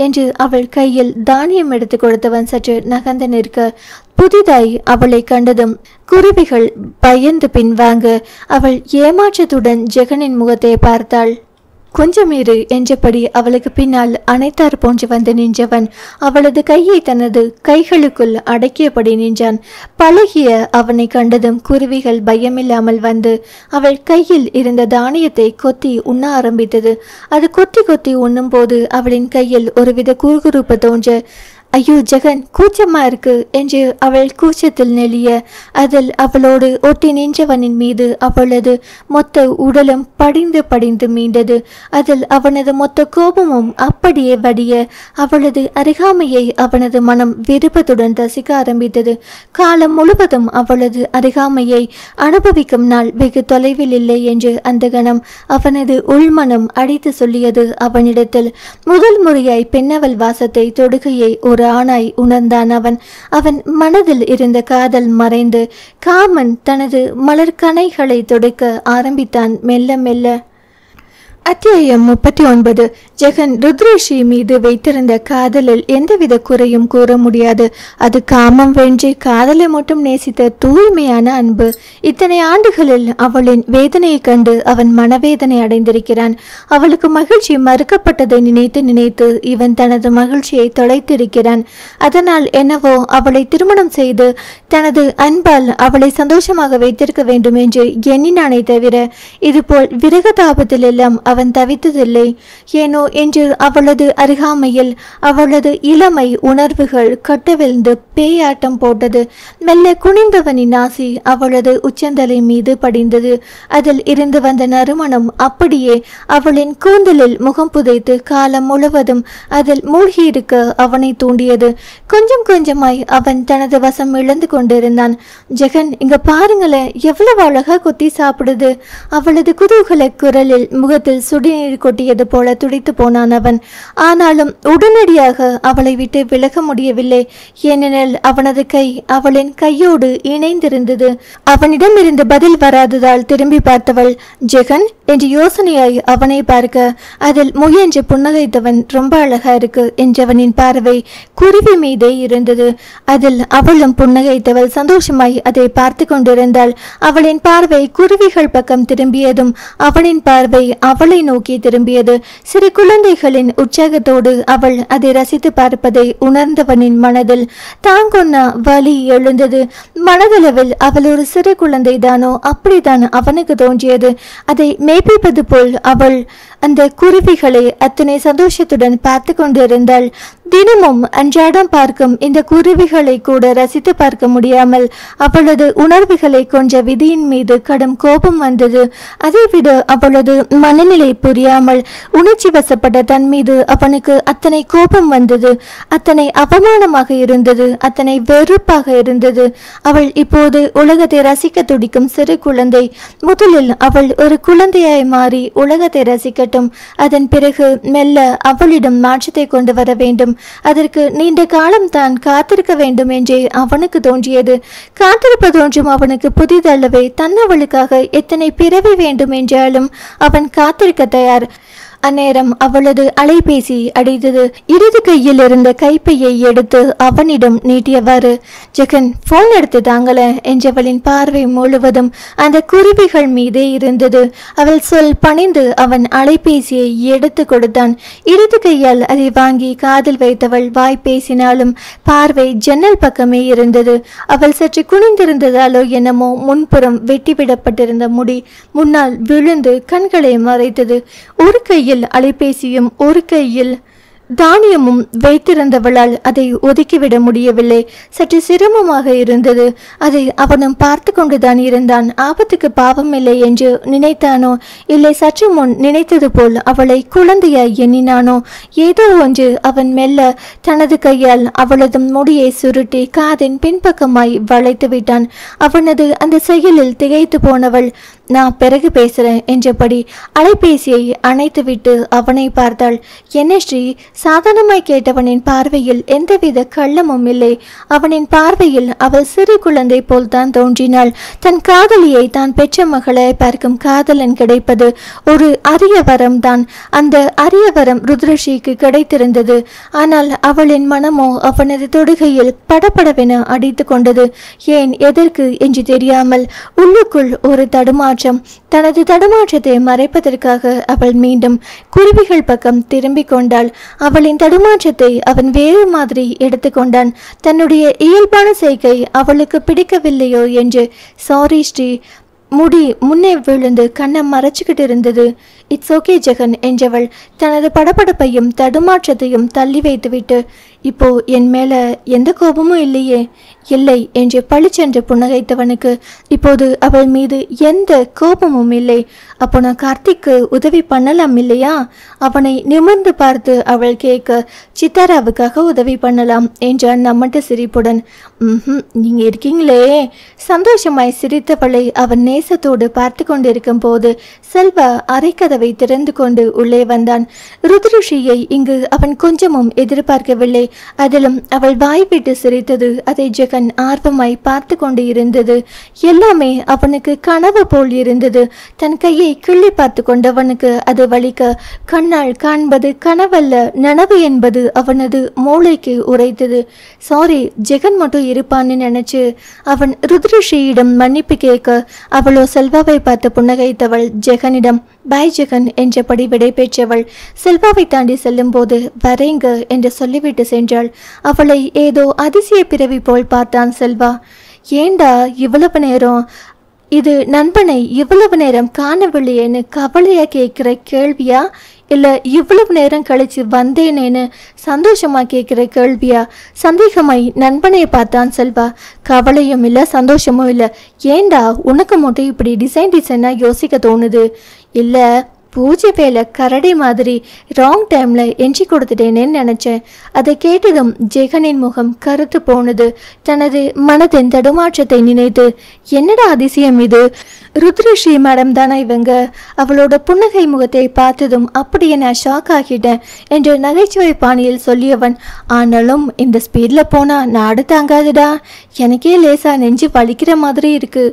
என்று அவள் கையில் தானியம் எடுத்து கொடுத்தவன் சற்று நகர்ந்து நிற்க, புதிதாய் அவளை கண்டதும் குருவிகள் பயந்து பின்வாங்க அவள் ஏமாற்றத்துடன் ஜெகனின் முகத்தை பார்த்தாள். கொஞ்சம் இரு என்றபடி அவளுக்கு பின்னால் அணைத்தார் போன்று வந்து நின்றவன் அவளது கையை தனது கைகளுக்குள் அடக்கியபடி நின்றான். பழகிய அவனை கண்டதும் குருவிகள் பயமில்லாமல் வந்து அவள் கையில் இருந்த தானியத்தை கொத்தி உண்ண ஆரம்பித்தது. அது கொத்தி கொத்தி உண்ணும் போது அவளின் கையில் ஒருவித குறுகுறுப்பு தோன்ற, ஐயோ ஜெகன், கூச்சமா இருக்கு என்று அவள் கூச்சத்தில் நெளிய, அதில் அவளோடு ஒட்டி நின்றவனின் மீது அவளது மொத்த உடலும் படிந்து படிந்து மீண்டது. அதில் அவனது மொத்த கோபமும் அப்படியே வடிய அவளது அருகாமையை அவனது மனம் விருப்பத்துடன் ரசிக்க ஆரம்பித்தது. காலம் முழுவதும் அவளது அருகாமையை அனுபவிக்கும் நாள் வெகு தொலைவில் இல்லை என்று அந்த கணம் அவனது உள்மனம் அடித்து சொல்லியது. அவனிடத்தில் முதல் முறையாய் பெண்ணவள் வாசத்தை தொடுகையை ஒரு ஆணாய் உணர்ந்தான் அவன். அவன் மனதில் இருந்த காதல் மறைந்து காமன் தனது மலர்கணைகளை தொடுக்க ஆரம்பித்தான் மெல்ல மெல்ல. அத்தியாயம் 39. ஜெகன் ருத்ரஷி மீது வைத்திருந்த காதலில் எந்தவித குறையும் கூற முடியாது. அது காமம் வென்றி காதலை மட்டும் நேசித்த தூய்மையான அன்பு. இத்தனை ஆண்டுகளில் அவளின் வேதனையை கண்டு அவன் மனவேதனை அடைந்திருக்கிறான். அவளுக்கு மகிழ்ச்சி மறுக்கப்பட்டதை நினைத்து நினைத்து இவன் தனது மகிழ்ச்சியை தொலைத்திருக்கிறான். அதனால் என்னவோ அவளை திருமணம் செய்து தனது அன்பால் அவளை சந்தோஷமாக வைத்திருக்க வேண்டும் என்று எண்ணினானே தவிர இதுபோல் விரகதாபத்தில் எல்லாம் அவன் தவித்ததில்லை. ஏனோ என்று அவளது அருகாமையில் அவளது இளமை உணர்வுகள் கட்டவிழ்ந்து பேயாட்டம் போட்டது. மெல்ல குனிந்தவனின் ஆசி அவளது உச்சந்தலை மீது படிந்தது. அதில் இருந்து வந்த நறுமணம் அப்படியே அவளின் கூந்தலில் முகம் புதைத்து காலம் முழுவதும் அதில் மூழ்கியிருக்க அவனை தூண்டியது. கொஞ்சம் கொஞ்சமாய் அவன் தனது வசம் இழந்து கொண்டிருந்தான். ஜெகன், இங்க பாருங்களேன், எவ்வளவு அழகா கொத்தி சாப்பிடுது. அவளது குதூகல குரலில் முகத்தில் சுடுநீர் கொட்டியது போல துடித்து போனான் அவன். ஆனாலும் உடனடியாக அவளை விட்டு விலக முடியவில்லை. ஏனெனில் அவனது கை அவளின் கையோடு இணைந்திருந்தது. அவனிடம் இருந்து பதில் வராததால் திரும்பி பார்த்தவள் ஜெகன் என்று யோசனையாய் அவனை பார்க்க அதில் முயன்று புன்னகைத்தவன் ரொம்ப அழகா இருக்கு என்றவனின் பார்வை குருவி மீதே இருந்தது. அதில் அவளும் புன்னகைத்தவள் சந்தோஷமாய் அதை பார்த்து கொண்டிருந்தாள். அவளின் பார்வை குருவிகள் பக்கம் திரும்பியதும் அவனின் பார்வை அவளை நோக்கி திரும்பியது. சிறு குழந்தைகளின் உற்சாகத்தோடு அவள் அதை ரசித்து பார்ப்பதை உணர்ந்தவனின் மனதில் தாங்கொன்ன வலி எழுந்தது. மனதளவில் அவள் ஒரு சிறு குழந்தை தானோ, அப்படித்தான் அவனுக்கு தோன்றியது. அதை மெய்ப்பிப்பது போல் அவள் அந்த குருவிகளை அத்தனை சந்தோஷத்துடன் பார்த்து கொண்டிருந்தாள். தினமும் அன்றாடம் பார்க்கும் இந்த குருவிகளை கூட ரசித்து பார்க்க முடியாமல் அவளது உணர்வுகளை கொன்ற விதியின் மீது கடும் கோபம் வந்தது. அதைவிட அவளது மனநிலை புரியாமல் உணர்ச்சி வசப்பட்ட தன் மீது அவனுக்கு அத்தனை கோபம் வந்தது. அத்தனை அவமானமாக இருந்தது, அத்தனை வெறுப்பாக இருந்தது. அவள் இப்போது உலகத்தை ரசிக்க துடிக்கும் சிறு குழந்தை. முதலில் அவள் ஒரு குழந்தையாய் மாறி உலகத்தை ரசிக்கட்டும். அதன் பிறகு மெல்ல அவளிடம் மாற்றத்தை கொண்டு வர வேண்டும். அதற்கு நீண்ட காலம் தான் காத்திருக்க வேண்டும் என்றே அவனுக்கு தோன்றியது. காத்திருப்பதொன்றும் அவனுக்கு புதிதல்லவே. தன்னவளுக்காக எத்தனை பிறவி வேண்டும் என்றாலும் அவன் காத்திருக்க தயார். அந்நேரம் அவளது அலைபேசி அடித்தது. இடது கையில் இருந்த கைப்பையை எடுத்து அவனிடம் நீட்டியவாறு, ஜெகன், போன் எடுத்து தாங்கள என்றவளின் பார்வை முழுவதும் அந்த குருவிகள் மீதே இருந்தது. அவள் சொல் பணிந்து அவன் அலைபேசியை எடுத்து கொடுத்தான். இடது கையால் அதை வாங்கி காதில் வைத்தவள் வாய் பேசினாலும் பார்வை ஜன்னல் பக்கமே இருந்தது. அவள் சற்று குனிந்திருந்ததாலோ என்னமோ முன்புறம் வெட்டிவிடப்பட்டிருந்த முடி முன்னால் விழுந்து கண்களை மறைத்தது. ஒரு கையில் அலைபேசியும் ஒரு கையில் தானியமும் வைத்திருந்தவளால் அதை ஒதுக்கிவிட முடியவில்லை. சற்று சிரமமாக இருந்தது. அதை அவனும் பார்த்து கொண்டுதான் இருந்தான். ஆபத்துக்கு பாவம் இல்லை என்று நினைத்தானோ, இல்லை சற்று முன் நினைத்தது போல் அவளை குழந்தையாய் எண்ணினானோ, ஏதோ ஒன்று அவன் மெல்ல தனது கையால் அவளது முடியை சுருட்டி காதின் பின்பக்கமாய் வளைத்து விட்டான். அவனது அந்த செயலில் திகைத்து போனவள், நான் பிறகு பேசுறேன் என்றபடி அலைபேசியை அணைத்துவிட்டு அவனை பார்த்தாள். என்ன ஸ்ரீ? சாதாரணமாய் கேட்டவனின் பார்வையில் எந்தவித கள்ளமும் இல்லை. அவனின் பார்வையில் அவள் சிறு குழந்தை போல் தான் தோன்றினாள். தன் காதலியை தான் பெற்ற மகளை பார்க்கும் காதலன் கிடைப்பது ஒரு அரிய வரம் தான். அந்த அரிய வரம் ருத்ரஷிக்கு கிடைத்திருந்தது. ஆனால் அவளின் மனமோ அவனது தொடுகையில் படபடவென அடித்து கொண்டது. ஏன், எதற்கு என்று தெரியாமல் உள்ளுக்குள் ஒரு தடுமாற்றம். தனது தடுமாற்றத்தை மறைப்பதற்காக அவள் மீண்டும் குருவிகள் பக்கம் திரும்பிக் கொண்டாள். அவளின் தடுமாற்றத்தை அவன் வேறு மாதிரி எடுத்துக்கொண்டான். தன்னுடைய இயல்பான செய்கை அவளுக்கு பிடிக்கவில்லையோ என்று. சாரி ஸ்ரீ. முடி முன்னே விழுந்து கண்ணை மறைச்சுக்கிட்டு இருந்தது. இட்ஸ் ஓகே ஜெகன் என்றவள் தனது படபடப்பையும் தடுமாற்றத்தையும் தள்ளி வைத்துவிட்டு, இப்போ என் மேல எந்த கோபமும் இல்லையே? இல்லை என்று பளிச்சென்று புன்னகைத்தவனுக்கு இப்போது அவள் மீது எந்த கோபமும் இல்லை. அப்போ நான் கார்த்திக்கு உதவி பண்ணலாம் இல்லையா? அவனை நிமிர்ந்து பார்த்து அவள் கேட்க, சித்தாராவுக்காக உதவி பண்ணலாம் என்றான் நம்மட்ட சிரிப்புடன். நீங்க இருக்கீங்களே. சந்தோஷமாய் சிரித்தவளை அவன் நேசத்தோடு பார்த்து கொண்டிருக்கும் போது செல்வா அரைக்கதவை திறந்து கொண்டு உள்ளே வந்தான். ருத்ரஷியை இங்கு அவன் கொஞ்சமும் எதிர்பார்க்கவில்லை. அதிலும் அவள் வாய்விட்டு சிரித்தது அதை ஜெகன் ஆர்வமாய் பார்த்து கொண்டு இருந்தது. எல்லாமே அவனுக்கு கனவு போல் இருந்தது. தன் கையை கிள்ளி பார்த்து கொண்டவனுக்கு அது வலிக்க கண்ணால் காண்பது கனவல்ல நனவு என்பது அவனது மூளைக்கு உரைத்தது. சாரி, ஜெகன் மட்டும் இருப்பான்னு நினைச்சு அவன் ருத்ரஸ்ரீயிடம் மன்னிப்பு கேட்க அவளோ செல்வாவை பார்த்து புன்னகைத்தவள் ஜெகனிடம் பாய் ஜெகன் என்றபடி விடை பெற்றவள் செல்வாவை தாண்டி செல்லும் போது வரேங்க என்று சொல்லிவிட்டு சென்றாள். அவளை ஏதோ அதிசய பிறவி போல் பார்த்தான் செல்வா. ஏண்டா இவ்வளவு நேரம், இது நண்பனை இவ்வளவு நேரம் காணவில்லையேன்னு கவலையா கேட்கிற கேள்வியா, இல்லை இவ்வளவு நேரம் கழிச்சு வந்தேனேன்னு சந்தோஷமா கேட்கிற கேள்வியா? சந்தேகமாய் நண்பனை பார்த்தான் செல்வா. கவலையும் இல்லை சந்தோஷமும் இல்லை. ஏண்டா உனக்கு மட்டும் இப்படி டிசைனா யோசிக்க தோணுது? இல்லை, பூஜை வேலை கரடி மாதிரி ராங் டைம்ல எஞ்சி கொடுத்துட்டேனேன்னு நினைச்சேன். அதை கேட்டதும் ஜெகனின் முகம் கருத்து போனது. தனது மனதின் தடுமாற்றத்தை நினைத்து என்னடா அதிசயம் இது, ருத்ரஸ்ரீ மேடம் தானே இவங்க? அவளோட புன்னகை முகத்தை பார்த்ததும் அப்படியே நான் ஷாக் ஆகிட்டேன் என்று நகைச்சுவை பாணியில் சொல்லியவன், ஆனாலும் இந்த ஸ்பீட்ல போனா நாடு தாங்காதுடா, எனக்கே லேசா நெஞ்சு வலிக்கிற மாதிரி இருக்கு,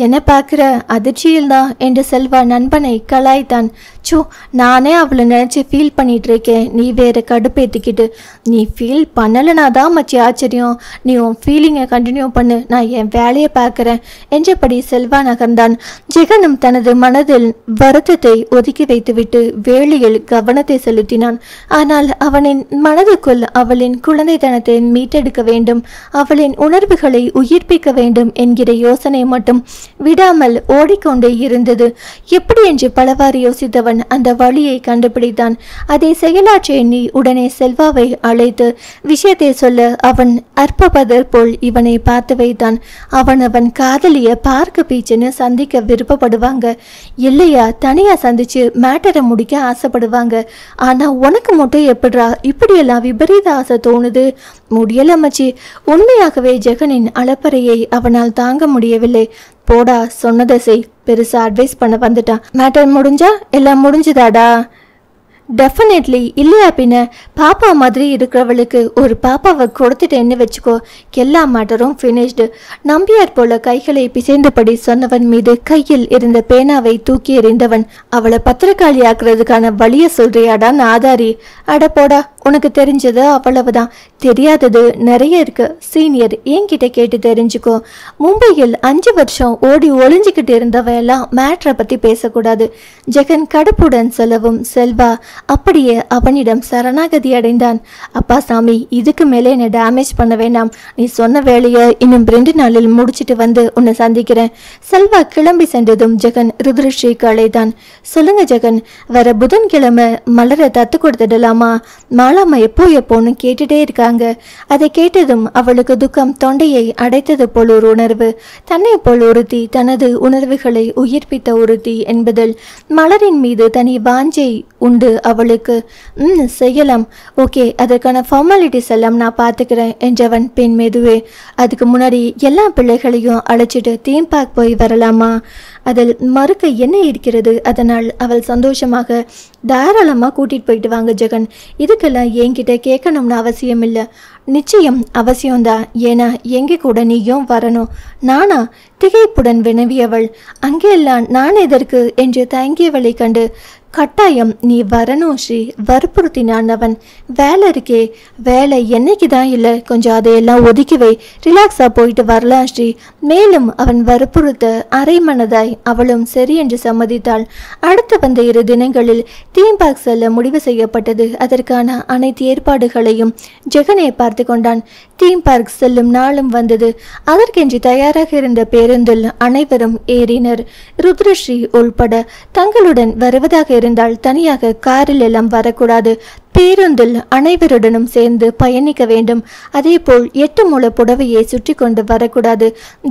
என்ன பார்க்கிற அதிர்ச்சியில் தான் என்று செல்வா நண்பனை கலாய்த்தான். சோ, நானே அவளை நினைச்சு ஃபீல் பண்ணிட்டு இருக்கேன், நீ வேற கடுப்பேத்திக்கிட்டு. நீ ஃபீல் பண்ணலனா தான் மச்சி ஆச்சரியம், நீ உன் ஃபீலிங்கை கண்டினியூ பண்ணு, நான் என் வேலையை பார்க்குறேன் என்றபடி செல்வா நகர்ந்தான். ஜெகனும் தனது மனதில் வருத்தத்தை ஒதுக்கி வைத்துவிட்டு வேலையில் கவனத்தை செலுத்தினான். ஆனால் அவனின் மனதுக்குள் அவளின் குழந்தைத்தனத்தை மீட்டெடுக்க வேண்டும், அவளின் உணர்வுகளை உயிர்ப்பிக்க வேண்டும் என்கிற யோசனை மட்டும் விடாமல் ஓடிக்கொண்டே இருந்தது. எப்படி என்று பலவாறு யோசித்தவன் அந்த வழியை கண்டுபிடித்தான். அதை செயலாற்ற எண்ணி உடனே செல்வாவை அழைத்து விஷயத்தை சொல்ல அவன் அற்பபதர் போல் இவனை பார்த்து வைத்தான். அவன் காதலிய பார்க்க பீச்சுன்னு சந்திக்க விருப்பப்படுவாங்க இல்லையா, தனியா சந்திச்சு மேட்டரை முடிக்க ஆசைப்படுவாங்க. ஆனா உனக்கு மட்டும் எப்படிரா இப்படியெல்லாம் விபரீத ஆசை தோணுது? முடியல மச்சி. உண்மையாகவே ஜெகனின் அலப்பறையை அவனால் தாங்க முடியவில்லை. போடா, சொன்னதை செய், பெருசா அட்வைஸ் பண்ண வந்துட்டான். மேட்டர் முடிஞ்சா எல்லாம் முடிஞ்சுதாடா? டெஃபினெட்லி. இல்லையா பின்ன? பாப்பா மாதிரி இருக்கிறவளுக்கு ஒரு பாப்பாவை கொடுத்துட்டேன்னு வச்சுக்கோ, எல்லா மேட்டரும் ஃபினிஷ்டு. நம்பியார் போல கைகளை பிசைந்தபடி சொன்னவன் மீது கையில் இருந்த பேனாவை தூக்கி எறிந்தவன், அவளை பத்திரக்காளி ஆக்குறதுக்கான வழிய சொல்றியாடா நாதாரி? அட போடா, உனக்கு தெரிஞ்சது அவ்வளவுதான், தெரியாதது நிறைய இருக்கு. சீனியர், என்கிட்ட கேட்டு தெரிஞ்சுக்கோ. மும்பையில் 5 வருஷம் ஓடி ஒளிஞ்சுக்கிட்டு இருந்தவன் எல்லாம் மேட்ரை பத்தி பேசக்கூடாது. ஜெகன் கடுப்புடன் சொல்லவும் செல்வா அப்படியே அவனிடம் சரணாகதி அடைந்தான். அப்பா சாமி, இதுக்கு மேலே என்னை டேமேஜ் பண்ண வேண்டாம், நீ சொன்ன வேலையை இன்னும் 2 நாளில் முடிச்சிட்டு வந்து உன்னை சந்திக்கிறேன். செல்வா கிளம்பி சென்றதும் ஜெகன் ருத்ரஸ்ரீக்கு அழைத்தான். சொல்லுங்க ஜெகன், வர புதன்கிழமை மலரை தத்து கொடுத்துடலாமா? மாலாமா எப்போன்னு கேட்டுட்டே இருக்காங்க. அதை கேட்டதும் அவளுக்கு துக்கம் தொண்டையை அடைத்தது போல் ஒரு உணர்வு. தன்னை போல் ஒருத்தி, தனது உணர்வுகளை உயிர்ப்பித்த ஒருத்தி என்பதில் மலரின் மீது தனி வாஞ்சை உண்டு அவளுக்கு. செய்யலாம், ஓகே, அதற்கான ஃபார்மாலிட்டிஸ் எல்லாம் நான் பார்த்துக்கிறேன் என்றவன் பெண் மெதுவே. அதுக்கு முன்னாடி எல்லா பிள்ளைகளையும் அழைச்சிட்டு தீம் பார்க் போய் வரலாமா? அதில் மறுக்க என்ன இருக்கிறது? அதனால் அவள் சந்தோஷமாக தாராளமாக கூட்டிகிட்டு போயிட்டு வாங்க ஜெகன், இதுக்கெல்லாம் என்கிட்ட கேட்கணும்னு அவசியம் இல்லை. நிச்சயம் அவசியம்தான், ஏன்னா எங்கே கூட நீயும் வரணும். நானா? திகைப்புடன் வினவியவள். அங்கெல்லாம் நான் எதற்கு என்று தயங்கியவளை கண்டு, கட்டாயம் நீ வரணும் ஸ்ரீ, வற்புறுத்தினான் அவன். வேலை இருக்கே. வேலை என்னைக்கு தான் இல்லை, கொஞ்சம் அதையெல்லாம் ஒதுக்கி வை, ரிலாக்ஸாக போயிட்டு வரலாம் ஸ்ரீ. மேலும் அவன் வற்புறுத்த அரை மனதாய் அவளும் சரி என்று சம்மதித்தாள். அடுத்து வந்த 2 தினங்களில் தீம் பார்க் செல்ல முடிவு செய்யப்பட்டது. அதற்கான அனைத்து ஏற்பாடுகளையும் ஜெகனே பார்த்து கொண்டான். தீம் பார்க் செல்லும் நாளும் வந்தது. அதற்கென்று தயாராக இருந்த பேருந்தில் அனைவரும் ஏறினர். ருத்ரஸ்ரீ உள்பட. தங்களுடன் வருவதாக இருந்தால் தனியாக காரில் எல்லாம் வரக்கூடாது, பேருந்தில் அனைவருடனும் சேர்ந்து பயணிக்க வேண்டும். அதேபோல் 8 முழ புடவையை சுற்றி கொண்டு வரக்கூடாது,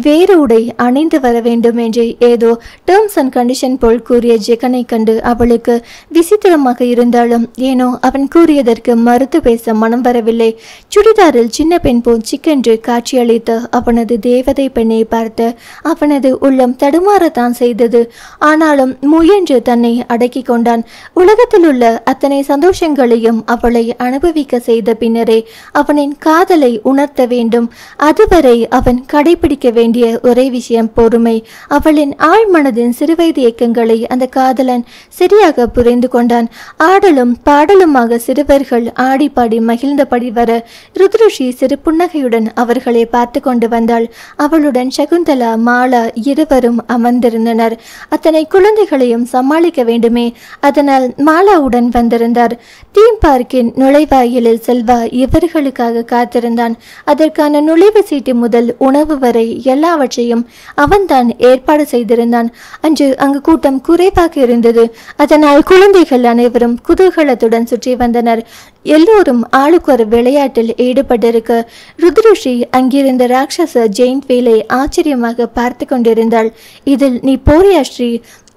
வேறு உடை அணிந்து வர வேண்டும் என்று ஏதோ டேர்ம்ஸ் அண்ட் கண்டிஷன் போல் கூறிய ஜெகனை கண்டு அவளுக்கு விசித்திரமாக இருந்தாலும் ஏனோ அவன் கூறியதற்கு மறுத்து பேச மனம் வரவில்லை. சுடிதாரில் சின்ன பெண் போல் சிக்கென்று காட்சியளித்த அவனது தேவதை பெண்ணை பார்த்து அவனது உள்ளம் தடுமாறத்தான் செய்தது. ஆனாலும் முயன்று தன்னை அடக்கி கொண்டான். உலகத்தில் உள்ள அத்தனை சந்தோஷங்களையும் முழுவதும் அவளை அனுபவிக்க செய்த பின்னரே அவனின் காதலை உணர்த்த வேண்டும். அதுவரை அவன் கடைபிடிக்க வேண்டிய ஒரே விஷயம் பொறுமை. அவளின் ஆழ்மனதின் சிறுவயது இயக்கங்களை அந்த காதலன் சரியாக புரிந்து கொண்டான். ஆடலும் பாடலுமாக சிறுவர்கள் ஆடி பாடி மகிழ்ந்தபடி வர ருத்ருஷி சிறு புன்னகையுடன் அவர்களை பார்த்து கொண்டு வந்தாள். அவளுடன் சகுந்தலா, மாலா இருவரும் அமர்ந்திருந்தனர். அத்தனை குழந்தைகளையும் சமாளிக்க வேண்டுமே, அதனால் மாலாவுடன் வந்திருந்தார். தீம் பார்க்கின் நுழைவாயிலில் செல்வா இவர்களுக்காக காத்திருந்தான். அதற்கான நுழைவு சீட்டு முதல் உணவு வரை எல்லாவற்றையும் அவன்தான் ஏற்பாடு செய்திருந்தான். அன்று அங்கு கூட்டம் குறைவாக இருந்தது. அதனால் குழந்தைகள் அனைவரும் குதூகலத்துடன் சுற்றி வந்தனர். எல்லோரும் ஆளுக்கு ஒரு விளையாட்டில் ஈடுபட்டிருக்க ருத்ருஷி அங்கிருந்த ராட்சச ஜெயின்ட் வேலை ஆச்சரியமாக பார்த்து கொண்டிருந்தாள். இதில் நீ போறியா ஸ்ரீ?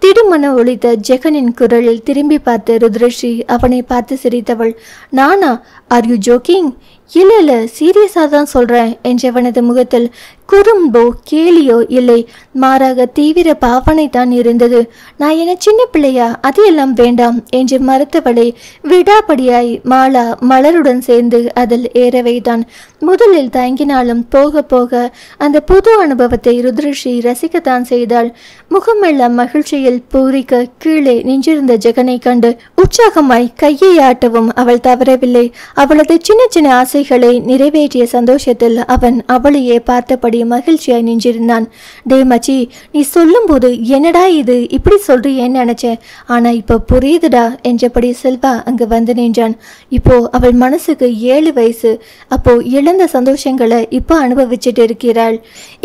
திடுமன ஒழித்த ஜெகனின் குரலில் திரும்பி பார்த்து ருத்ருஷி அவனை பார்த்து சிரித்தவள். நானா? Are you jogging? இல்ல சீரியஸாக தான் சொல்றேன் என்றவனது முகத்தில் குறும்போ கேலியோ இல்லை, மாறாக தீவிர பாவனை தான் இருந்தது. நான் என்ன சின்ன பிள்ளையா? அது எல்லாம் வேண்டாம் என்று மறுத்தவளை விடாபடியாய் மாலா மலருடன் சேர்ந்து அதில் ஏற வைத்தான். முதலில் தயங்கினாலும் போக போக அந்த புது அனுபவத்தை ருத்ருஷி ரசிக்கத்தான் செய்தாள். முகமெல்லாம் மகிழ்ச்சியில் பூரிக்க கீழே நின்றிருந்த ஜெகனை கண்டு உற்சாகமாய் கையை ஆட்டவும் அவள் தவறவில்லை. அவளது சின்ன சின்ன ஆசைகளை நிறைவேற்றிய சந்தோஷத்தில் அவன் அவளையே பார்த்தபடி மகிழ்ச்சியாய் நின்றிருந்தான். டே மச்சி, நீ சொல்லும் போது என்னடா இது இப்படி சொல்றியேன்னு நினைச்சேன், ஆனா இப்ப புரியுதுடா என்றபடி செல்வா அங்கு வந்து நின்றான். இப்போ அவள் மனசுக்கு 7 வயசு. அப்போ இழந்த சந்தோஷங்களை இப்போ அனுபவிச்சுட்டு இருக்கிறாள்.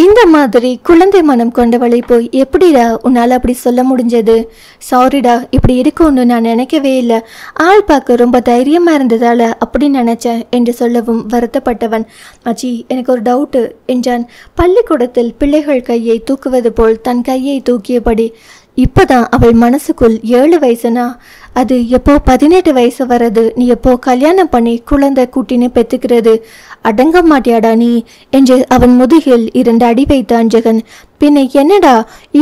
இந்த மாதிரி குழந்தை மனம் கொண்டவளை போய் எப்படிடா உன்னால அப்படி சொல்ல முடிஞ்சது? சாரிடா, இப்படி இருக்கும்னு நான் நினைக்கவே இல்லை. ஆள் பார்க்க ரொம்ப தைரியமா இருந்ததால அப்படி நினைச்சேன் என்று சொல்லவும் வருத்தப்பட்டவன். மச்சி, எனக்கு ஒரு டவுட்டு என்றான். பள்ளிக்கூடத்தில் பிள்ளைகள் கையை தூக்குவது போல் தன் கையை தூக்கியபடி. இப்பதான் அவள் மனசுக்குள் 7 வயசுனா அது எப்போ 18 வயசு வர்றது? நீ எப்போ கல்யாணம் பண்ணி குழந்தை குட்டின்னு பெத்துக்கிறது? அடங்க மாட்டியாடா நீ என்று அவன் முதுகில் 2 அடி வைத்தான் ஜெகன். பின்ன என்னடா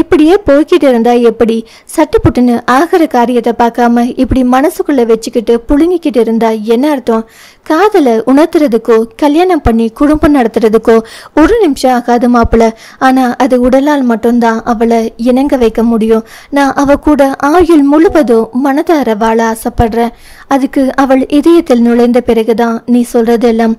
இப்படியே போய்கிட்டு இருந்தா எப்படி? சட்டுப்புட்டுன்னு ஆகிற காரியத்தை பார்க்காம இப்படி மனசுக்குள்ள வச்சுக்கிட்டு புழுங்கிக்கிட்டு இருந்தா என்ன அர்த்தம்? காதலை உணர்த்துறதுக்கோ கல்யாணம் பண்ணி குடும்பம் நடத்துறதுக்கோ 1 நிமிஷம் ஆகாது மாப்பிள்ள. ஆனா அது உடலால் மட்டும்தான் அவளை இணங்க வைக்க முடியும். நான் அவ கூட ஆயுள் முழுவதும் மனதார வாழ ஆசைப்படுறேன். அதுக்கு அவள் இதயத்தில் நுழைந்த பிறகுதான் நீ சொல்றதெல்லாம்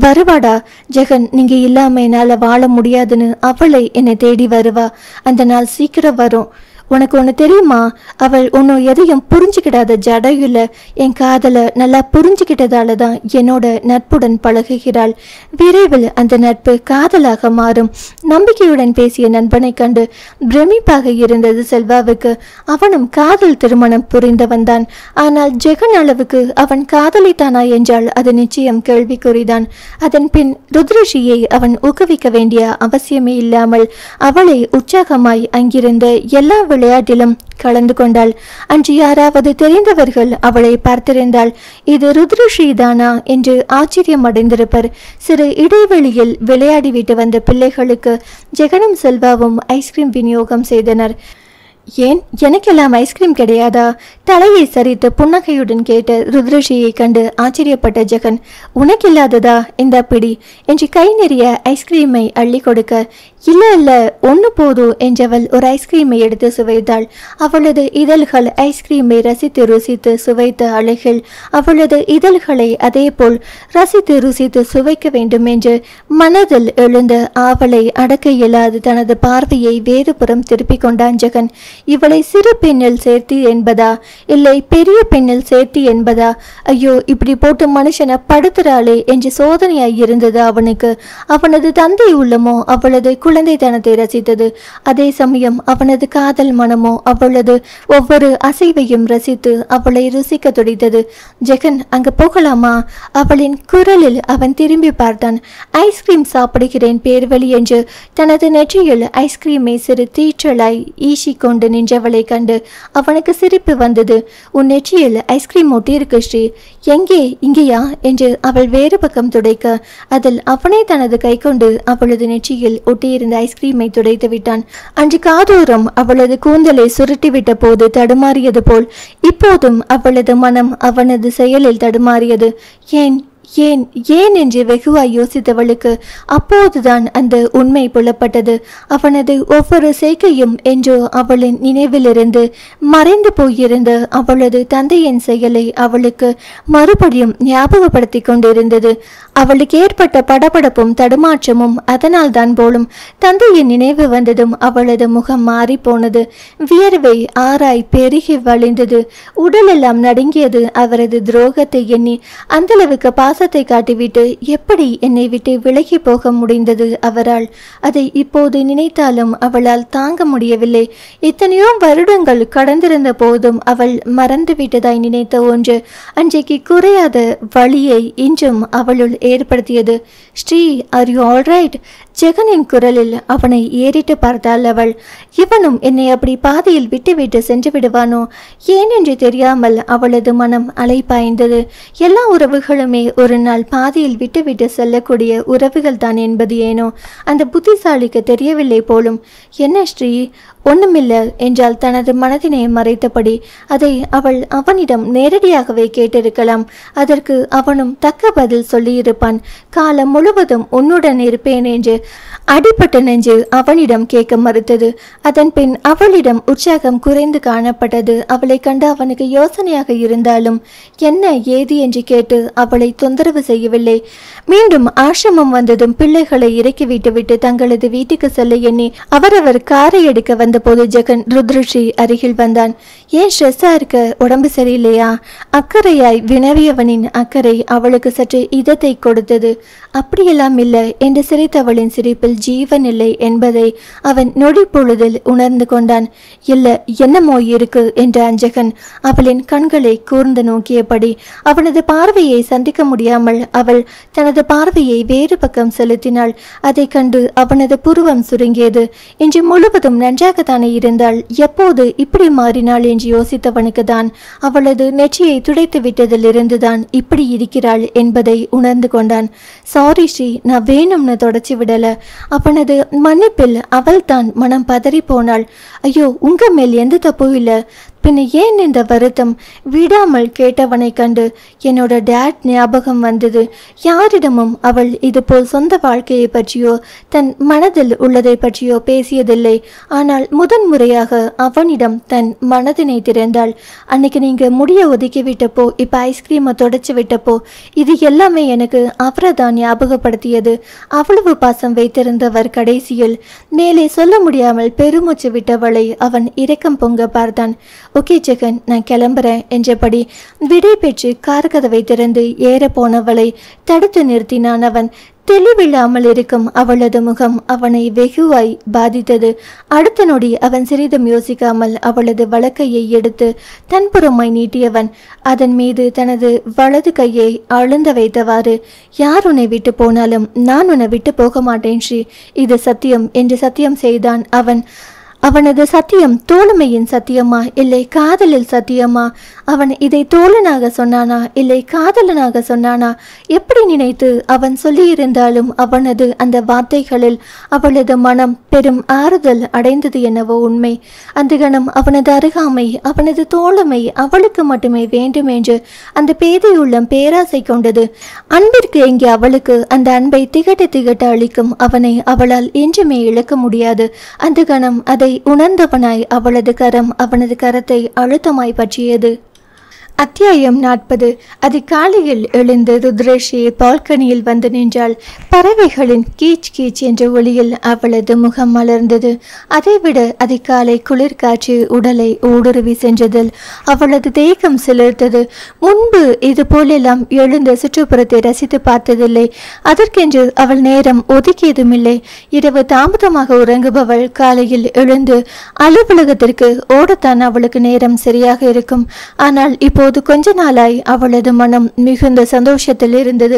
வருவாடா. ஜெகன், நீங்க இல்லாம என்னால வாழ முடியாதுன்னு அவளை என்னை தேடி வருவா. அந்த நாள் சீக்கிரம் வரும். உனக்கு ஒன்று தெரியுமா? அவள் ஒன்றும் எதையும் புரிஞ்சுக்கிடாத ஜடையுல என் காதலை நல்லா புரிஞ்சுக்கிட்டதால தான் என்னோட நட்புடன் பழகுகிறாள். விரைவில் அந்த நட்பு காதலாக மாறும். நம்பிக்கையுடன் பேசிய நண்பனை கண்டு பிரமிப்பாக இருந்தது செல்வாவுக்கு. அவனும் காதல் திருமணம் புரிந்தவன் தான். ஆனால் ஜெகன் அளவுக்கு அவன் காதலித்தானா என்றால் அது நிச்சயம் கேள்விக்குறிதான். அதன் பின் ருத்ருஷியை அவன் ஊக்குவிக்க வேண்டிய அவசியமே இல்லாமல் அவளை உற்சாகமாய் அங்கிருந்த எல்லா விளையாட்டிலும் கலந்து கொண்டாள். அன்று யாராவது தெரிந்தவர்கள் அவளை பார்த்திருந்தாள் இது ருத்ருஷி தானா என்று ஆச்சரியம் அடைந்திருப்பர். சிறு இடைவெளியில் விளையாடிவிட்டு வந்த பிள்ளைகளுக்கு ஜெகனும் செல்வாவும் ஐஸ்கிரீம் விநியோகம் செய்தனர். ஏன், எனக்கெல்லாம் ஐஸ்கிரீம் கிடையாதா? தலையை சரித்து புன்னகையுடன் கேட்ட ருத்ருஷியை கண்டு ஆச்சரியப்பட்ட ஜெகன், உனக்கில்லாததா? இந்த பிடி என்று கை நிறைய ஐஸ்கிரீமை அள்ளி கொடுக்க, இல்ல ஒன்று போதும் என்றவள் ஒரு ஐஸ்கிரீமை எடுத்து சுவைத்தாள். அவளது இதழ்கள் ஐஸ்கிரீமை ரசித்து ருசித்து சுவைத்த அழகில் அவளது இதழ்களை அதே போல் ரசித்து ருசித்து சுவைக்க வேண்டும் என்று மனதில் எழுந்த ஆவலை அடக்க இயலாது தனது பார்வையை வேறுபுறம் திருப்பிக் கொண்டான் ஜெகன். இவளை சிறு பெண்ணில் சேர்த்தி என்பதா, இல்லை பெரிய பெண்ணில் சேர்த்தி என்பதா? ஐயோ, இப்படி போட்டு மனுஷனை படுத்துறாளே என்று சோதனையாய் இருந்தது அவனுக்கு. அவனது தந்தை உள்ளமோ அவளது குழந்தைத்தனத்தை ரசித்தது. அதே சமயம் அவனது காதல் மனமோ அவளது ஒவ்வொரு அசைவையும் ரசித்து அவளை ருசிக்க துடித்தது. ஜெகன், அங்க போகலாமா? அவளின் குரலில் அவன் திரும்பி பார்த்தான். ஐஸ்கிரீம் சாப்பிடுகிறேன் பேர்வழி என்று தனது நெற்றியில் ஐஸ்கிரீமை சிறு தீற்றலாய் ஈசிக்கொண்டு கொண்டு நின்றவளை கண்டு அவனுக்கு சிரிப்பு வந்தது. உன் நெற்றியில் ஐஸ்கிரீம் ஒட்டி இருக்கு ஸ்ரீ. எங்கே? இங்கேயா என்று அவள் வேறு பக்கம் துடைக்க அதில் அவனே தனது கை கொண்டு அவளது நெற்றியில் ஒட்டியிருந்த ஐஸ்கிரீமை துடைத்து விட்டான். அன்று காதோரம் அவளது கூந்தலை சுருட்டிவிட்ட போது தடுமாறியது போல் இப்போதும் அவளது மனம் அவனது செயலில் தடுமாறியது. ஏன் ஏன் ஏன் என்று வெகுவாய் யோசித்தவளுக்கு அப்போதுதான் அந்த உண்மை புலப்பட்டது. அவனது ஒவ்வொரு செய்கையும் என்றோ அவளின் நினைவிலிருந்து மறைந்து போயிருந்த அவளது தந்தையின் செயலை அவளுக்கு மறுபடியும் ஞாபகப்படுத்தி கொண்டிருந்தது. அவளுக்கு ஏற்பட்ட படபடப்பும் தடுமாற்றமும் அதனால் தான் போலும். தந்தையின் நினைவு வந்ததும் அவளது முகம் மாறி போனது. வியர்வை ஆராய் பெருகி வழிந்தது. உடலெல்லாம் நடுங்கியது. அவரது துரோகத்தை எண்ணி அந்தளவுக்கு பாசத்தை காட்டிவிட்டு எப்படி என்னை விட்டு விலகி போக முடிந்தது அவரால்? அதை இப்போது நினைத்தாலும் அவளால் தாங்க முடியவில்லை. எத்தனையோ வருடங்கள் கடந்திருந்த போதும் அவள் மறந்துவிட்டதாய் நினைத்த ஒன்று அன்றைக்கு குறையாத வழியை இன்றும் அவளுள் ஏற்படுத்தியது. Sri, are you alright? ஜெகனின் குரலில் அவனை ஏறிட்டு பார்த்தாள் அவள். இவனும் என்னை அப்படி பாதியில் விட்டுவிட்டு சென்று விடுவானோ ஏனென்று தெரியாமல் அவளது மனம் அலைப்பாய்ந்தது. எல்லா உறவுகளுமே ஒரு நாள் பாதியில் விட்டுவிட்டு செல்லக்கூடிய உறவுகள் தான் என்பது ஏனோ அந்த புத்திசாலிக்கு தெரியவில்லை போலும். என்ன ஸ்ரீ? ஒண்ணுமில்லை என்றால் தனது மனதினை மறைத்தபடி. அதை அவள் அவனிடம் நேரடியாகவே கேட்டிருக்கலாம். அதற்கு அவனும் தக்க பதில் சொல்லியிருப்பான். காலம் முழுவதும் உன்னுடன் இருப்பேன் என்று அடிப்பட்ட நெஞ்சு அவனிடம் கேட்க மறுத்தது. அதன் பின் அவளிடம் உற்சாகம் குறைந்து காணப்பட்டது. அவளை கண்டு அவனுக்கு யோசனையாக இருந்தாலும் என்ன ஏது என்று கேட்டு அவளை தொந்தரவு செய்யவில்லை. மீண்டும் ஆசிரமம் வந்ததும் பிள்ளைகளை இறக்கி விட்டுவிட்டு தங்களது வீட்டுக்கு செல்ல எண்ணி அவரவர் காரை எடுக்க வந்தபோது ஜெகன் ருத்ரஸ்ரீ அருகில் வந்தான். ஏன் ஸ்ட்ரெஸ்ஸா இருக்க? உடம்பு சரியில்லையா? அக்கறையாய் வினவியவனின் அக்கறை அவளுக்கு சற்று இதத்தை கொடுத்தது. அப்படியெல்லாம் இல்லை என்று சிரித்தவளின் சிரிப்பில் ஜீவன் இல்லை என்பதை அவன் நொடி பொழுதில் உணர்ந்து கொண்டான். இல்ல, என்னமோ இருக்கு என்றான் ஜெகன் அவளின் கண்களை கூர்ந்து நோக்கியபடி. அவனது பார்வையை சந்திக்க முடியாமல் அவள் தனது பார்வையை வேறு பக்கம் செலுத்தினாள். அதை கண்டு அவனது புருவம் சுருங்கியது. இன்று முழுவதும் நன்றாகத்தானே இருந்தாள், எப்போது இப்படி மாறினாள் என்று யோசித்தவனுக்கு தான் அவளது நெற்றியை துடைத்து விட்டதிலிருந்துதான் இப்படி இருக்கிறாள் என்பதை உணர்ந்து கொண்டான். சாரி ஸ்ரீ, நான் வேணும்னு தொடச்சி விடல. அவனது மன்னிப்பில் அவள் தான் மனம் பதறி போனாள். ஐயோ, உங்க மேல் எந்த தப்பும் இல்லை. பின்ன ஏன் இந்த வருத்தம்? விடாமல் கேட்டவனை கண்டு என்னோட டேட் ஞாபகம் வந்தது. யாரிடமும் அவள் இதுபோல் சொந்த வாழ்க்கையை பற்றியோ தன் மனதில் உள்ளதை பற்றியோ பேசியதில்லை. ஆனால் முதன்முறையாக அவனிடம் தன் மனதினை திறந்தாள். அன்னைக்கு நீங்க முடிய ஒதுக்கி விட்டப்போ, இப்ப ஐஸ்கிரீமை தொடச்சு விட்டப்போ, இது எல்லாமே எனக்கு அவரை தான் ஞாபகப்படுத்தியது. அவ்வளவு பாசம் வைத்திருந்தவர் கடைசியில் மேலே சொல்ல முடியாமல் பெருமூச்சு விட்டவளை அவன் இரக்கம் பொங்க பார்த்தான். ஓகே ஜெகன், நான் கிளம்புறேன் என்றபடி விடை பெற்று கார் கதவை திறந்து ஏற போனவளை தடுத்து நிறுத்தினான் அவன். தெளிவில்லாமல் இருக்கும் அவளது முகம் அவனை வெகுவாய் பாதித்தது. அடுத்த நொடி அவன் சிறிதும் யோசிக்காமல் அவளது வலக்கையை எடுத்து தன்புறமாய் நீட்டியவன் அதன் மீது தனது வலது கையை அழுந்த வைத்தவாறு, யார் உன்னை விட்டு போனாலும் நான் உன்னை விட்டு போக மாட்டேன் ஸ்ரீ, இது சத்தியம் என்று சத்தியம் செய்தான் அவன். அவனது சத்தியம் தோழமையின் சத்தியமா இல்லை காதலில் சத்தியமா? அவன் இதை தோழனாக சொன்னானா இல்லை காதலனாக சொன்னானா? எப்படி நினைத்து அவன் சொல்லியிருந்தாலும் அவனது அந்த வார்த்தைகளில் அவளது மனம் பெரும் ஆறுதல் அடைந்தது என்னவோ உண்மை. அந்த கணம் அவனது அருகாமை, அவனது தோழமை அவளுக்கு மட்டுமே வேண்டும் என்று அந்த பேதையுள்ளம் பேராசை கொண்டது. அன்பிற்கு எங்கே அவளுக்கு அந்த அன்பை திகட்ட திகட்ட அளிக்கும் அவனை அவளால் என்றுமே இழக்க முடியாது. அந்த கணம் அதை உணர்ந்தவனாய் அவளது கரம் அவனது கரத்தை அழுத்தமாய் பற்றியது. அத்தியாயம் 40. அதிகாலையில் எழுந்து ருத்ரஸ்ரீ பால்கனியில் வந்து நின்றாள். பறவைகளின் கீச் கீச் என்ற ஒளியில் அவளது முகம் மலர்ந்தது. அதைவிட அதிகாலை குளிர்காற்று உடலை ஊடுருவி சென்றதில் அவளது தேகம் சிலிர்த்தது. முன்பு இது போலெல்லாம் எழுந்த சுற்றுப்புறத்தை ரசித்து பார்த்ததில்லை. அதற்கென்று அவள் நேரம் ஒதுக்கியதுமில்லை. இரவு தாமதமாக உறங்குபவள் காலையில் எழுந்து அலுவலகத்திற்கு ஓடத்தான் அவளுக்கு நேரம் சரியாக இருக்கும். ஆனால் இப்போ கொஞ்ச நாளாய் அவளது மனம் மிகுந்த சந்தோஷத்தில் இருந்தது.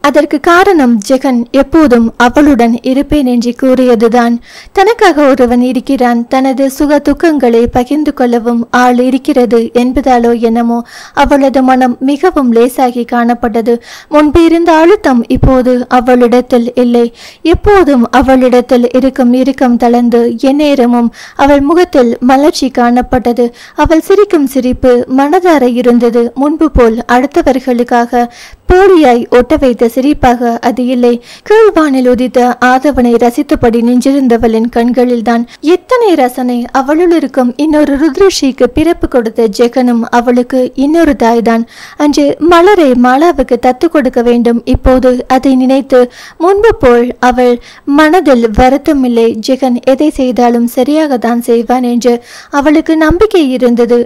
அதற்கு காரணம் ஜெகன் எப்போதும் அவளுடன் இருப்பேன் என்று கூறியதுதான். தனக்காக ஒருவன் இருக்கிறான், தனது சுக துக்கங்களை பகிர்ந்து கொள்ளவும் ஆள் இருக்கிறது என்பதாலோ என்னமோ அவளது மனம் மிகவும் லேசாகி காணப்பட்டது. முன்பு இருந்த அழுத்தம் இப்போது அவளிடத்தில் இல்லை. எப்போதும் அவளிடத்தில் இருக்கும் இறுக்கம் தளர்ந்து எந்நேரமும் அவள் முகத்தில் மலர்ச்சி காணப்பட்டது. அவள் சிரிக்கும் சிரிப்பு மனதார இருந்தது. முன்பு போல் அடுத்தவர்களுக்காக போலியாய் ஒட்ட வைத்த சிரிப்பாக அது இல்லை. கீழ்வானில் உதித்த ஆதவனை ரசித்தபடி நின்றிருந்தவளின் கண்களில்தான் எத்தனை ரசனை! அவளுள் இருக்கும் இன்னொரு ருத்ரஷிக்கு பிறப்பு கொடுத்த ஜெகனும் அவளுக்கு இன்னொரு தாய்தான். அன்று மலரை மாலாவுக்கு தத்து கொடுக்க வேண்டும். இப்போது அதை நினைத்து முன்பு போல் அவள் மனதில் வருத்தமில்லை. ஜெகன் எதை செய்தாலும் சரியாகத்தான் செய்வான் என்று அவளுக்கு நம்பிக்கை இருந்தது.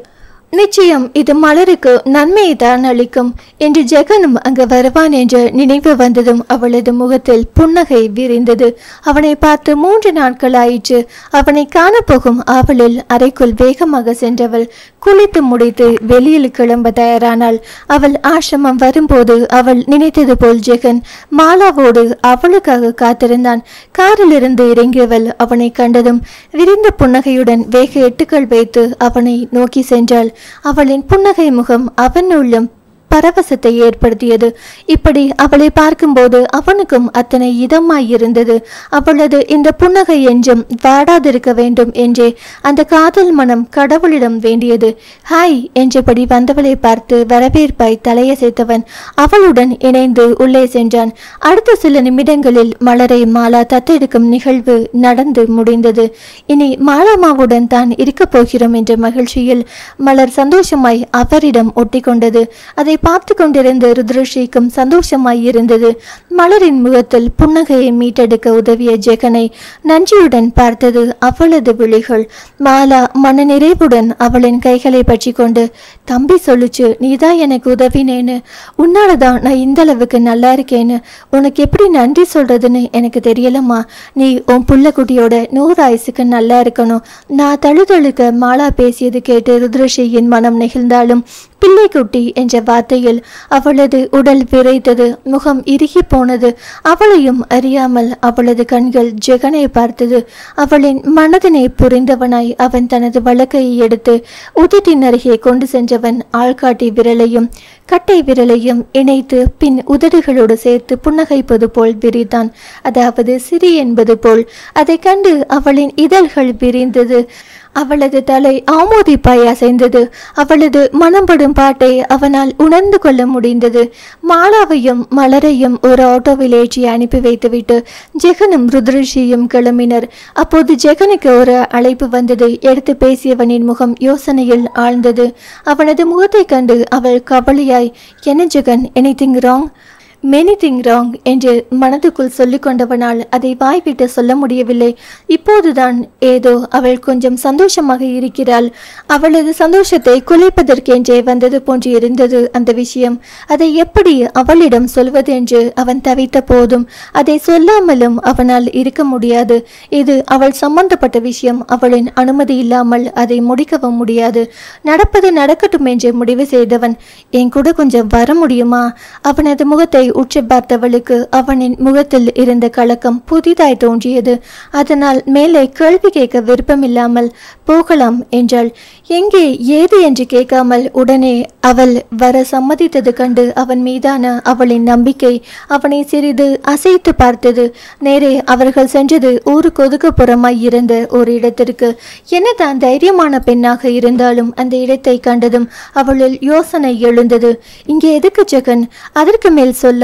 நிச்சயம் இது மலருக்கு நன்மையை தான் அளிக்கும் என்று ஜெகனும் அங்கு வருவான் என்ற நினைவு வந்ததும் அவளது முகத்தில் புன்னகை விரிந்தது. அவனை பார்த்து 3 நாட்கள் ஆயிற்று. அவனை காணப்போகும் ஆவலில் அறைக்குள் வேகமாக சென்றவள் குளித்து முடித்து வெளியில் கிளம்ப தயாரானாள். அவள் ஆசிரமம் வரும்போது அவள் நினைத்தது போல் ஜெகன் மாலாவோடு அவளுக்காக காத்திருந்தான். காரிலிருந்து இறங்கியவள் அவனை கண்டதும் விரிந்த புன்னகையுடன் வேக எட்டுக்கள் வைத்து அவனை நோக்கி சென்றாள். அவளின் புன்னகை முகம் அவன் உள்ளம் பரவசத்தை ஏற்படுத்தியது. இப்படி அவளை பார்க்கும்போது அவனுக்கும் அத்தனை இதமாயிருந்தது. அவளது இந்த புன்னகை என்றும் வாடாதிருக்க வேண்டும் என்றே அந்த காதல் மனம் கடவுளிடம் வேண்டியது. ஹாய் என்றபடி வந்தவளை பார்த்து வரவேற்பாய் தலையசைத்தவன் அவளுடன் இணைந்து உள்ளே சென்றான். அடுத்த சில நிமிடங்களில் மலரை மாலா தத்தெடுக்கும் நிகழ்வு நடந்து முடிந்தது. இனி மாலாமாவுடன் தான் இருக்கப் போகிறோம் என்ற மகிழ்ச்சியில் மலர் சந்தோஷமாய் அவரிடம் ஒட்டி கொண்டது. அதை பார்த்து கொண்டிருந்த ருத்ரஷிக்கும் சந்தோஷமாய் இருந்தது. மலரின் முகத்தில் புன்னகையை மீட்டெடுக்க உதவிய ஜெகனை நன்றியுடன் பார்த்தது அவளது விழிகள். மாலா மனநிறைவுடன் அவளின் கைகளை பற்றி கொண்டு, தம்பி சொல்லுச்சு, நீதான் எனக்கு உதவினேன்னு, உன்னாலதான் நான் இந்த அளவுக்கு நல்லா இருக்கேன்னு. உனக்கு எப்படி நன்றி சொல்றதுன்னு எனக்கு தெரியலம்மா. நீ உன் புள்ளக்குட்டியோட 100 ஆயுசுக்கு நல்லா இருக்கணும். நான் தழுதழுக்க மாலா பேசியது கேட்டு ருத்ரஷியின் மனம் நெகிழ்ந்தாலும் பிள்ளைக்குட்டி என்ற வார்த்தையில் அவளது உடல் விரைத்தது. முகம் இறுகி போனது. அவளையும் அறியாமல் அவளது கண்கள் ஜெகனை பார்த்தது. அவளின் மனதினை புரிந்தவனாய் அவன் தனது வழக்கையை எடுத்து உதட்டின் அருகே கொண்டு சென்றவன் ஆள்காட்டி விரலையும் கட்டை விரலையும் இணைத்து பின் உதடுகளோடு சேர்த்து புன்னகைப்பது போல் விரித்தான். அதாவது சிரி என்பது போல். அதை கண்டு அவளின் இதழ்கள் விரிந்தது. அவளது தலை ஆமோதிப்பாய் அசைந்தது. அவளது மனம்படும் பாட்டை அவனால் உணர்ந்து கொள்ள முடிந்தது. மாலாவையும் மலரையும் ஒரு ஆட்டோவில் ஏற்றி அனுப்பி வைத்துவிட்டு ஜெகனும் ருத்ரஷியும் கிளம்பினர். அப்போது ஜெகனுக்கு ஒரு அழைப்பு வந்தது. எடுத்து பேசியவனின் முகம் யோசனையில் ஆழ்ந்தது. அவனது முகத்தை கண்டு அவள் கவலையாய், என்ன ஜெகன், எனிதிங் ராங்? மெனிதிங் ராங் என்று மனதுக்குள் சொல்லிக் கொண்டவனால் அதை வாய்விட்டு சொல்ல முடியவில்லை. இப்போதுதான் ஏதோ அவள் கொஞ்சம் சந்தோஷமாக இருக்கிறாள். அவளது சந்தோஷத்தை குலைப்பதற்கென்றே வந்தது போன்று இருந்தது அந்த விஷயம். அதை எப்படி அவளிடம் சொல்வது என்று அவன் தவித்த போதும் அதை சொல்லாமலும் அவனால் இருக்க முடியாது. இது அவள் சம்பந்தப்பட்ட விஷயம். அவளின் அனுமதி இல்லாமல் அதை முடிக்கவும் முடியாது. நடப்பது நடக்கட்டும் என்று முடிவு செய்தவன், என் கூட கொஞ்சம் வர முடியுமா? அவனது முகத்தை உற்று பார்த்தவளுக்கு அவனின் முகத்தில் இருந்த கலக்கம் புதிதாய் தோன்றியது. அதனால் மேலே கேள்வி கேட்க விருப்பமில்லாமல் போகலாம் என்றாள். எங்கே ஏது என்று கேட்காமல் உடனே அவள் வர சம்மதித்தது கண்டு அவன் மீதான அவளின் நம்பிக்கை அவனை சிறிது அசைத்து பார்த்தது. நேரே அவர்கள் சென்றது ஊருக்கு ஒதுக்குப்புறமாய் இருந்த ஒரு இடத்திற்கு. என்னதான் தைரியமான பெண்ணாக இருந்தாலும் அந்த இடத்தை கண்டதும் அவளில் யோசனை எழுந்தது. இங்கே எதுக்கு ஜெகன்? அதற்கு மேல் சொல்லாமல்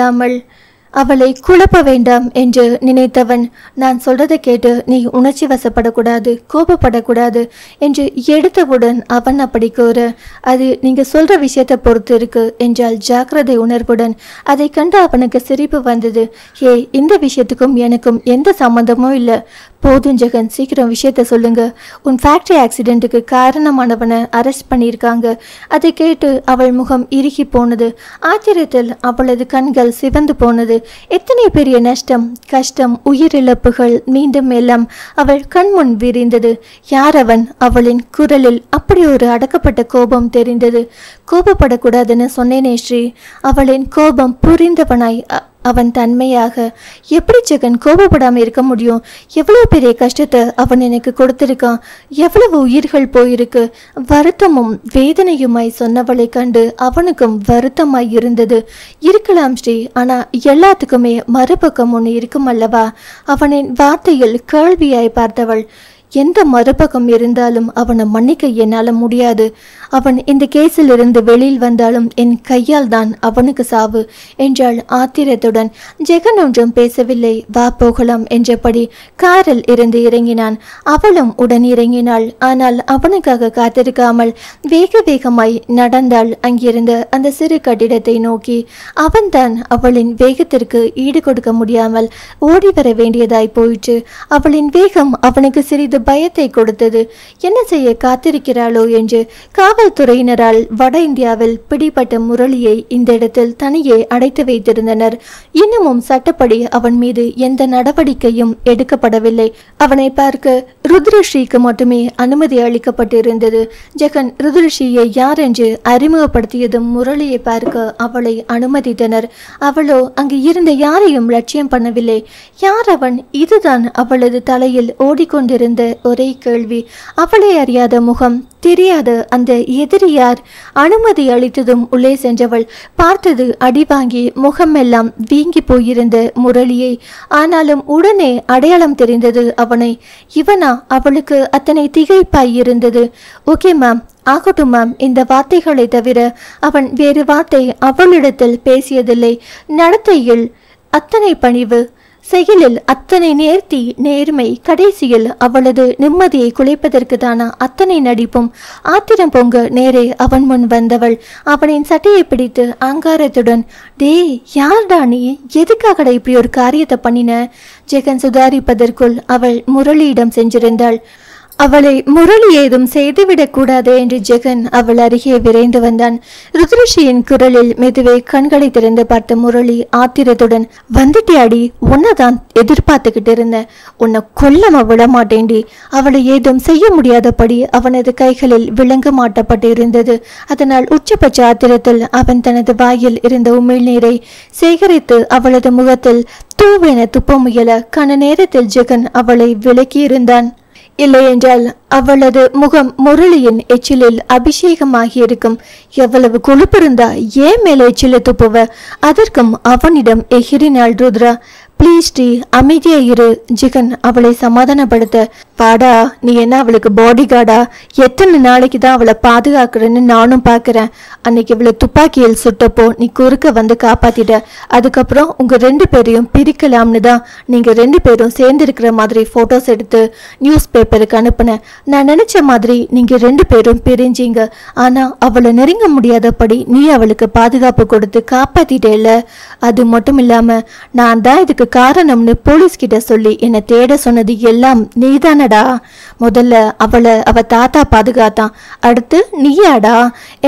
அவளை குழப்ப வேண்டாம் என்று நினைத்தவன், நான் சொல்றதை கேட்டு நீ உணர்ச்சி வசப்படக்கூடாது, கோபப்படக்கூடாது என்று எடுத்தவுடன் அவன் அப்படி கூற, அது நீங்க சொல்ற விஷயத்தை பொறுத்து இருக்கு என்றால் ஜாக்கிரதை உணர்வுடன். அதை கண்டு அவனுக்கு சிரிப்பு வந்தது. ஏ, இந்த விஷயத்துக்கும் எனக்கும் எந்த சம்பந்தமும் இல்லை. போதும் ஜெகன், சீக்கிரம் விஷயத்த சொல்லுங்க. உன் ஃபேக்டரி ஆக்சிடென்ட்டுக்கு காரணமானவனை அரெஸ்ட் பண்ணியிருக்காங்க. அதை கேட்டு அவள் முகம் இறுகி போனது. ஆச்சரியத்தில் அவளது கண்கள் சிவந்து போனது. எத்தனை பெரிய நஷ்டம், கஷ்டம், உயிரிழப்புகள் மீண்டும் எல்லாம் அவள் கண்முன் விரிந்தது. யார் அவன்? அவளின் குரலில் அப்படி ஒரு அடக்கப்பட்ட கோபம் தெரிந்தது. கோபப்படக்கூடாதுன்னு சொன்னேனே ஸ்ரீ. அவளின் கோபம் புரிந்தவனாய் அவன் தன்மையாக. எப்படி ஜெகன் கோபப்படாம இருக்க முடியும்? எவ்வளவு பெரிய கஷ்டத்தை அவன் எனக்கு கொடுத்திருக்கான், எவ்வளவு உயிர்கள் போயிருக்கு. வருத்தமும் வேதனையுமாய் சொன்னவளை கண்டு அவனுக்கும் வருத்தமாய் இருந்தது. இருக்கலாம் ஸ்ரீ, ஆனா எல்லாத்துக்குமே மறுபக்கம் ஒன்று இருக்கும் அல்லவா? அவனின் வார்த்தையில் கேள்வியாய் பார்த்தவள். எந்த மறுபக்கம் இருந்தாலும் அவனை மன்னிக்க என்னால் முடியாது. அவன் இந்த கேஸில் இருந்து வெளியில் வந்தாலும் என் கையால் தான் அவனுக்கு சாவு என்றாள் ஆத்திரத்துடன். ஜெகன் ஒன்றும் பேசவில்லை. வா போகலாம் என்றபடி காரில் இருந்து இறங்கினான். அவளும் உடன் இறங்கினாள். ஆனால் அவனுக்காக காத்திருக்காமல் வேக வேகமாய் நடந்தாள் அங்கிருந்து அந்த சிறு கட்டிடத்தை நோக்கி. அவன்தான் அவளின் வேகத்திற்கு ஈடு கொடுக்க முடியாமல் ஓடி வர வேண்டியதாய் போயிற்று. அவளின் வேகம் அவனுக்கு சிறிது பயத்தை கொடுத்தது. என்ன செய்ய காத்திருக்கிறாளோ என்று. காவல்துறையினரால் வட இந்தியாவில் பிடிபட்ட முரளியை இந்த இடத்தில் தனியே அடைத்து வைத்திருந்தனர். இன்னமும் சட்டப்படி அவன் மீது எந்த நடவடிக்கையும் எடுக்கப்படவில்லை. அவனை பார்க்க ருத்ரஸ்ரீக்கு மட்டுமே அனுமதி அளிக்கப்பட்டிருந்தது. ஜெகன் ருத்ரஸ்ரீயை யார் என்று அறிமுகப்படுத்தியதும் முரளியை பார்க்க அவளை அனுமதித்தனர். அவளோ அங்கு இருந்த யாரையும் லட்சியம் பண்ணவில்லை. யார் அவன்? இதுதான் அவளது தலையில் ஓடிக்கொண்டிருந்த ஒரே கேள்வி. அவளை அறியாத முகம், தெரியாத அந்த எதிரி யார்? அனுமதி அளித்ததும் உள்ளே சென்றவள் பார்த்தது அடி வாங்கி முகமெல்லாம் வீங்கி போயிருந்த முரளியை. ஆனாலும் உடனே அடையாளம் தெரிந்தது அவனை. இவனா? அவளுக்கு அத்தனை திகைப்பாய் இருந்தது. ஓகே மேம், ஆகட்டும் மேம். இந்த வார்த்தைகளை தவிர அவன் வேறு வார்த்தை அவளிடத்தில் பேசியதில்லை. நடத்தையில் அத்தனை பணிவு, செயலில் அத்தனை நேர்த்தி நேர்மை, கடைசியில் அவளது நிம்மதியை குலைப்பதற்கு தானா அத்தனை நடிப்பும்? ஆத்திரம் பொங்க நேரே அவன் முன் வந்தவள் அவனின் சட்டையை பிடித்து ஆங்காரத்துடன், டேய் யார்டா நீ? எதுக்காகடா இப்படி ஒரு காரியத்தை பண்ணின? ஜெகன் சுதாரிப்பதற்குள் அவள் முரளியிடம் சென்றிருந்தாள். அவளை முரளி ஏதும் செய்துவிடக் கூடாது என்று ஜெகன் அவள் அருகே விரைந்து வந்தான். ருத்ரஸ்ரீயின் குரலில் மெதுவே கண்களை திறந்து பார்த்த முரளி ஆத்திரத்துடன், வந்துட்டியாடி, உன்னதான் எதிர்பார்த்துக்கிட்டு இருந்தேன். உன்னை கொல்லாம விட மாட்டேண்டி. அவளை ஏதும் செய்ய முடியாதபடி அவனது கைகளில் விலங்கு மாட்டப்பட்டு இருந்தது. அதனால் உச்சபட்ச ஆத்திரத்தில் அவன் தனது வாயில் இருந்த உமிழ்நீரை சேகரித்து அவளது முகத்தில் தூவென துப்ப முயல கன நேரத்தில் ஜெகன் அவளை விலக்கியிருந்தான். இல்லையென்றால் அவளது முகம் முரளியின் எச்சிலில் அபிஷேகமாகி இருக்கும். எவ்வளவு கொழுப்பிருந்தா ஏன் மேலே எச்சில துப்புவ? அதற்கும் அவனிடம் எகிரினாள் ருத்ரா. ப்ளீஸ் ஸ்ரீ, அமைதியா இரு. ஜெகன் அவளை சமாதானப்படுத்த, பாடா, நீ என்ன அவளுக்கு பாடி கார்டா? எத்தனை நாளைக்கு தான் அவளை பாதுகாக்கிறேன்னு நானும் பார்க்குறேன். அன்னைக்கு இவளை துப்பாக்கியில் சுட்டப்போ நீ குறுக்க வந்து காப்பாத்திட்ட. அதுக்கப்புறம் உங்க 2 பேரையும் பிரிக்கலாம்னு தான் நீங்க 2 பேரும் சேர்ந்திருக்கிற மாதிரி போட்டோஸ் எடுத்து நியூஸ் பேப்பருக்கு அனுப்புனேன். நான் நினைச்ச மாதிரி நீங்க 2 பேரும் பிரிஞ்சிங்க. ஆனா அவளை நெருங்க முடியாதபடி நீ அவளுக்கு பாதுகாப்பு கொடுத்து காப்பாத்திட்டேல. அது மட்டும் இல்லாம நான் தான் இதுக்கு காரணம்னு போலீஸ் கிட்ட சொல்லி என்னை தேட சொன்னது எல்லாம் நீதானடா. முதல்ல அவ தாத்தா பாதுகாத்தான், அடுத்து நீயாடா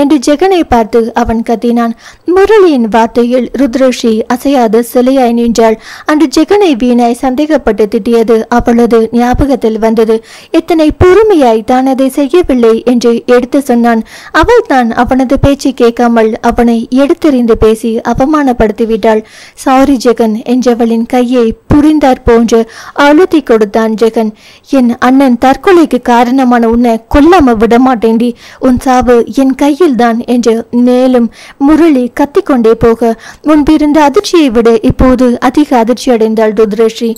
என்று ஜெகனை பார்த்து அவன் கத்தினான். முரளியின் வார்த்தையில் ருத்ரஸ்ரீ அசையாது சிலையாய் நின்றாள். அன்று ஜெகனை வீணாய் சந்தேகப்பட்டு திட்டியது அவளது ஞாபகத்தில் வந்தது. எத்தனை பொறுமையாய் தான் அதை செய்யவில்லை என்று எடுத்து சொன்னான். அவள் தான் அவனது பேச்சை கேட்காமல் அவனை எடுத்தெறிந்து பேசி அவமானப்படுத்திவிட்டாள். சாரி ஜெகன் என்றவளின் கையை புரிந்தார் போன்று அழுத்தி கொடுத்தான் ஜெகன். என் அண்ணன் தற்கொலைக்கு காரணமான உன்னை கொல்லாம விடமாட்டேண்டி. உன் சாவு என் கையில் தான் என்று மேலும் முரளி கத்திக்கொண்டே போக முன்பிருந்த அதிர்ச்சியை விட இப்போது அதிக அதிர்ச்சி அடைந்தாள் ருத்ரஸ்ரீ.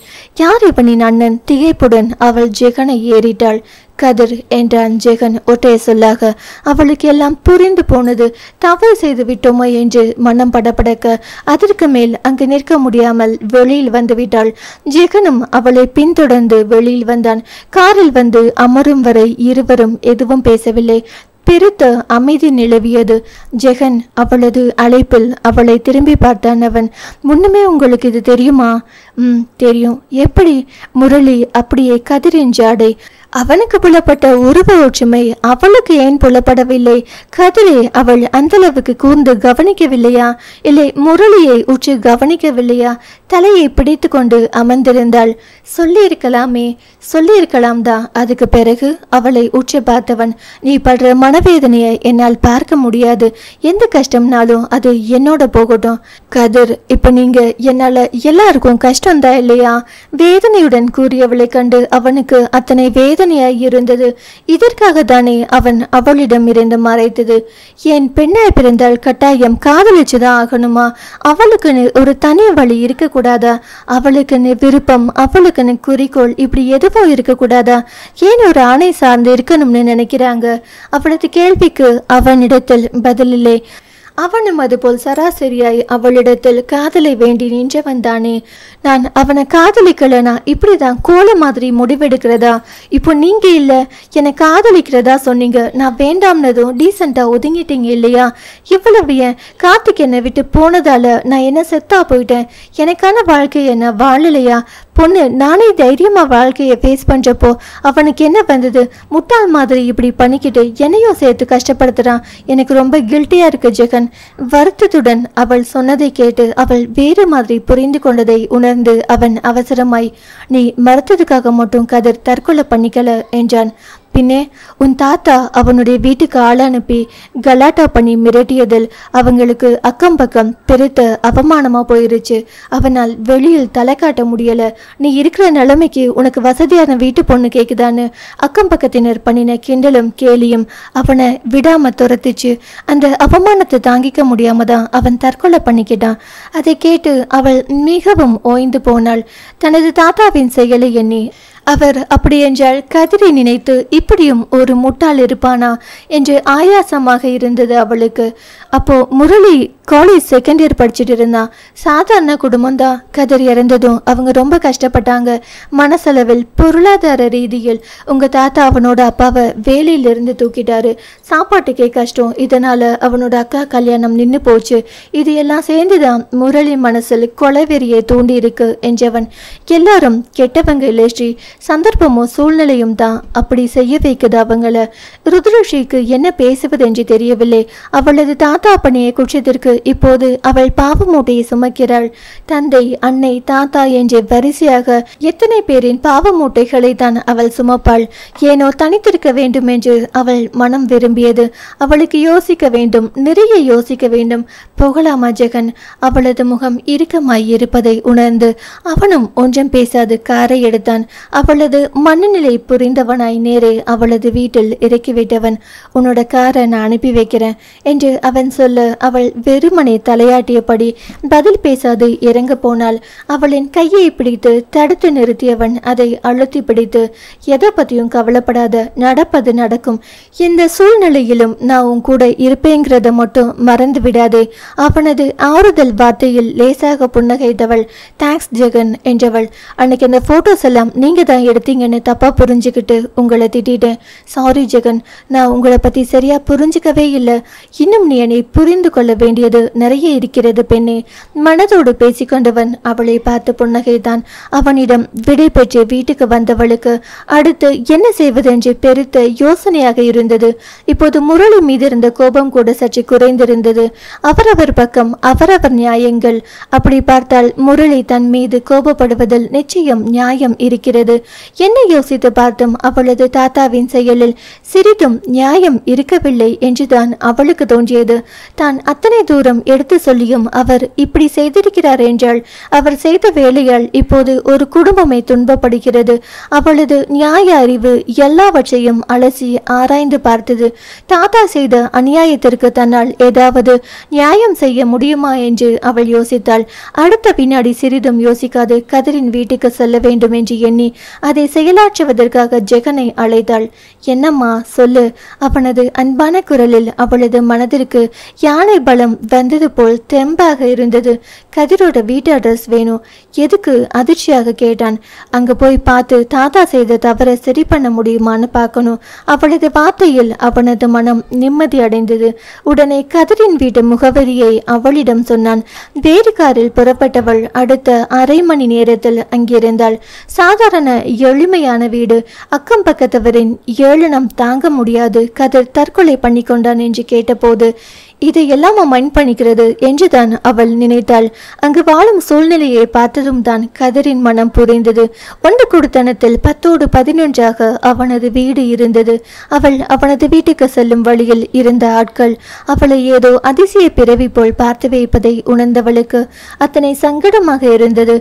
யார் இவனின் அண்ணன்? திகைப்புடன் அவள் ஜெகனை ஏறிட்டாள். கதிர் என்றான் ஜெகன் ஒற்றைய சொல்லாக. அவளுக்கு எல்லாம் புரிந்து போனது. தவறு செய்து விட்டோமோ என்று மனம் படபடக்க அதற்கு மேல் அங்கு நிற்க முடியாமல் வெளியில் வந்துவிட்டாள். ஜெகனும் அவளை பின்தொடர்ந்து வெளியில் வந்தான். காரில் வந்து அமரும் வரை இருவரும் எதுவும் பேசவில்லை. பெருத்த அமைதி நிலவியது. ஜெகன் அவளது அழைப்பில் அவளை திரும்பி பார்த்தான். அவன், முன்னமே உங்களுக்கு இது தெரியுமா? தெரியும். எப்படி? முரளி அப்படியே கதிரின் ஜாடை அவனுக்கு புலப்பட்ட உருவ ஒற்றுமை அவளுக்கு ஏன் புலப்படவில்லை? கதிரை அவள் அந்த அளவுக்கு கூர்ந்து கவனிக்கவில்லையா? இல்லை முரளியை உற்று கவனிக்கவில்லையா? தலையை பிடித்து கொண்டு அமர்ந்திருந்தாள். சொல்லியிருக்கலாம் தான். அதுக்கு பிறகு அவளை உற்று பார்த்தவன், நீ படுற மனவேதனையை என்னால் பார்க்க முடியாது. எந்த கஷ்டம்னாலும் அது என்னோட போகட்டும். கதிர், இப்ப நீங்க என்னால எல்லாருக்கும் கஷ்டம்தான் இல்லையா? வேதனையுடன் கூறியவளை கண்டு அவனுக்கு அத்தனை வேதனையாய் இருந்தது. இதற்காக தானே அவன் அவளிடம் இருந்து மறைத்தது. என் பெண்ணாய் பிறந்தால் கட்டாயம் காதலிச்சுதான் ஆகணுமா? அவளுக்குன்னு ஒரு தனி வழி இருக்கக்கூடாதா? அவளுக்குன்னு விருப்பம், அவளுக்குன்னு குறிக்கோள், இப்படி எதுவோ இருக்கக்கூடாதா? ஏன் ஒரு ஆணை சார்ந்து இருக்கணும்னு நினைக்கிறாங்க? அவளது கேள்விக்கு அவனிடத்தில் பதிலில்லை. அவனும் அதுபோல் சராசரியாய் அவளிடத்தில் காதலை வேண்டி நின்றவன் தானே. நான் அவனை காதலிக்கலனா இப்படிதான் கோல மாதிரி முடிவெடுக்கிறதா? இப்போ நீங்க இல்ல என்னை காதலிக்கிறதா சொன்னீங்க, நான் வேண்டாம்னதும் டீசெண்டா ஒதுங்கிட்டீங்க இல்லையா? இவ்வளவு ஏன் கார்த்திக் என்னை விட்டு போனதால நான் என்ன செத்தா போயிட்டேன்? எனக்கான வாழ்க்கையை நான் வாழலையா? பொண்ணு நானே தைரியமா வாழ்க்கையை ஃபேஸ் பண்றப்போ அவனுக்கு என்ன வந்தது? முட்டாள் மாதிரி இப்படி பண்ணிக்கிட்டு என்னையும் சேர்த்து கஷ்டப்படுத்துறான். எனக்கு ரொம்ப கில்ட்டியா இருக்கு ஜெகன். வருத்தத்துடன் அவள் சொன்னதை கேட்டு அவள் வேறு மாதிரி புரிந்து கொண்டதை உணர்ந்து அவன் அவசரமாய், நீ மறுத்ததுக்காக மட்டும் கதிர் தற்கொலை பண்ணிக்கல என்றான். பின்னே உன் தாத்தா அவனுடைய வீட்டுக்கு ஆள் அனுப்பி கலாட்டா பண்ணி மிரட்டியதில் அவங்களுக்கு அக்கம் பக்கம் பெருத்த அவமானமா போயிருச்சு. அவனால் வெளியில் தலை காட்ட முடியல. நீ இருக்கிற நிலைமைக்கு உனக்கு வசதியான வீட்டு பொண்ணு கேக்குதான்னு அக்கம் பக்கத்தினர் பண்ணின கிண்டலும் கேலியும் அவனை விடாம துரத்துச்சு. அந்த அவமானத்தை தாங்கிக்க முடியாம தான் அவன் தற்கொலை பண்ணிக்கிட்டான். அதை கேட்டு அவள் மிகவும் ஓய்ந்து போனாள். தனது தாத்தாவின் செயலை எண்ணி அவர் அப்படியென்றால் கதிரை நினைத்து இப்படியும் ஒரு முட்டாள் இருப்பானா என்று ஆயாசமாக இருந்தது அவளுக்கு. அப்போ முரளி காலேஜ் செகண்ட் இயர் படிச்சுட்டு இருந்தான். சாதாரண குடும்பம்தான். கதிர் இறந்ததும் அவங்க ரொம்ப கஷ்டப்பட்டாங்க. மனசளவில் பொருளாதார ரீதியில் உங்க தாத்தா அவனோட அப்பாவை வேலையிலிருந்து தூக்கிட்டாரு. சாப்பாட்டுக்கே கஷ்டம். இதனால அவனோட அக்கா கல்யாணம் நின்று போச்சு. இது எல்லாம் சேர்ந்துதான் முரளி மனசில் கொலைவெறியை தூண்டி இருக்கு என்றவன். எல்லாரும் கெட்டவங்க இல்லை ஸ்ரீ, சந்தர்ப்பமும் சூழ்நிலையும் தான் அப்படி செய்ய வைக்குது அவங்கள. ருத்ரஸ்ரீக்கு என்ன பேசுவதென்று தெரியவில்லை. அவளது தாத்தா பண்ணிய குற்றத்திற்கு இப்போது அவள் பாவ மூட்டையை சுமக்கிறாள். தந்தை, அன்னை, தாத்தா என்ற வரிசையாக எத்தனை பேரின் பாவ மூட்டைகளை தான் அவள் சுமப்பாள். ஏனோ தனித்திருக்க வேண்டும் என்று அவள் மனம் விரும்பியது. அவளுக்கு யோசிக்க வேண்டும், நிறைய யோசிக்க வேண்டும். புகழாமா ஜெகன்? அவளது முகம் இறுக்கமாய் இருப்பதை உணர்ந்து அவனும் ஒன்றும் பேசாது காரை எடுத்தான். அவளது மனநிலை புரிந்தவனாய் நேரே அவளது வீட்டில் இறக்கிவிட்டவன். உன்னோட காரை நான் அனுப்பி வைக்கிறேன் என்று அவன் சொல்ல அவள் வெறுமனே தலையாட்டியபடி பதில் பேசாது இறங்க போனாள். அவளின் கையை பிடித்து தடுத்து நிறுத்தியவன் அதை அழுத்தி பிடித்து, எதை பத்தியும் கவலைப்படாத, நடப்பது நடக்கும். இந்த சூழ்நிலையிலும் நான் உன் கூட இருப்பேங்கிறத மட்டும் மறந்து விடாதே. அவனது ஆறுதல் வார்த்தையில் லேசாக புன்னகைத்தவள், தேங்க்ஸ் ஜெகன் என்றவள். அன்னைக்கு அந்த போட்டோஸ் எல்லாம் நீங்க தான் எடுத்தீங்கன்னு தப்பா புரிஞ்சுக்கிட்டு உங்களை திட்டேன். சாரி ஜெகன், நான் உங்களை பத்தி சரியா புரிஞ்சுக்கவே இல்லை. இன்னும் நீ என்னை புரிந்து கொள்ள வேண்டியது நிறைய இருக்கிறது பெண்ணே. மனதோடு பேசிக்கொண்டவன் அவளை பார்த்து புன்னகைத்தான். அவனிடம் விடை பெற்று வீட்டுக்கு வந்தவளுக்கு அடுத்து என்ன செய்வதென்று பெருத்த யோசனையாக இருந்தது. இப்போது முரளி மீது இருந்த கோபம் கூட சற்று குறைந்திருந்தது. அவரவர் பக்கம் அவரவர் நியாயங்கள். அப்படி பார்த்தால் முரளி தன் மீது கோபப்படுவதில் நிச்சயம் நியாயம் இருக்கிறது. என்ன யோசித்து பார்த்தும் அவளது தாத்தாவின் செயலில் சிறிதும் நியாயம் இருக்கவில்லை என்றுதான் அவளுக்கு தோன்றியது. தான் அத்தனை தூரம் எடுத்து சொல்லியும் அவர் இப்படி செய்திருக்கிறார் என்றால் அவர் செய்த வேலையால் இப்போது ஒரு குடும்பமே துன்பப்படுகிறது. அவளது நியாய அறிவு எல்லாவற்றையும் அலசி ஆராய்ந்து பார்த்தது. தாத்தா செய்த அநியாயத்திற்கு தன்னால் ஏதாவது நியாயம் செய்ய முடியுமா என்று அவள் யோசித்தாள். அடுத்த பின்னாடி சிறிதும் யோசிக்காது கதிரின் வீட்டுக்கு செல்ல வேண்டும் என்று எண்ணி அதை செயலாற்றுவதற்காக ஜெகனை அழைத்தாள். என்னம்மா சொல்லு. அவனது அன்பான குரலில் அவளது மனதிற்கு யானை பலம் வந்தது போல் தெம்பாக இருந்தது. கதிரோட வீட்டு அட்ரஸ் வேணும். எதுக்கு? அதிர்ச்சியாக கேட்டான். அங்க போய் பார்த்து தாத்தா செய்த தவறை சரி பண்ண முடியுமான்னு பார்க்கணும். அவளது வார்த்தையில் அவனது மனம் நிம்மதி அடைந்தது. உடனே கதிரின் வீட்டு முகவரியை அவளிடம் சொன்னான். வேறு காரில் புறப்பட்டவள் அடுத்த அரை மணி நேரத்தில் அங்கிருந்தாள். சாதாரண எளிமையான வீடு. அக்கம் பக்கத்தவரின் ஏளனம் தாங்க முடியாது கதிர் தற்கொலை பண்ணி கொண்டான் என்று கேட்டபோது இதையெல்லாம் மைண்ட் பண்ணிக்கிறது என்றுதான் அவள் நினைத்தாள். அங்கு வாழும் சூழ்நிலையை பார்த்ததும் தான் கதிரின் மனம் புரிந்தது. ஒன்று குடுத்தனத்தில் 10ஓடு 11ஆக அவனது வீடு இருந்தது. அவள் அவனது வீட்டுக்கு செல்லும் வழியில் இருந்த ஆட்கள் அவளை ஏதோ அதிசய பிறவி போல் பார்த்து வைப்பதை உணர்ந்தவளுக்கு அத்தனை சங்கடமாக இருந்தது.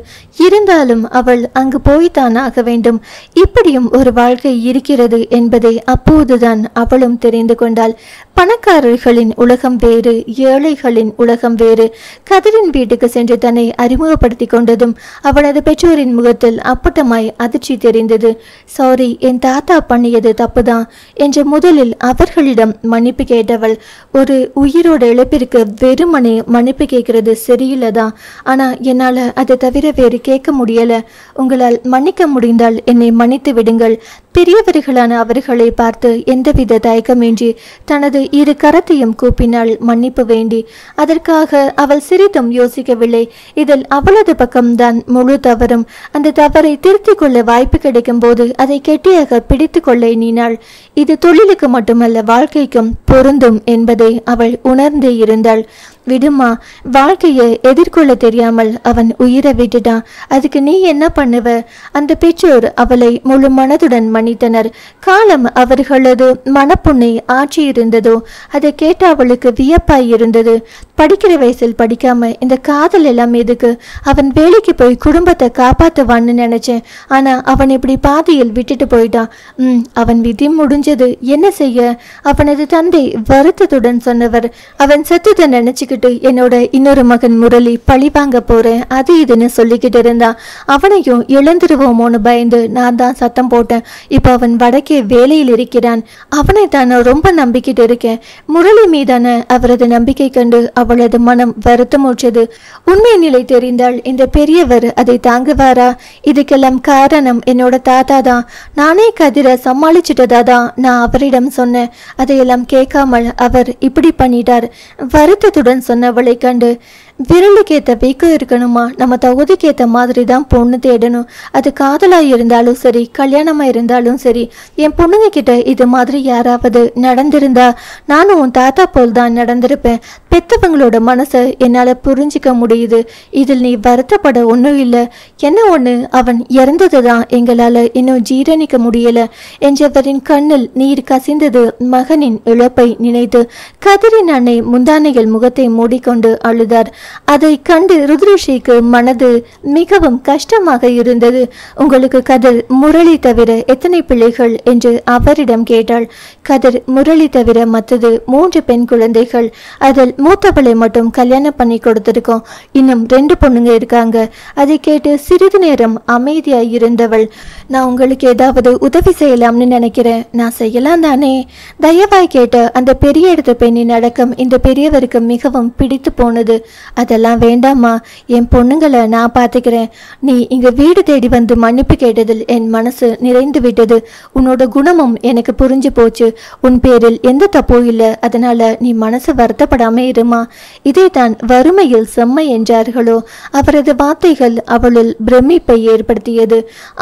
இருந்தாலும் அவள் அங்கு போய்த்தான் ஆக வேண்டும். இப்படியும் ஒரு வாழ்க்கை இருக்கிறது என்பதை அப்போதுதான் அவளும் தெரிந்து கொண்டாள். பணக்காரர்களின் உலகம் வேறு, ஏழைகளின் உலகம் வேறு. கதிரின் வீட்டுக்கு சென்று தன்னை அறிமுகப்படுத்தி கொண்டதும் அவனது பெற்றோரின் முகத்தில் அப்பட்டமாய் அதிர்ச்சி தெரிந்தது. சாரி, என் தாத்தா பண்ணியது தப்புதான் என்று முதலில் அவர்களிடம் மன்னிப்பு கேட்டவள் ஒரு உயிரோட இழப்பிற்கு வெறுமனே மன்னிப்பு கேட்கறது சரியில்லைதான். ஆனா என்னால அதை தவிர வேறு கேட்க முடியல. உங்களால் மன்னிக்க முடிந்தால் என்னை மன்னித்து விடுங்கள். பெரியவர்களான அவர்களை பார்த்து எந்தவித தயக்கமின்றி தனது இரு கரத்தையும் கூப்பினாள் மன்னிப்பு வேண்டி. அதற்காக அவள் சிறிதும் யோசிக்கவில்லை. இதில் அவளது பக்கம்தான் முழு தவறும். அந்த தவறை திருத்திக் கொள்ள வாய்ப்பு கிடைக்கும் போது அதை கெட்டியாக பிடித்து கொள்ள எண்ணினாள். இது தொழிலுக்கு மட்டுமல்ல, வாழ்க்கைக்கும் பொருந்தும் என்பதை அவள் உணர்ந்தே இருந்தாள். விடுமா, வாழ்க்கையை எதிர்கொள்ள தெரியாமல் அவன் உயிரை விட்டுட்டான். அதுக்கு நீ என்ன பண்ணுவ? அந்த பெற்றோர் அவளை முழு மனதுடன் மன்னித்தனர். காலம் அவர்களது மனப்புண்ணை ஆட்சி இருந்ததோ அதை கேட்ட அவளுக்கு வியப்பாய் இருந்தது. படிக்கிற வயசில் படிக்காம இந்த காதல் எல்லாம் எதுக்கு? அவன் வேலைக்கு போய் குடும்பத்தை காப்பாத்துவான்னு நினைச்சேன். ஆனா அவன் இப்படி பாதியில் விட்டுட்டு போயிட்டான். அவன் விதி முடிஞ்சது, என்ன செய்ய? அவனது தந்தை வருத்தத்துடன் சொன்னவர். அவன் செத்துதை நினைச்சுக்கிட்டு என்னோட இன்னொரு மகன் முரளி பழி வாங்க போறேன் அது இதுன்னு சொல்லிக்கிட்டு இருந்தான். அவனையும் இழந்துருவோமோன்னு பயந்து நான் தான் சத்தம் போட்டேன். இப்ப அவன் வடக்கே வேலையில் இருக்கிறான். அவனை தான் ரொம்ப நம்பிக்கிட்டு இருக்கேன். முரளி மீதான அவரது நம்பிக்கை கண்டு அவளது மனம் வருத்தமுற்றது. உண்மை நிலை தெரிந்தால் இந்த பெரியவர் அதை தாங்குவாரா? இதுக்கெல்லாம் காரணம் என்னோட தாத்தா தான். நானே கதிரை சமாளிச்சுட்டதாதான் நான் அவரிடம் சொன்னேன். அதையெல்லாம் கேட்காமல் அவர் இப்படி பண்ணிட்டார். வருத்தத்துடன் சொன்னவளை கண்டு விரலுக்கேற்ற வீக்கம் இருக்கணுமா? நம்ம தகுதிக்கேற்ற மாதிரி தான் பொண்ணு தேடணும். அது காதலாக இருந்தாலும் சரி, கல்யாணமாக இருந்தாலும் சரி. என் பொண்ணுங்க கிட்ட இது மாதிரி யாராவது நடந்திருந்தா நானும் உன் தாத்தா போல் தான் நடந்திருப்பேன். பெத்தவங்களோட மனசை என்னால் புரிஞ்சிக்க முடியுது. இதில் நீ வருத்தப்பட ஒன்றும் இல்லை. என்ன ஒன்று, அவன் இறந்தது தான் எங்களால் இன்னும் ஜீரணிக்க முடியலை என்றவரின் கண்ணில் நீர் கசிந்தது. மகனின் இழப்பை நினைத்து கதிரின் அன்னை முந்தானைகள் முகத்தை மூடிக்கொண்டு அழுதார். அதை கண்டு ருத்ரஷிக்கு மனது மிகவும் கஷ்டமாக இருந்தது. உங்களுக்கு கதிர் முரளி தவிர எத்தனை பிள்ளைகள் என்று அவரிடம் கேட்டாள். கதிர் முரளி தவிர மற்றது 3 பெண் குழந்தைகள். அதில் மூத்தவளை மட்டும் கல்யாணம் பண்ணி கொடுத்திருக்கோம். இன்னும் 2 பொண்ணுங்க இருக்காங்க. அதை கேட்டு சிறிது நேரம் அமைதியாய் இருந்தவள், நான் உங்களுக்கு ஏதாவது உதவி செய்யலாம்னு நினைக்கிறேன். நான் செய்யலாம் தானே? தயவாய் கேட்ட அந்த பெரிய இடத்து பெண்ணின் அடக்கம் இந்த பெரியவருக்கு மிகவும் பிடித்து போனது. அதெல்லாம் வேண்டாமா, என் பொண்ணுங்களை நான் பார்த்துக்கிறேன். நீ இங்க வீடு தேடி வந்து மன்னிப்பு கேட்டதில் என் மனசு நிறைந்து விட்டது. உன்னோட குணமும் எனக்கு புரிஞ்சு போச்சு. உன் பேரில் எந்த தப்பும் இல்லை. அதனால நீ மனசு வருத்தப்படாம இருமா. இதே தான் வறுமையில் செம்மை என்றார்களோ? அவரது வார்த்தைகள் அவளுள் பிரமிப்பை ஏற்படுத்தியது.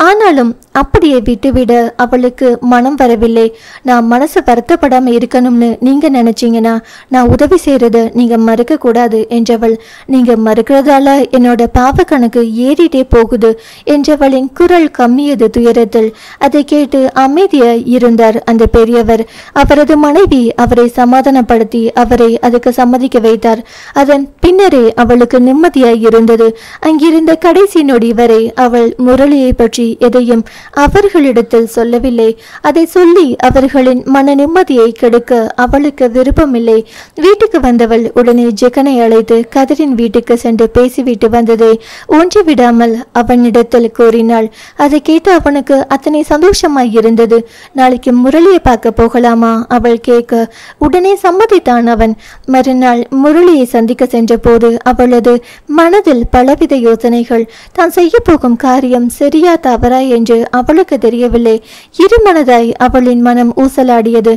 ஆனாலும் அப்படியே விட்டுவிட அவளுக்கு மனம் வரவில்லை. நான் மனசு வருத்தப்படாம இருக்கணும்னு நீங்க நினைச்சீங்கன்னா நான் உதவி செய்யறத நீங்க மறுக்க கூடாது என்றவள். நீங்க மறுக்கிறதால என்னோட பாவ கணக்கு ஏறிட்டே போகுது என்றவளின் குரல் கம்மியது துயரத்தில். அதை கேட்டு அமைதியாய் இருந்தார் அந்த பெரியவர். அவரது மனைவி அவரை சமாதானப்படுத்தி அவரை அதுக்கு சம்மதிக்க வைத்தார். அதன் பின்னரே அவளுக்கு நிம்மதியாய் இருந்தது. அங்கிருந்த கடைசி நொடி வரை அவள் முரளியை பற்றி எதையும் அவர்களிடத்தில் சொல்லவில்லை. அதை சொல்லி அவர்களின் மன நிம்மதியை கெடுக்க அவளுக்கு விருப்பமில்லை. வீட்டுக்கு வந்தவள் உடனே ஜெகனை அழைத்து கதிரின் வீட்டுக்கு சென்று பேசிவிட்டு வந்ததை ஒன்று விடாமல் அவனிடத்தில் கூறினாள். அதை கேட்டு அவனுக்கு அத்தனை சந்தோஷமாய் இருந்தது. நாளைக்கு முரளியை பார்க்க போகலாமா அவள் கேட்க உடனே சம்மதித்தான் அவன். மறுநாள் முரளியை சந்திக்க சென்ற போது அவளது மனதில் பலவித யோசனைகள். தான் செய்ய போகும் காரியம் சரியா தவறா என்று அவளுக்கு தெரியவில்லை. இருமனதாய் அவளின் மனம் ஊசலாடியது.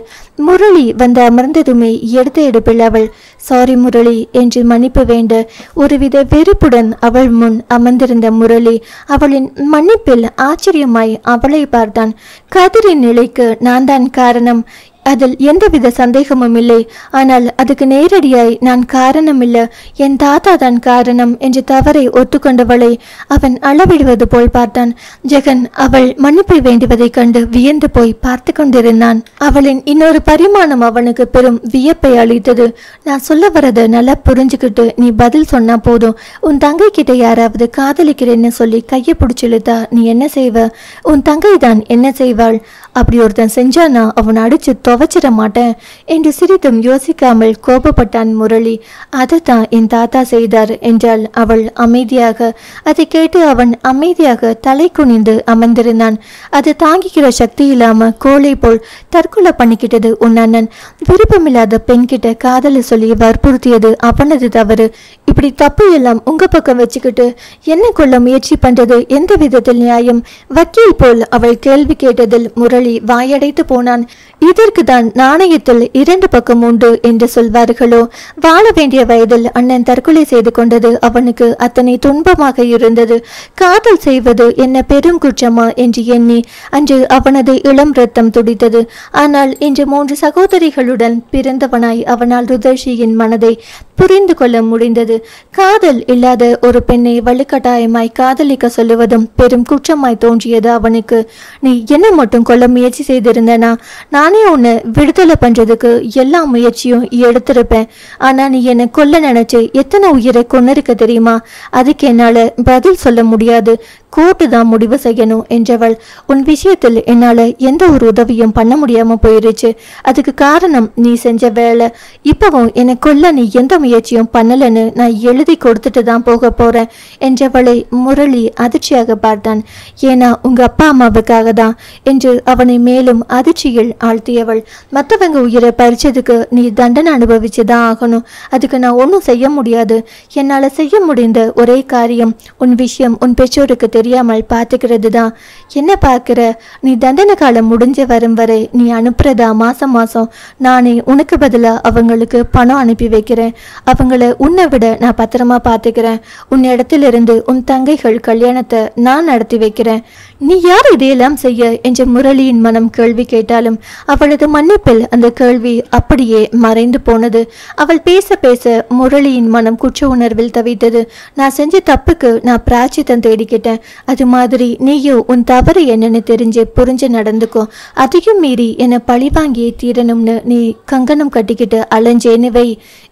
முரளி வந்து அமர்ந்ததுமே எடுத்த எடுப்பில் அவள், சாரி முரளி, முரளி என்று மன்னிப்பு வேண்ட ஒருவித வெறுப்புடன் அவள் முன் அமர்ந்திருந்த முரளி அவளின் மன்னிப்பில் ஆச்சரியமாய் அவளை பார்த்தான். கதிரின் நிலைக்கு நான் தான் காரணம், அதில் எந்தவித சந்தேகமும் இல்லை. ஆனால் அதுக்கு நேரடியாய் நான் காரணம் இல்லை, என் தாத்தா தான் காரணம் என்று தவறை ஒத்துக்கொண்டவளை அவன் அளவிடுவது போல் பார்த்தான். ஜெகன் அவள் மன்னிப்பை வேண்டுவதைக் கண்டு வியந்து போய் பார்த்து கொண்டிருந்தான். அவளின் இன்னொரு பரிமாணம் அவனுக்கு பெரும் வியப்பை அளித்தது. நான் சொல்ல வரத நல்லா புரிஞ்சுக்கிட்டு நீ பதில் சொன்னா போதும். உன் தங்கை கிட்ட யாராவது காதலிக்கிறேன்னு சொல்லி கையை பிடிச்சி இழுத்தா நீ என்ன செய்வ? உன் தங்கை தான் என்ன செய்வாள்? அப்படி ஒருத்தன் செஞ்சானா அவன் அடிச்சு துவைச்சிட மாட்டேன் என்று சிறிதும் யோசிக்காமல் கோபப்பட்டான் முரளி. அதைத்தான் என் தாத்தா செய்தார் என்றாள் அவள் அமைதியாக. அதை கேட்டு அவன் அமைதியாக தலை குனிந்து அமர்ந்திருந்தான். அது தாங்கிக்கிற சக்தி இல்லாம கோழை போல் தற்கொலை பண்ணிக்கிட்டது உன் அண்ணன். விருப்பமில்லாத பெண்கிட்ட காதலை சொல்லி வற்புறுத்தியது அவனது தவறு. இப்படி தப்பு எல்லாம் உங்க பக்கம் வச்சுக்கிட்டு என்ன கொள்ள முயற்சி பண்றது எந்த விதத்தில் நியாயம்? வக்கீல் போல் அவள் கேள்வி கேட்டதில் முரளி வாயடைத்து போனான். இதற்கு தான் நாணயத்தில் இரண்டு பக்கம் உண்டு என்று சொல்வார்களோ? வாழ வேண்டிய வயதில் அண்ணன் தற்கொலை செய்து கொண்டது அவனுக்கு அத்தனை துன்பமாக இருந்தது. காதல் செய்வது என்ன பெரும் குற்றமா என்று எண்ணி அன்று அவனது இளம் ரத்தம் துடித்தது. ஆனால் இன்று 3 சகோதரிகளுடன் பிறந்தவனாய் அவனால் ருதர்ஷியின் மனதை புரிந்து கொள்ள முடிந்தது. காதல் இல்லாத ஒரு பெண்ணை வலுக்கட்டாயமாய் காதலிக்க சொல்லுவதும் பெரும் குற்றமாய் தோன்றியது அவனுக்கு. நீ என்ன மட்டும் கொல்ல முயற்சி செய்திருந்தனா நானே உன்னை விடுதலை பண்றதுக்கு எல்லா முயற்சியும் எடுத்திருப்பேன். ஆனா நீ என்னை கொல்ல நினைச்சு எத்தனை உயிரை கொன்னிருக்க தெரியுமா? அதுக்கு என்னால பதில் சொல்ல முடியாது. கோர்ட்டு தான் முடிவு செய்யணும் என்றவள். உன் விஷயத்தில் என்னால எந்த ஒரு உதவியும் பண்ண முடியாம போயிருச்சு. அதுக்கு காரணம் நீ செஞ்ச வேலை. இப்பவும் என்னை கொல்ல நீ எந்த முயற்சியும் பண்ணலன்னு நான் எழுதி கொடுத்துட்டு தான் போக போறேன் என்றவளை முரளி அதிர்ச்சியாக பார்த்தான். ஏன்னா உங்க அப்பா அம்மாவுக்காக தான் என்று அவனை மேலும் அதிர்ச்சியில் ஆழ்த்தியவள். மற்றவங்க உயிரை பறிச்சதுக்கு நீ தண்டனை அனுபவிச்சுதான் ஆகணும். அதுக்கு நான் ஒன்றும் செய்ய முடியாது. என்னால செய்ய முடிந்த ஒரே காரியம் உன் விஷயம் உன் பெற்றோருக்கு தெரியாமல் பார்த்துக்கிறது தான். என்ன பார்க்கிற? நீ தண்டனை காலம் முடிஞ்ச வரும் வரை நீ அனுப்புறதா மாசம் மாசம் நானே உனக்கு பதிலா அவங்களுக்கு பணம் அனுப்பி வைக்கிறேன். அவங்கள உன்னை விட நான் பத்திரமா பார்த்துக்கிறேன். உன் இடத்திலிருந்து உன் தங்கைகள் கல்யாணத்தை நான் நடத்தி வைக்கிறேன். நீ யார் இதையெல்லாம் செய்ய என்ற முரளியின் மனம் கேள்வி கேட்டாலும் அவளது மன்னிப்பில் அந்த கேள்வி அப்படியே மறைந்து போனது. அவள் பேச பேச முரளியின் மனம் குற்ற உணர்வில் தவித்தது. நான் செஞ்ச தப்புக்கு நான் பிராச்சித்தம் தேடிக்கிட்டேன். அது மாதிரி நீயோ உன் தவறு என்னன்னு தெரிஞ்சு புரிஞ்சு நடந்துக்கோ. அதையும் மீறி என்னை பழி வாங்கியே தீரணும்னு நீ கங்கணம் கட்டிக்கிட்டு அலைஞ்சேன்னு வை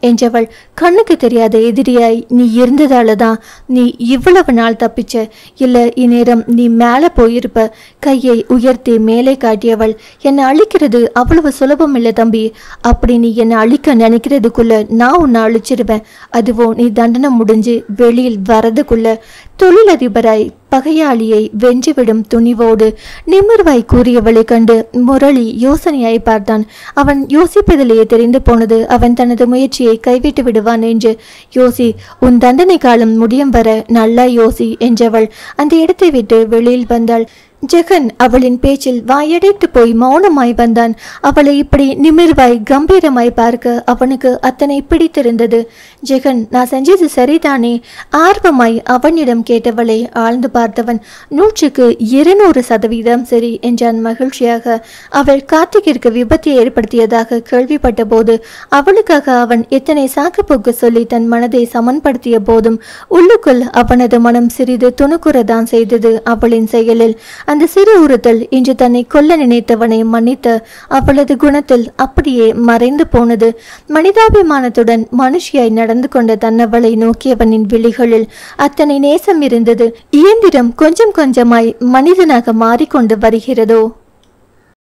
என்றவள். கண்ணுக்கு தெரியாத எதிரியாய் நீ இருந்ததால தான் நீ இவ்வளவு நாள் தப்பிச்ச. இல்ல இந்நேரம் நீ மேல போயிருப்ப. கையை உயர்த்தி மேலே காட்டியவள். என்னை அழிக்கிறது அவ்வளவு சுலபம் இல்லை தம்பி. அப்படி நீ என்னை அழிக்க நினைக்கிறதுக்குள்ள நான் உன்னை அழிச்சிருவேன். அதுவும் நீ தண்டனை முடிஞ்சு வெளியில் வரதுக்குள்ள. தொழிலதிபராய் பகையாளியை வென்றுவிடும் துணிவோடு நிமிர்வாய் கூறியவளை கண்டு முரளி யோசனையாய் பார்த்தான். அவன் யோசிப்பதிலேயே தெரிந்து போனது அவன் தனது முயற்சியை கைவிட்டு விடுவான் என்று. யோசி, உன் தண்டனை காலம் முடியும் வர நல்லா யோசி என்றவள் அந்த இடத்தை விட்டு வெளியில் வந்தாள். ஜெகன் அவளின் பேச்சில் வாயடைத்து போய் மௌனமாய் வந்தான். அவளை இப்படி நிமிர்வாய் கம்பீரமாய் பார்க்க அவனுக்கு அத்தனை பிடித்திருந்தது. ஜெகன், நான் செஞ்சது சரிதானே? ஆர்வமாய் அவனிடம் கேட்டவளை ஆழ்ந்து பார்த்தவன் 100க்கு 200% சரி என்றான் மகிழ்ச்சியாக. அவள் கார்த்திகிற்கு விபத்தை ஏற்படுத்தியதாக கேள்விப்பட்ட போது அவளுக்காக அவன் எத்தனை சாக்குப்போக்கு சொல்லி தன் மனதை சமன்படுத்திய போதும் உள்ளுக்குள் அவனது மனம் சிறிது துணுக்குறதான் செய்தது. அவளின் செயலில் அந்த சிறு உறுத்தல் இன்று தன்னை கொல்ல நினைத்தவனை மன்னித்த அவளது குணத்தில் அப்படியே மறைந்து போனது. மனிதாபிமானத்துடன் மனுஷியாய் நடந்து கொண்ட தன்னவளை நோக்கியவனின் விழிகளில் அத்தனை நேசம் இருந்தது. இயந்திரம் கொஞ்சம் கொஞ்சமாய் மனிதனாக மாறிக்கொண்டு வருகிறதோ?